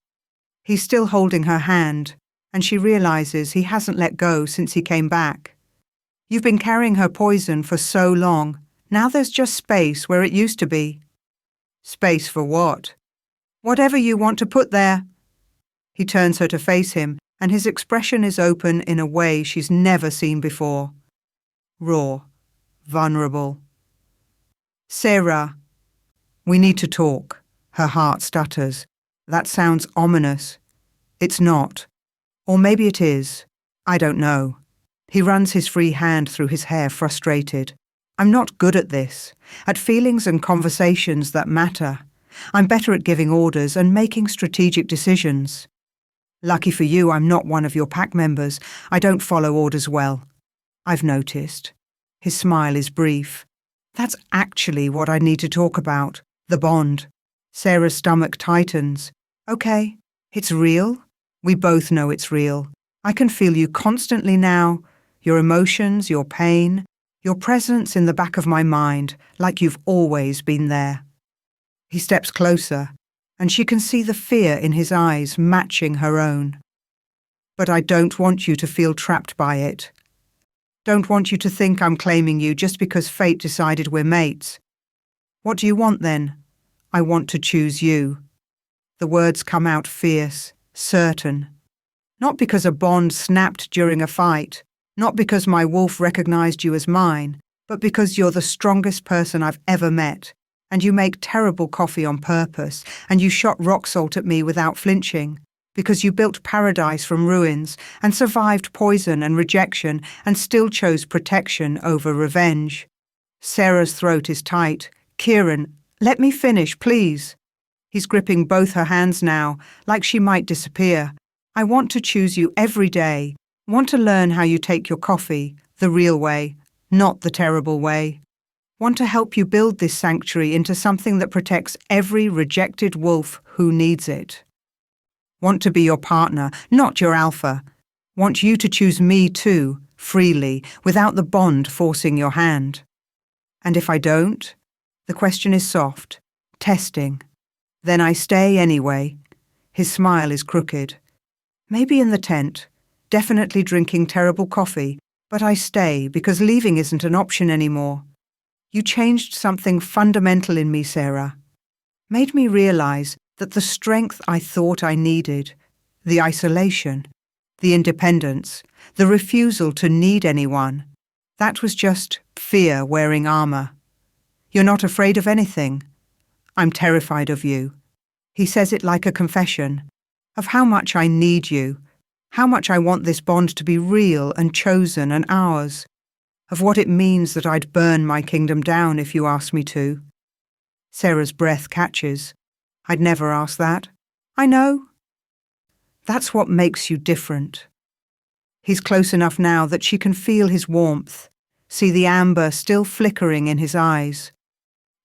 He's still holding her hand, and she realizes he hasn't let go since he came back. You've been carrying her poison for so long. Now there's just space where it used to be. Space for what? Whatever you want to put there. He turns her to face him, and his expression is open in a way she's never seen before. Raw, vulnerable. Sarah, we need to talk. Her heart stutters. That sounds ominous. It's not. Or maybe it is. I don't know. He runs his free hand through his hair, frustrated. I'm not good at this, at feelings and conversations that matter. I'm better at giving orders and making strategic decisions. Lucky for you, I'm not one of your pack members. I don't follow orders well. I've noticed. His smile is brief. That's actually what I need to talk about. The bond. Sarah's stomach tightens. Okay, it's real. We both know it's real. I can feel you constantly now. Your emotions, your pain, your presence in the back of my mind, like you've always been there. He steps closer, and she can see the fear in his eyes matching her own. But I don't want you to feel trapped by it. Don't want you to think I'm claiming you just because fate decided we're mates. What do you want then? I want to choose you. The words come out fierce, certain. Not because a bond snapped during a fight, not because my wolf recognized you as mine, but because you're the strongest person I've ever met, and you make terrible coffee on purpose, and you shot rock salt at me without flinching, because you built paradise from ruins, and survived poison and rejection, and still chose protection over revenge. Sarah's throat is tight. Kieran, let me finish, please. He's gripping both her hands now, like she might disappear. I want to choose you every day. Want to learn how you take your coffee, the real way, not the terrible way. Want to help you build this sanctuary into something that protects every rejected wolf who needs it. Want to be your partner, not your alpha. Want you to choose me too, freely, without the bond forcing your hand. And if I don't? The question is soft, testing. Then I stay anyway. His smile is crooked. Maybe in the tent, definitely drinking terrible coffee, but I stay because leaving isn't an option anymore. You changed something fundamental in me, Sarah. Made me realize that the strength I thought I needed, the isolation, the independence, the refusal to need anyone, that was just fear wearing armor. You're not afraid of anything. I'm terrified of you. He says it like a confession, of how much I need you, how much I want this bond to be real and chosen and ours, of what it means that I'd burn my kingdom down if you asked me to. Sarah's breath catches. I'd never ask that. I know. That's what makes you different. He's close enough now that she can feel his warmth, see the amber still flickering in his eyes.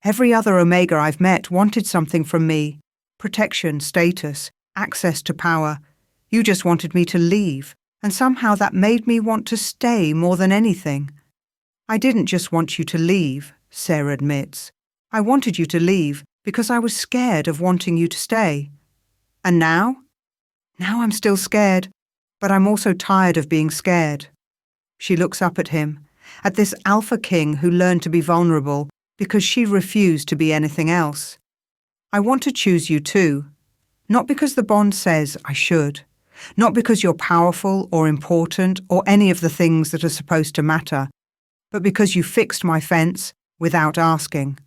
Every other Omega I've met wanted something from me. Protection, status, access to power. You just wanted me to leave, and somehow that made me want to stay more than anything. I didn't just want you to leave, Sarah admits. I wanted you to leave because I was scared of wanting you to stay. And now? Now I'm still scared, but I'm also tired of being scared. She looks up at him, at this alpha king who learned to be vulnerable because she refused to be anything else. I want to choose you too, not because the bond says I should. Not because you're powerful or important or any of the things that are supposed to matter, but because you fixed my fence without asking.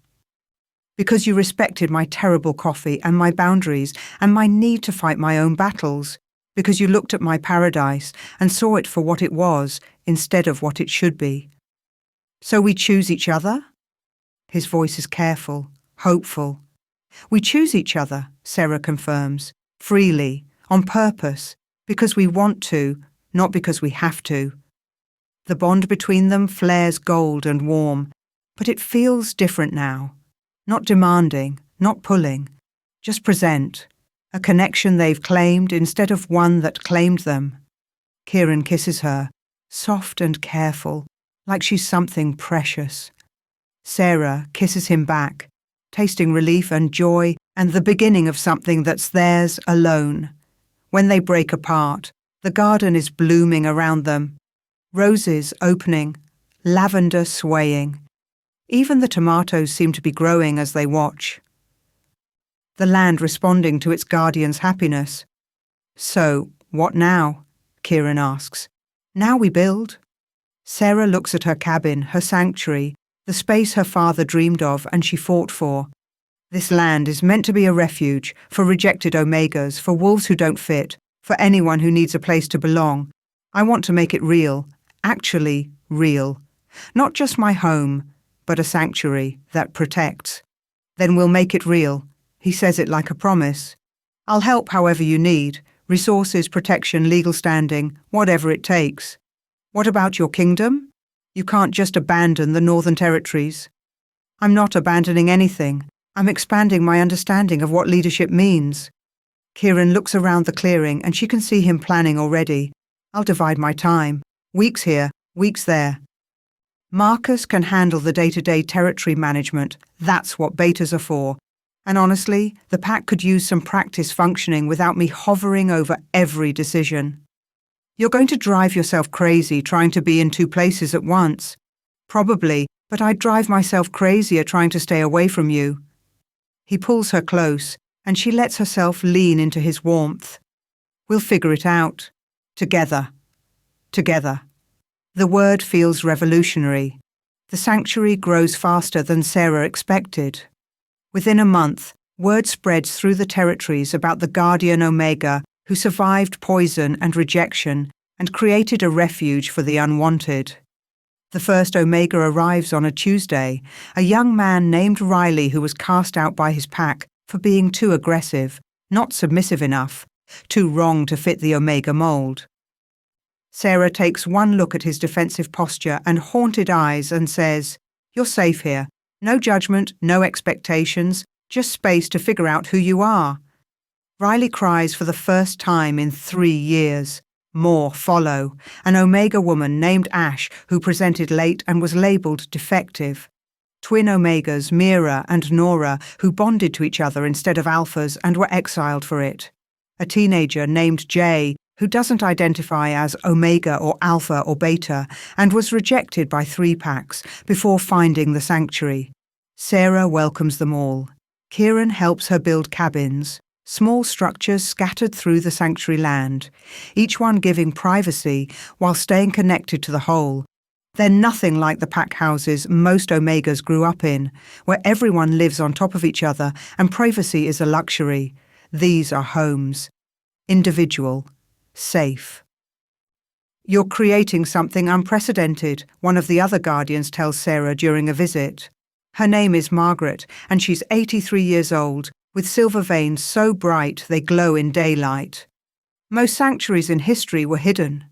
Because you respected my terrible coffee and my boundaries and my need to fight my own battles. Because you looked at my paradise and saw it for what it was instead of what it should be. So we choose each other? His voice is careful, hopeful. We choose each other, Sarah confirms, freely, on purpose, because we want to, not because we have to. The bond between them flares gold and warm, but it feels different now. Not demanding, not pulling, just present. A connection they've claimed instead of one that claimed them. Kieran kisses her, soft and careful, like she's something precious. Sarah kisses him back, tasting relief and joy and the beginning of something that's theirs alone. When they break apart, the garden is blooming around them. Roses opening, lavender swaying. Even the tomatoes seem to be growing as they watch. The land responding to its guardian's happiness. So, what now? Kieran asks. Now we build. Sarah looks at her cabin, her sanctuary, the space her father dreamed of and she fought for. This land is meant to be a refuge for rejected omegas, for wolves who don't fit, for anyone who needs a place to belong. I want to make it real, actually real. Not just my home, but a sanctuary that protects. Then we'll make it real. He says it like a promise. I'll help however you need. Resources, protection, legal standing, whatever it takes. What about your kingdom? You can't just abandon the Northern Territories. I'm not abandoning anything. I'm expanding my understanding of what leadership means. Kieran looks around the clearing and she can see him planning already. I'll divide my time. Weeks here, weeks there. Marcus can handle the day-to-day territory management. That's what betas are for. And honestly, the pack could use some practice functioning without me hovering over every decision. You're going to drive yourself crazy trying to be in two places at once. Probably, but I'd drive myself crazier trying to stay away from you. He pulls her close, and she lets herself lean into his warmth. We'll figure it out. Together. Together. The word feels revolutionary. The sanctuary grows faster than Sarah expected. Within a month, word spreads through the territories about the guardian Omega who survived poison and rejection and created a refuge for the unwanted. The first Omega arrives on a Tuesday, a young man named Riley who was cast out by his pack for being too aggressive, not submissive enough, too wrong to fit the Omega mold. Sarah takes one look at his defensive posture and haunted eyes and says, "You're safe here. No judgment, no expectations, just space to figure out who you are." Riley cries for the first time in 3 years. More follow. An Omega woman named Ash who presented late and was labelled defective. Twin Omegas, Mira and Nora, who bonded to each other instead of alphas and were exiled for it. A teenager named Jay who doesn't identify as Omega or Alpha or Beta and was rejected by 3 packs before finding the sanctuary. Sarah welcomes them all. Kieran helps her build cabins. Small structures scattered through the sanctuary land, each one giving privacy while staying connected to the whole. They're nothing like the pack houses most Omegas grew up in, where everyone lives on top of each other and privacy is a luxury. These are homes. Individual. Safe. "You're creating something unprecedented," one of the other guardians tells Sarah during a visit. Her name is Margaret, and she's 83 years old, with silver veins so bright they glow in daylight. Most sanctuaries in history were hidden.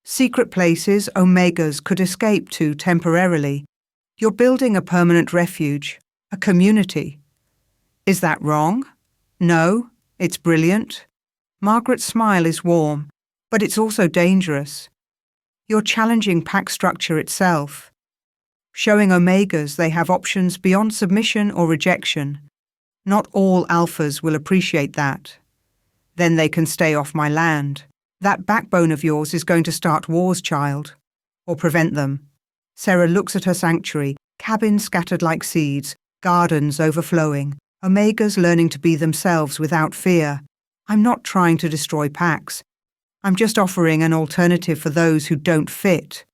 Secret places Omegas could escape to temporarily. You're building a permanent refuge, a community. Is that wrong? No, it's brilliant. Margaret's smile is warm, but it's also dangerous. You're challenging pack structure itself, showing Omegas they have options beyond submission or rejection. Not all alphas will appreciate that. Then they can stay off my land. That backbone of yours is going to start wars, child. Or prevent them. Sarah looks at her sanctuary, cabins scattered like seeds, gardens overflowing, Omegas learning to be themselves without fear. I'm not trying to destroy packs. I'm just offering an alternative for those who don't fit.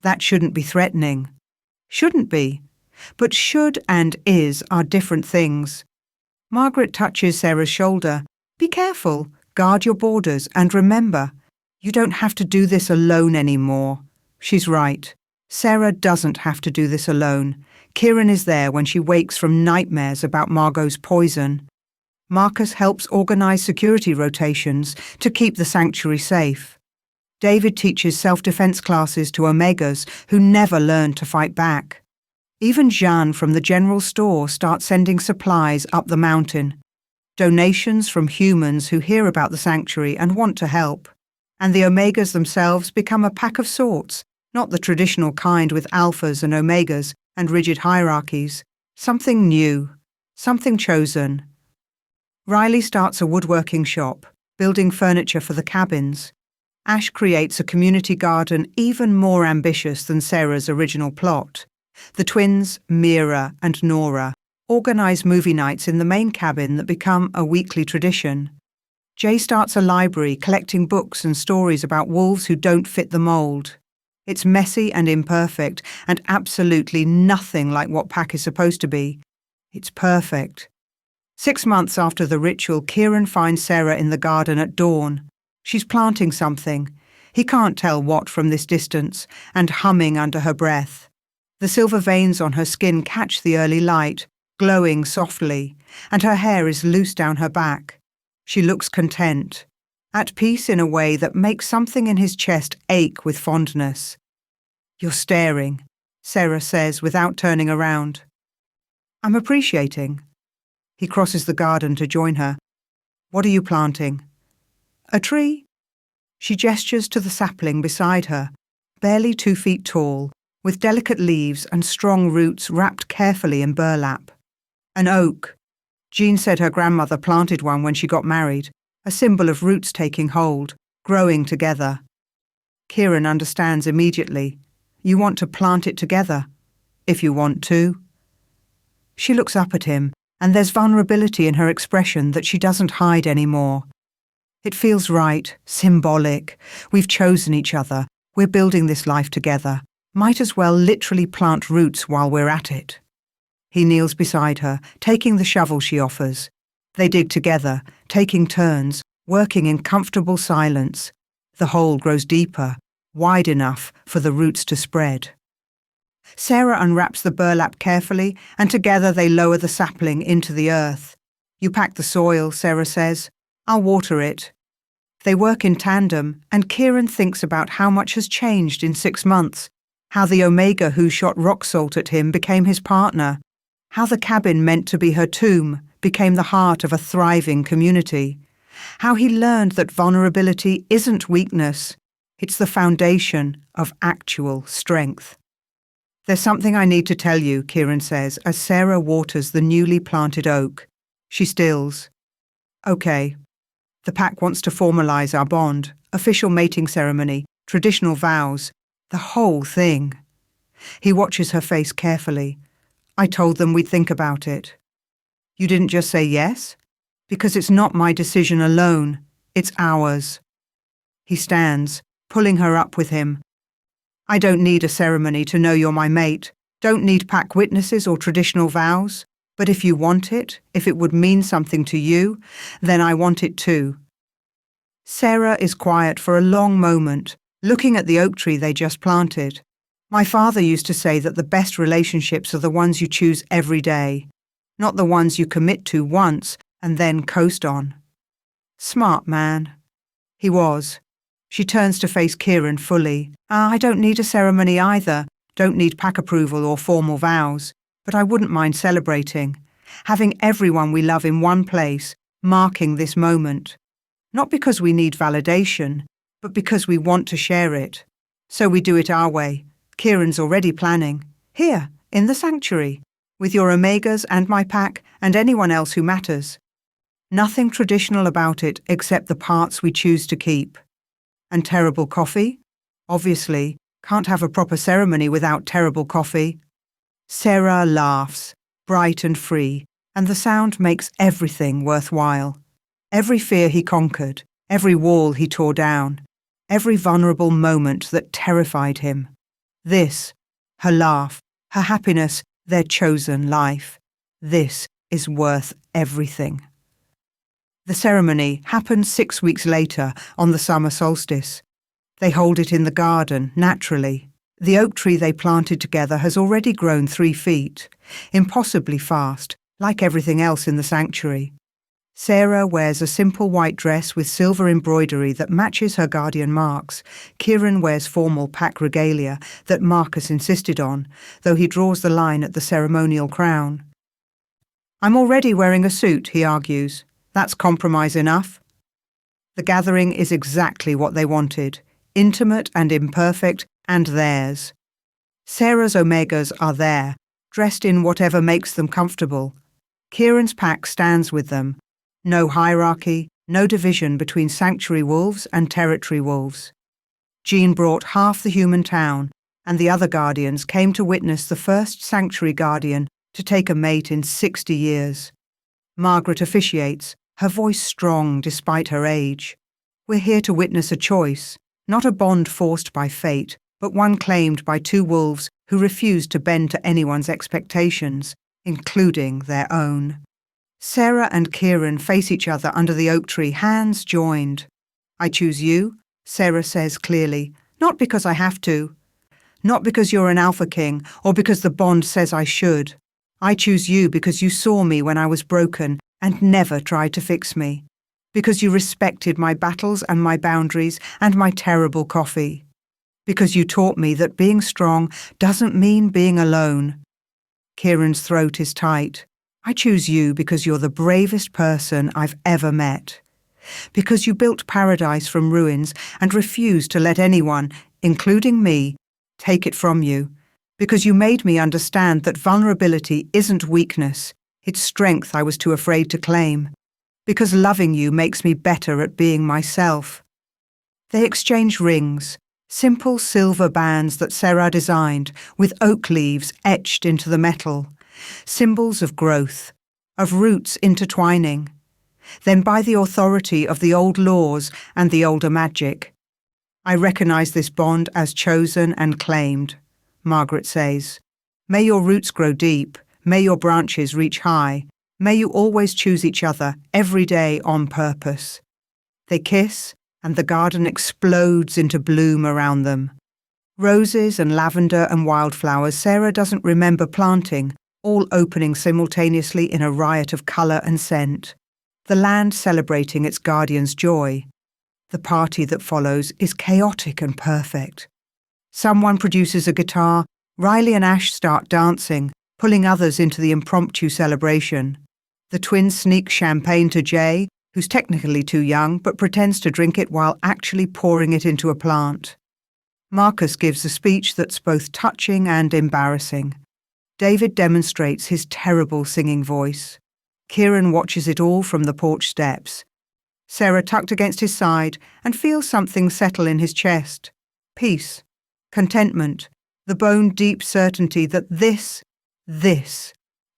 That shouldn't be threatening. Shouldn't be. But should and is are different things. Margaret touches Sarah's shoulder. Be careful, guard your borders, and remember, you don't have to do this alone anymore. She's right. Sarah doesn't have to do this alone. Kieran is there when she wakes from nightmares about Margot's poison. Marcus helps organise security rotations to keep the sanctuary safe. David teaches self-defence classes to Omegas who never learn to fight back. Even Jeanne from the general store starts sending supplies up the mountain. Donations from humans who hear about the sanctuary and want to help. And the Omegas themselves become a pack of sorts, not the traditional kind with alphas and Omegas and rigid hierarchies. Something new. Something chosen. Riley starts a woodworking shop, building furniture for the cabins. Ash creates a community garden even more ambitious than Sarah's original plot. The twins, Mira and Nora, organise movie nights in the main cabin that become a weekly tradition. Jay starts a library collecting books and stories about wolves who don't fit the mould. It's messy and imperfect and absolutely nothing like what Pack is supposed to be. It's perfect. 6 months after the ritual, Kieran finds Sarah in the garden at dawn. She's planting something. He can't tell what from this distance, and humming under her breath. The silver veins on her skin catch the early light, glowing softly, and her hair is loose down her back. She looks content, at peace in a way that makes something in his chest ache with fondness. "You're staring," Sarah says without turning around. "I'm appreciating." He crosses the garden to join her. "What are you planting?" "A tree." She gestures to the sapling beside her, barely 2 feet tall, with delicate leaves and strong roots wrapped carefully in burlap. "An oak." Jean said her grandmother planted one when she got married, a symbol of roots taking hold, growing together. Kieran understands immediately. You want to plant it together, if you want to. She looks up at him, and there's vulnerability in her expression that she doesn't hide anymore. It feels right, symbolic. We've chosen each other. We're building this life together. Might as well literally plant roots while we're at it. He kneels beside her, taking the shovel she offers. They dig together, taking turns, working in comfortable silence. The hole grows deeper, wide enough for the roots to spread. Sarah unwraps the burlap carefully, and together they lower the sapling into the earth. "You pack the soil," Sarah says. "I'll water it." They work in tandem, and Kieran thinks about how much has changed in 6 months, how the Omega who shot rock salt at him became his partner, how the cabin meant to be her tomb became the heart of a thriving community, how he learned that vulnerability isn't weakness, it's the foundation of actual strength. "There's something I need to tell you," Kieran says as Sarah waters the newly planted oak. She stills. "Okay. The pack wants to formalize our bond, official mating ceremony, traditional vows, the whole thing." He watches her face carefully. "I told them we'd think about it." "You didn't just say yes?" "Because it's not my decision alone. It's ours." He stands, pulling her up with him. "I don't need a ceremony to know you're my mate. Don't need pack witnesses or traditional vows. But if you want it, if it would mean something to you, then I want it too." Sarah is quiet for a long moment, looking at the oak tree they just planted. "My father used to say that the best relationships are the ones you choose every day, not the ones you commit to once and then coast on." Smart man. He was. She turns to face Kieran fully. "I don't need a ceremony either, don't need pack approval or formal vows, but I wouldn't mind celebrating, having everyone we love in one place, marking this moment. Not because we need validation, but because we want to share it. So we do it our way. Kieran's already planning. Here, in the sanctuary, with your Omegas and my pack and anyone else who matters. Nothing traditional about it except the parts we choose to keep. And terrible coffee? Obviously, can't have a proper ceremony without terrible coffee." Sarah laughs, bright and free, and the sound makes everything worthwhile. Every fear he conquered, every wall he tore down, every vulnerable moment that terrified him. This, her laugh, her happiness, their chosen life. This is worth everything. The ceremony happens 6 weeks later, on the summer solstice. They hold it in the garden, naturally. The oak tree they planted together has already grown 3 feet, impossibly fast, like everything else in the sanctuary. Sarah wears a simple white dress with silver embroidery that matches her guardian marks. Kieran wears formal pack regalia that Marcus insisted on, though he draws the line at the ceremonial crown. "I'm already wearing a suit," he argues. "That's compromise enough." The gathering is exactly what they wanted, intimate and imperfect, and theirs. Sarah's Omegas are there, dressed in whatever makes them comfortable. Kieran's pack stands with them. No hierarchy, no division between sanctuary wolves and territory wolves. Jean brought half the human town, and the other guardians came to witness the first sanctuary guardian to take a mate in 60 years. Margaret officiates, her voice strong despite her age. We're here to witness a choice, not a bond forced by fate, but one claimed by two wolves who refused to bend to anyone's expectations, including their own. Sarah and Kieran face each other under the oak tree, hands joined. I choose you, Sarah says clearly, not because I have to. Not because you're an alpha king or because the bond says I should. I choose you because you saw me when I was broken and never tried to fix me. Because you respected my battles and my boundaries and my terrible coffee. Because you taught me that being strong doesn't mean being alone. Kieran's throat is tight. I choose you because you're the bravest person I've ever met. Because you built paradise from ruins and refused to let anyone, including me, take it from you. Because you made me understand that vulnerability isn't weakness, it's strength I was too afraid to claim. Because loving you makes me better at being myself. They exchange rings, simple silver bands that Sarah designed with oak leaves etched into the metal, symbols of growth, of roots intertwining. Then by the authority of the old laws and the older magic, I recognize this bond as chosen and claimed, Margaret says. May your roots grow deep, may your branches reach high, may you always choose each other every day on purpose. They kiss, and the garden explodes into bloom around them. Roses and lavender and wildflowers Sarah doesn't remember planting, all opening simultaneously in a riot of colour and scent. The land celebrating its guardian's joy. The party that follows is chaotic and perfect. Someone produces a guitar, Riley and Ash start dancing, pulling others into the impromptu celebration. The twins sneak champagne to Jay, who's technically too young but pretends to drink it while actually pouring it into a plant. Marcus gives a speech that's both touching and embarrassing. David demonstrates his terrible singing voice. Kieran watches it all from the porch steps. Sarah tucked against his side and feels something settle in his chest. Peace, contentment, the bone-deep certainty that this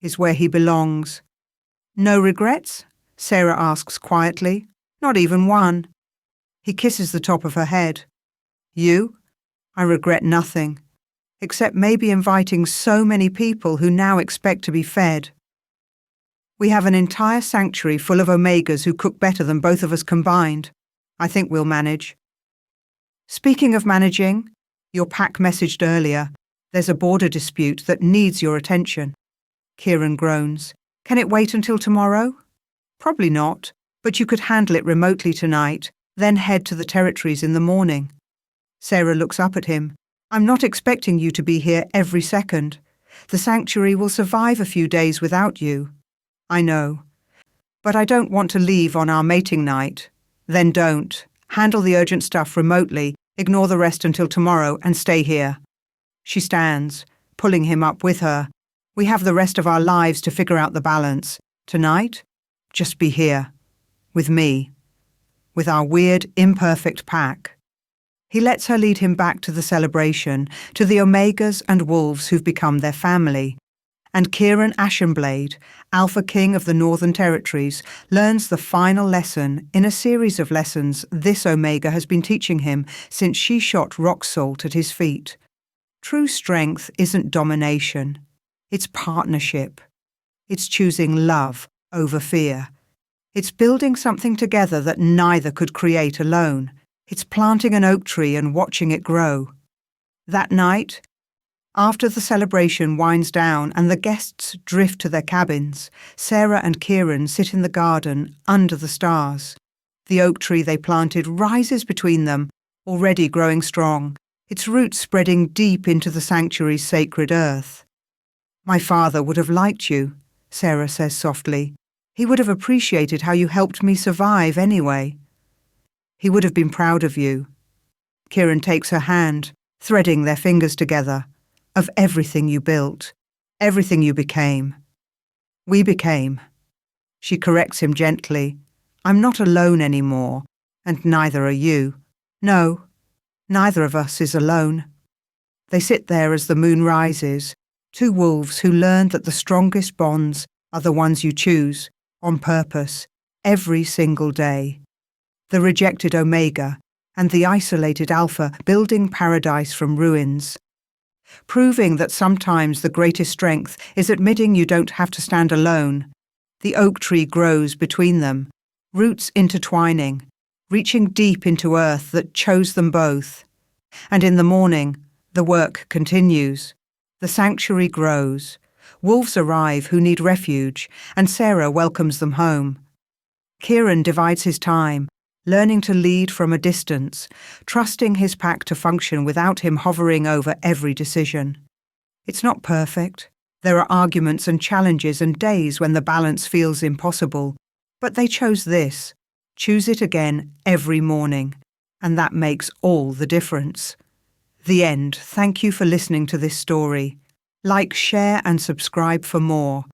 is where he belongs. No regrets? Sarah asks quietly. Not even one. He kisses the top of her head. You? I regret nothing, except maybe inviting so many people who now expect to be fed. We have an entire sanctuary full of Omegas who cook better than both of us combined. I think we'll manage. Speaking of managing, your pack messaged earlier. There's a border dispute that needs your attention. Kieran groans. Can it wait until tomorrow? Probably not, but you could handle it remotely tonight, then head to the territories in the morning. Sarah looks up at him. I'm not expecting you to be here every second. The sanctuary will survive a few days without you. I know. But I don't want to leave on our mating night. Then don't. Handle the urgent stuff remotely, ignore the rest until tomorrow, and stay here. She stands, pulling him up with her. We have the rest of our lives to figure out the balance. Tonight, just be here. With me. With our weird, imperfect pack. He lets her lead him back to the celebration, to the Omegas and wolves who've become their family. And Kieran Ashenblade, Alpha King of the Northern Territories, learns the final lesson in a series of lessons this Omega has been teaching him since she shot rock salt at his feet. True strength isn't domination. It's partnership. It's choosing love over fear. It's building something together that neither could create alone. It's planting an oak tree and watching it grow. That night, after the celebration winds down and the guests drift to their cabins, Sarah and Kieran sit in the garden under the stars. The oak tree they planted rises between them, already growing strong, its roots spreading deep into the sanctuary's sacred earth. My father would have liked you, Sarah says softly. He would have appreciated how you helped me survive anyway. He would have been proud of you. Kieran takes her hand, threading their fingers together. Of everything you built, everything you became. We became. She corrects him gently. I'm not alone anymore, and neither are you. No, neither of us is alone. They sit there as the moon rises, two wolves who learn that the strongest bonds are the ones you choose, on purpose, every single day. The rejected Omega and the isolated Alpha building paradise from ruins. Proving that sometimes the greatest strength is admitting you don't have to stand alone. The oak tree grows between them, roots intertwining, reaching deep into earth that chose them both. And in the morning, the work continues. The sanctuary grows. Wolves arrive who need refuge, and Sarah welcomes them home. Kieran divides his time, learning to lead from a distance, trusting his pack to function without him hovering over every decision. It's not perfect. There are arguments and challenges and days when the balance feels impossible. But they chose this. Choose it again every morning. And that makes all the difference. The end. Thank you for listening to this story. Like, share and subscribe for more.